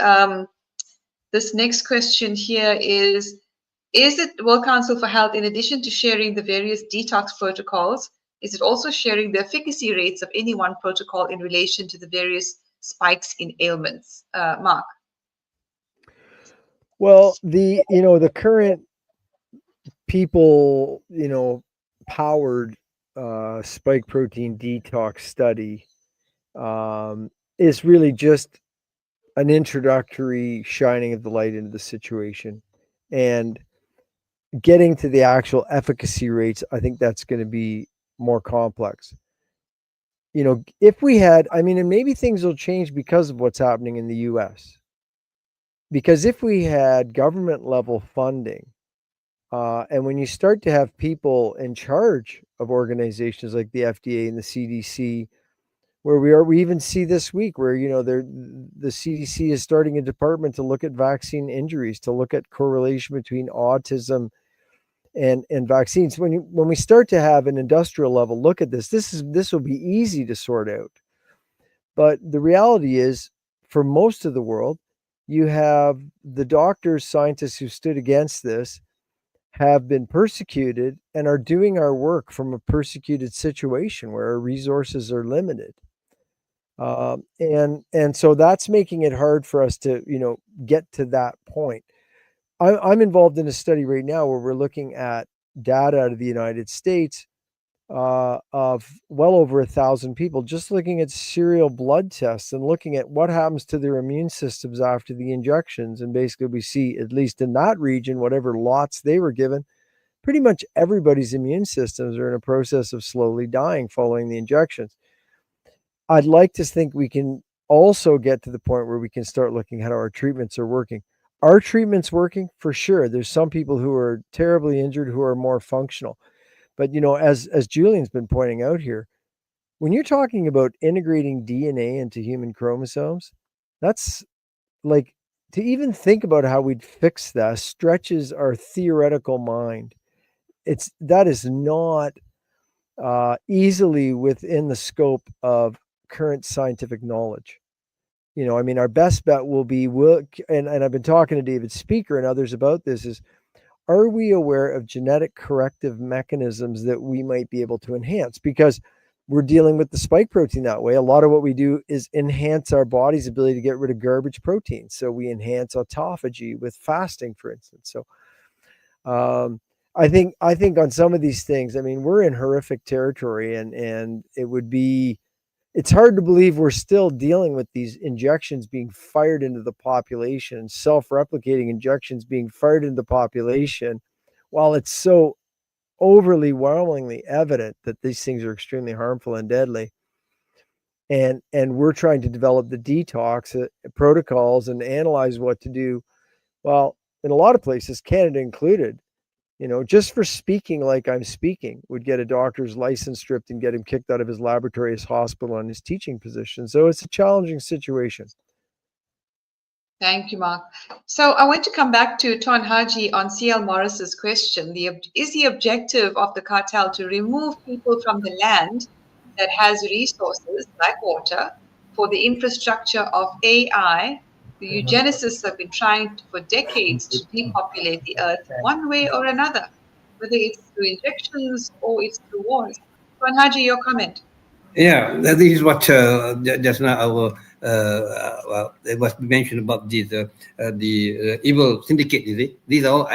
A: this next question here is it World Council for Health, in addition to sharing the various detox protocols, is it also sharing the efficacy rates of any one protocol in relation to the various spikes in ailments? Mark?
D: Well, the current people, powered spike protein detox study is really just an introductory shining of the light into the situation. And getting to the actual efficacy rates, I think that's going to be more complex. If we had, and maybe things will change because of what's happening in the US. Because if we had government level funding, and when you start to have people in charge of organizations like the FDA and the CDC, where we even see this week where, the CDC is starting a department to look at vaccine injuries, to look at correlation between autism and vaccines. When we start to have an industrial level look at this will be easy to sort out. But the reality is, for most of the world, you have the doctors, scientists who stood against this have been persecuted and are doing our work from a persecuted situation where our resources are limited. And so that's making it hard for us to, get to that point. I'm involved in a study right now where we're looking at data out of the United States of well over 1,000 people, just looking at serial blood tests and looking at what happens to their immune systems after the injections. And basically we see, at least in that region, whatever lots they were given, pretty much everybody's immune systems are in a process of slowly dying following the injections. I'd like to think we can also get to the point where we can start looking at how our treatments are working. Are treatments working? For sure. There's some people who are terribly injured who are more functional. But, as Julian's been pointing out here, when you're talking about integrating DNA into human chromosomes, that's like to even think about how we'd fix that stretches our theoretical mind. That is not easily within the scope of current scientific knowledge. You know, I mean, our best bet will be, and I've been talking to David Speaker and others about this, is are we aware of genetic corrective mechanisms that we might be able to enhance? Because we're dealing with the spike protein that way. A lot of what we do is enhance our body's ability to get rid of garbage proteins. So we enhance autophagy with fasting, for instance. So I think on some of these things, I mean, we're in horrific territory, and it's hard to believe we're still dealing with these injections being fired into the population, self-replicating injections being fired into the population, while it's so overwhelmingly evident that these things are extremely harmful and deadly. And we're trying to develop the detox protocols and analyze what to do. Well, in a lot of places, Canada included, you know, just for speaking like I'm speaking would get a doctor's license stripped and get him kicked out of his laboratory, his hospital, and his teaching position. So it's a challenging situation.
A: Thank you, Mark. So I want to come back to Tuan Haji on CL Morris's question. Is the objective of the cartel to remove people from the land that has resources like water for the infrastructure of AI? The eugenicists have been trying for decades to depopulate the earth one way or another, whether it's through injections or it's through wars. Tuan Haji, your comment.
B: Yeah, this is what just now our it was mentioned about this the evil syndicate. Is it? These are all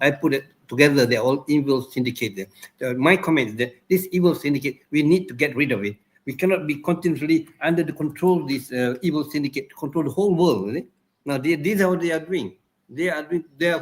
B: I put it together. They're all evil syndicate. My comment is that this evil syndicate, we need to get rid of it. We cannot be continuously under the control of this evil syndicate to control the whole world. Is it? Now these are what they are doing. They are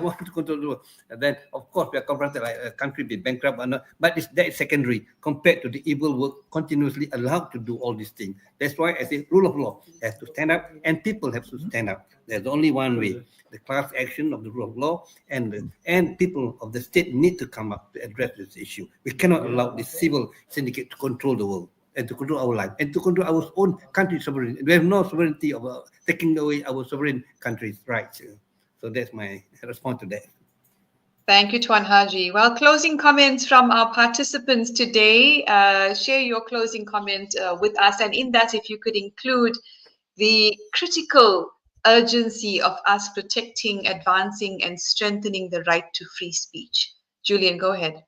B: wanting to control the world. And then, of course, we are confronted like a country be bankrupt or not. But that is secondary compared to the evil world continuously allowed to do all these things. That's why I say rule of law has to stand up, and people have to stand up. There's only one way: the class action of the rule of law, and people of the state need to come up to address this issue. We cannot allow the civil syndicate to control the world and to control our life and to control our own country's sovereignty. We have no sovereignty of taking away our sovereign country's rights. So that's my response to that.
A: Thank you, Tuan Haji. Well, closing comments from our participants today. Share your closing comment with us. And in that, if you could include the critical urgency of us protecting, advancing, and strengthening the right to free speech. Julian, go ahead.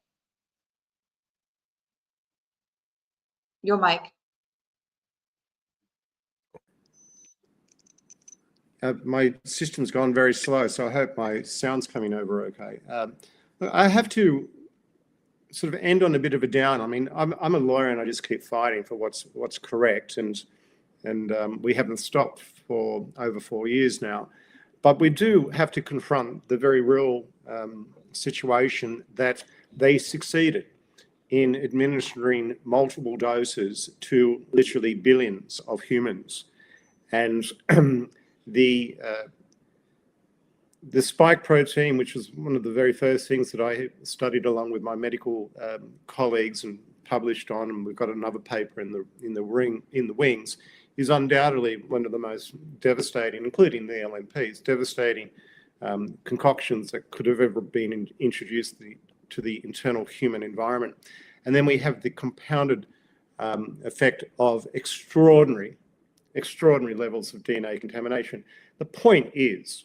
A: Your mic.
C: My system's gone very slow, so I hope my sound's coming over okay. I have to sort of end on a bit of a down. I mean, I'm a lawyer and I just keep fighting for what's correct, and we haven't stopped for over 4 years now. But we do have to confront the very real situation that they succeeded in administering multiple doses to literally billions of humans. And the spike protein, which was one of the very first things that I studied along with my medical colleagues and published on, and we've got another paper in the wings, is undoubtedly one of the most devastating, including the LNPs, devastating concoctions that could have ever been introduced to the internal human environment. And then we have the compounded effect of extraordinary levels of DNA contamination. The point is,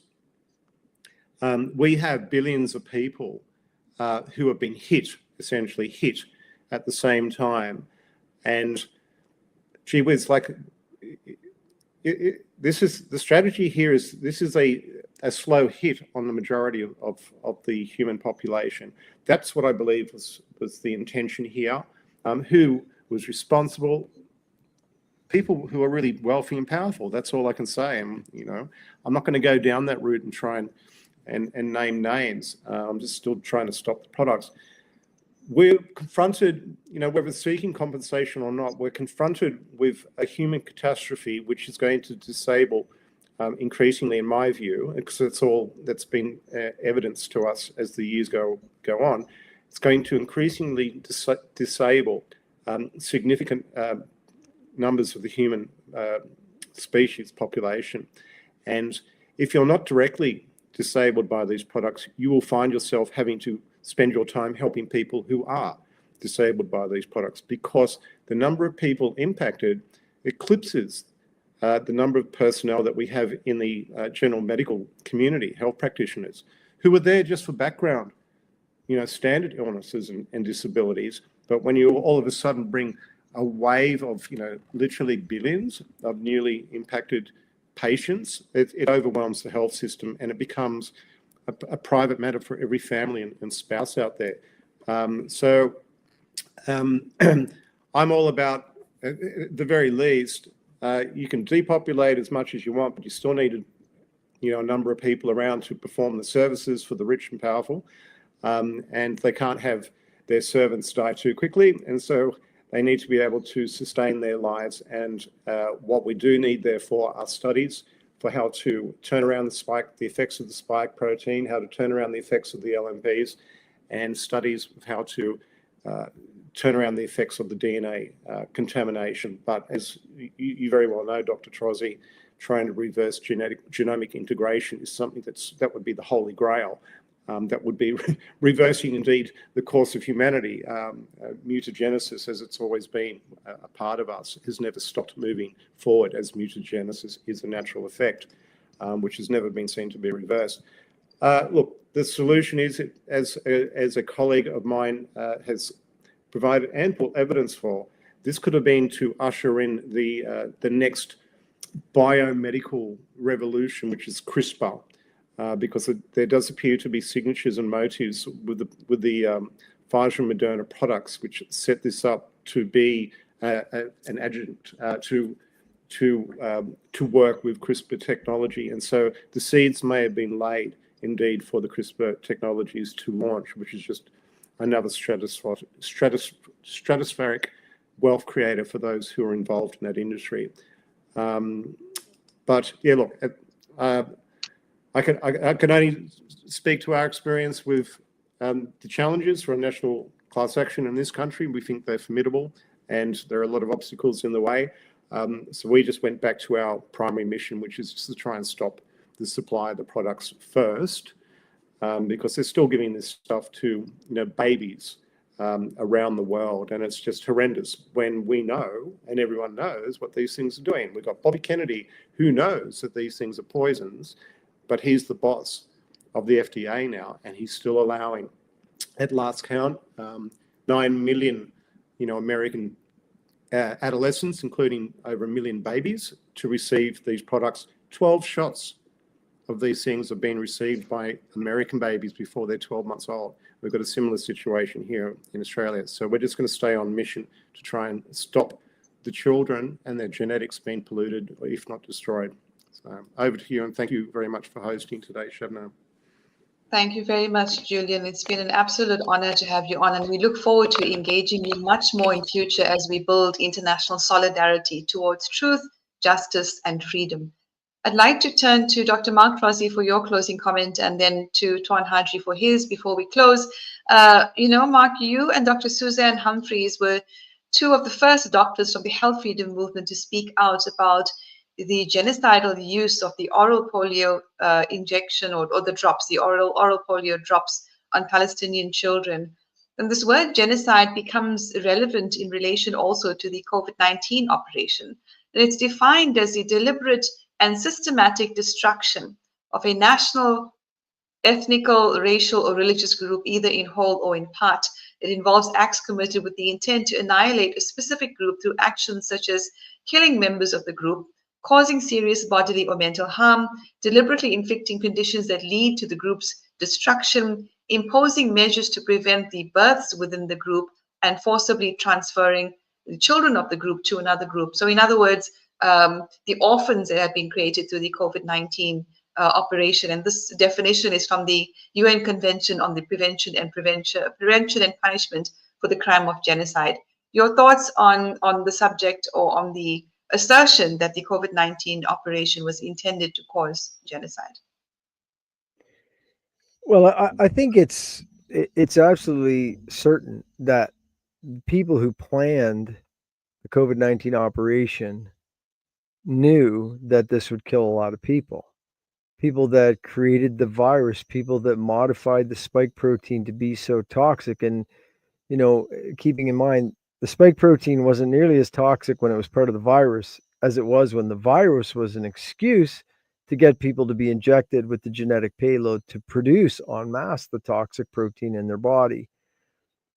C: we have billions of people who have been essentially hit at the same time. And gee whiz, this is the strategy here is this is a slow hit on the majority of the human population. That's what I believe was the intention here. Who was responsible? People who are really wealthy and powerful. That's all I can say. And I'm not going to go down that route and try and name names. I'm just still trying to stop the products. We're confronted, whether seeking compensation or not, we're confronted with a human catastrophe which is going to disable increasingly, in my view, because it's all that's been evidenced to us as the years go on. It's going to increasingly disable significant numbers of the human species population. And if you're not directly disabled by these products, you will find yourself having to spend your time helping people who are disabled by these products, because the number of people impacted eclipses the number of personnel that we have in the general medical community, health practitioners, who are there just for background, standard illnesses and disabilities. But when you all of a sudden bring a wave of, literally billions of newly impacted patients, it overwhelms the health system, and it becomes a private matter for every family and spouse out there. I'm all about, at the very least, you can depopulate as much as you want, but you still need a number of people around to perform the services for the rich and powerful, and they can't have their servants die too quickly, and so they need to be able to sustain their lives. And what we do need, therefore, are studies for how to turn around the effects of the spike protein, how to turn around the effects of the LMPs, and studies of how to turn around the effects of the DNA contamination. But as you very well know, Dr. Trozzi, trying to reverse genomic integration is something that would be the holy grail. That would be reversing, indeed, the course of humanity. Mutagenesis, as it's always been a part of us, has never stopped moving forward, as mutagenesis is a natural effect, which has never been seen to be reversed. Look, the solution is, as a colleague of mine has provided ample evidence for, this could have been to usher in the next biomedical revolution, which is CRISPR. Because there does appear to be signatures and motives with the Pfizer and Moderna products, which set this up to be an adjunct to work with CRISPR technology. And so the seeds may have been laid, indeed, for the CRISPR technologies to launch, which is just another stratospheric wealth creator for those who are involved in that industry. But yeah, look. I can only speak to our experience with the challenges for a national class action in this country. We think they're formidable, and there are a lot of obstacles in the way. So we just went back to our primary mission, which is just to try and stop the supply of the products first, because they're still giving this stuff to babies around the world, and it's just horrendous when we know, and everyone knows, what these things are doing. We've got Bobby Kennedy, who knows that these things are poisons, but he's the boss of the FDA now, and he's still allowing, at last count, 9 million, American adolescents, including over 1 million babies, to receive these products. 12 shots of these things have been received by American babies before they're 12 months old. We've got a similar situation here in Australia. So we're just going to stay on mission to try and stop the children and their genetics being polluted, or if not destroyed. So over to you, and thank you very much for hosting today, Shabnam.
A: Thank you very much, Julian. It's been an absolute honor to have you on, and we look forward to engaging you much more in future as we build international solidarity towards truth, justice, and freedom. I'd like to turn to Dr. Mark Trozzi for your closing comment, and then to Tuan Haji for his before we close. Mark, you and Dr. Suzanne Humphreys were two of the first doctors from the health freedom movement to speak out about the genocidal use of the oral polio injection or the drops, the oral polio drops on Palestinian children. And this word genocide becomes relevant in relation also to the COVID-19 operation. And it's defined as the deliberate and systematic destruction of a national, ethnical, racial, or religious group, either in whole or in part. It involves acts committed with the intent to annihilate a specific group through actions such as killing members of the group, causing serious bodily or mental harm, deliberately inflicting conditions that lead to the group's destruction, imposing measures to prevent the births within the group, and forcibly transferring the children of the group to another group. So in other words, the orphans that have been created through the COVID-19 operation. And this definition is from the UN Convention on the Prevention and Punishment for the Crime of Genocide. Your thoughts on the subject, or on the assertion that the COVID-19 operation was intended to cause genocide?
D: Well, I think it's absolutely certain that people who planned the COVID-19 operation knew that this would kill a lot of people. people that created the virus, people that modified the spike protein to be so toxic. And, you know, keeping in mind, the spike protein wasn't nearly as toxic when it was part of the virus as it was when the virus was an excuse to get people to be injected with the genetic payload to produce en masse the toxic protein in their body.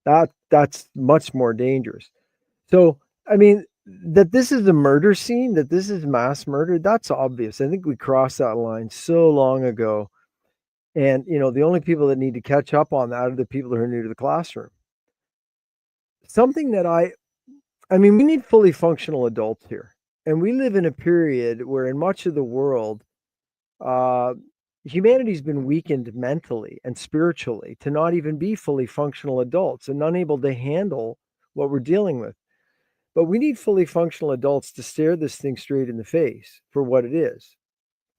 D: That's much more dangerous. So, I mean, that this is a murder scene, that this is mass murder, that's obvious. I think we crossed that line so long ago. And, you know, the only people that need to catch up on that are the people who are new to the classroom. Something that I mean, we need fully functional adults here. And we live in a period where in much of the world, humanity's been weakened mentally and spiritually to not even be fully functional adults and unable to handle what we're dealing with. But we need fully functional adults to stare this thing straight in the face for what it is.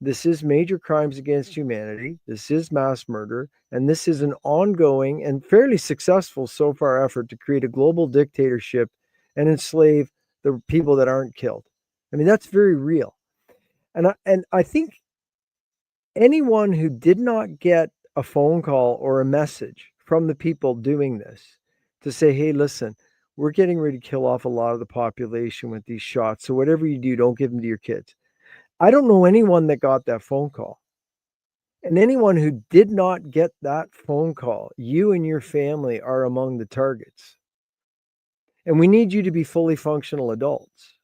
D: This is major crimes against humanity. This is mass murder. And this is an ongoing and fairly successful so far effort to create a global dictatorship and enslave the people that aren't killed. I mean, that's very real. And I think anyone who did not get a phone call or a message from the people doing this to say, hey, listen, we're getting ready to kill off a lot of the population with these shots. So whatever you do, don't give them to your kids. I don't know anyone that got that phone call. And anyone who did not get that phone call, you and your family are among the targets. And we need you to be fully functional adults.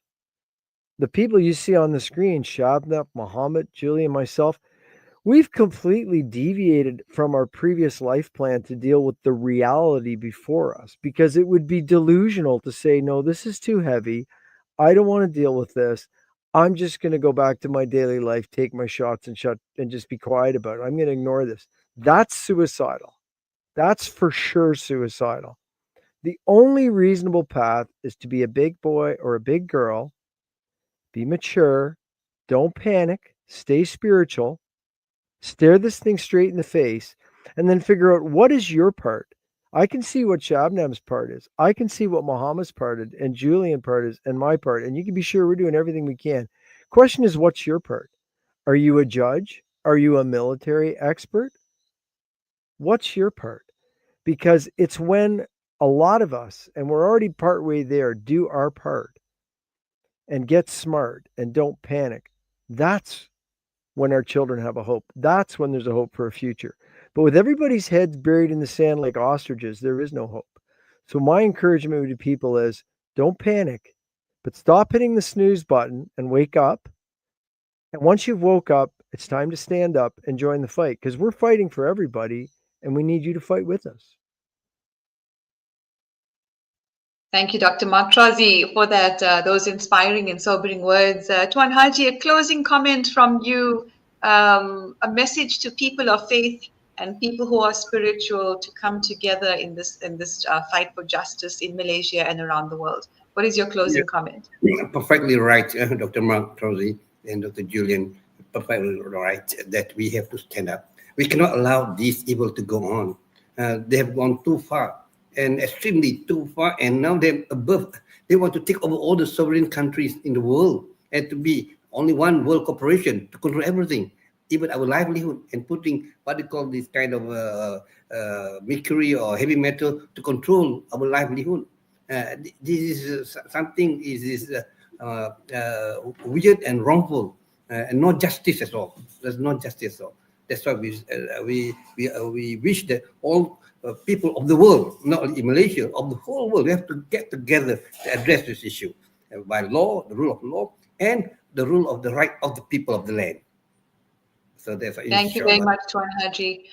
D: The people you see on the screen, Shabnam, Mohamed, Julian, myself, we've completely deviated from our previous life plan to deal with the reality before us, because it would be delusional to say, no, this is too heavy. I don't want to deal with this. I'm just going to go back to my daily life, take my shots and just be quiet about it. I'm going to ignore this. That's suicidal. That's for sure suicidal. The only reasonable path is to be a big boy or a big girl, be mature, don't panic, stay spiritual, stare this thing straight in the face, and then figure out what is your part. I can see what Shabnam's part is. I can see what Mohammed's part is, and Julian part is, and my part. And you can be sure we're doing everything we can. Question is, what's your part? Are you a judge? Are you a military expert? What's your part? Because it's when a lot of us, and we're already partway there, do our part and get smart and don't panic. That's when our children have a hope. That's when there's a hope for a future. But with everybody's heads buried in the sand like ostriches, there is no hope. So my encouragement to people is don't panic, but stop hitting the snooze button and wake up. And once you've woke up, it's time to stand up and join the fight, because we're fighting for everybody and we need you to fight with us.
A: Thank you, Dr. Mark Trozzi, for that those inspiring and sobering words. Tuan Haji, a closing comment from you, a message to people of faith and people who are spiritual to come together in this fight for justice in Malaysia and around the world. What is your closing comment?
B: Perfectly right, Dr. Mark Trozzi and Dr. Julian. Perfectly right that we have to stand up. We cannot allow this evil to go on. They have gone too far, and extremely too far, and now they're above. They want to take over all the sovereign countries in the world and to be only one world corporation to control everything, even our livelihood, and putting what they call this kind of mercury or heavy metal to control our livelihood. This is something is weird and wrongful, and not justice at all. There's not justice at all. That's why we wish that all people of the world, not only in Malaysia, of the whole world, we have to get together to address this issue by law, the rule of law, and the rule of the right of the people of the land. So that's
A: thank you very much, Tuan Haji.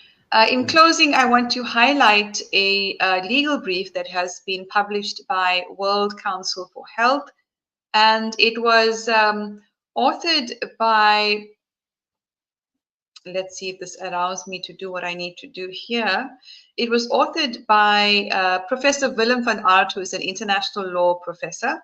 A: In closing, I want to highlight a legal brief that has been published by World Council for Health, and it was authored by, let's see if this allows me to do what I need to do here. It was authored by Professor Willem van Aert, who is an international law professor.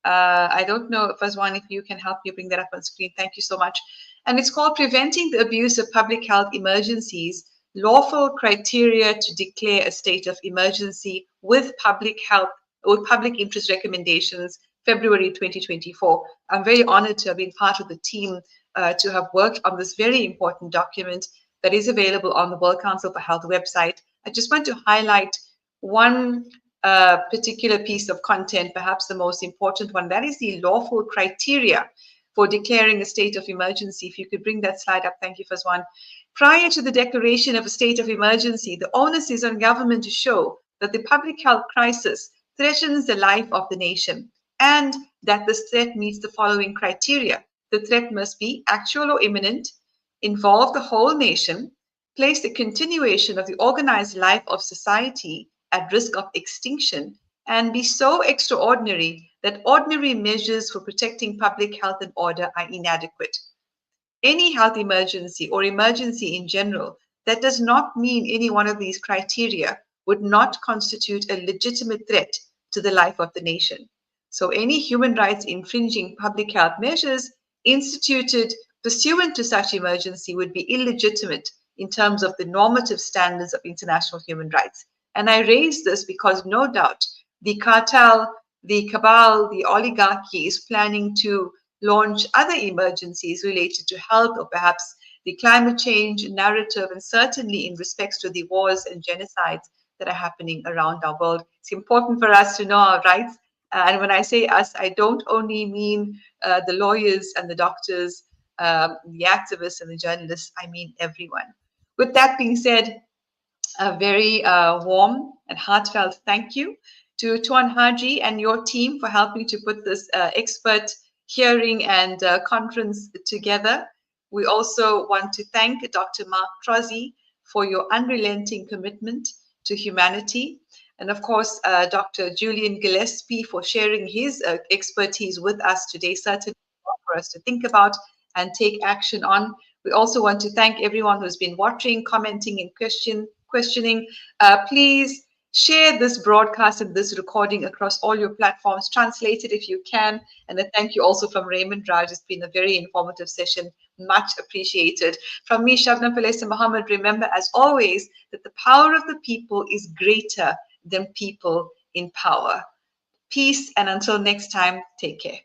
A: I don't know, Fazwan, if you can help me bring that up on screen. Thank you so much. And it's called Preventing the Abuse of Public Health Emergencies, Lawful Criteria to Declare a State of Emergency with Public Health or Public Interest Recommendations, February 2024. I'm very honored to have been part of the team to have worked on this very important document that is available on the World Council for Health website. I just want to highlight one particular piece of content, perhaps the most important one, that is the lawful criteria for declaring a state of emergency. If you could bring that slide up, thank you, Fazwan. Prior to the declaration of a state of emergency, the onus is on government to show that the public health crisis threatens the life of the nation and that this threat meets the following criteria. The threat must be actual or imminent, involve the whole nation, place the continuation of the organized life of society at risk of extinction, and be so extraordinary that ordinary measures for protecting public health and order are inadequate. Any health emergency or emergency in general that does not meet any one of these criteria would not constitute a legitimate threat to the life of the nation. So any human rights infringing public health measures instituted pursuant to such emergency would be illegitimate in terms of the normative standards of international human rights. And I raise this because no doubt the cartel, the cabal, the oligarchy is planning to launch other emergencies related to health or perhaps the climate change narrative, and certainly in respects to the wars and genocides that are happening around our world. It's important for us to know our rights. And when I say us, I don't only mean the lawyers and the doctors, the activists and the journalists, I mean everyone. With that being said, a very warm and heartfelt thank you to Tuan Haji and your team for helping to put this expert hearing and conference together. We also want to thank Dr. Mark Trozzi for your unrelenting commitment to humanity. And of course, Dr. Julian Gilles for sharing his expertise with us today, certainly for us to think about and take action on. We also want to thank everyone who's been watching, commenting, and questioning. Please share this broadcast and this recording across all your platforms. Translate it if you can. And a thank you also from Raymond Raj. It's been a very informative session. Much appreciated. From me, Shabnam, Palesa, Mohamed, remember as always that the power of the people is greater than people in power. Peace, and until next time, take care.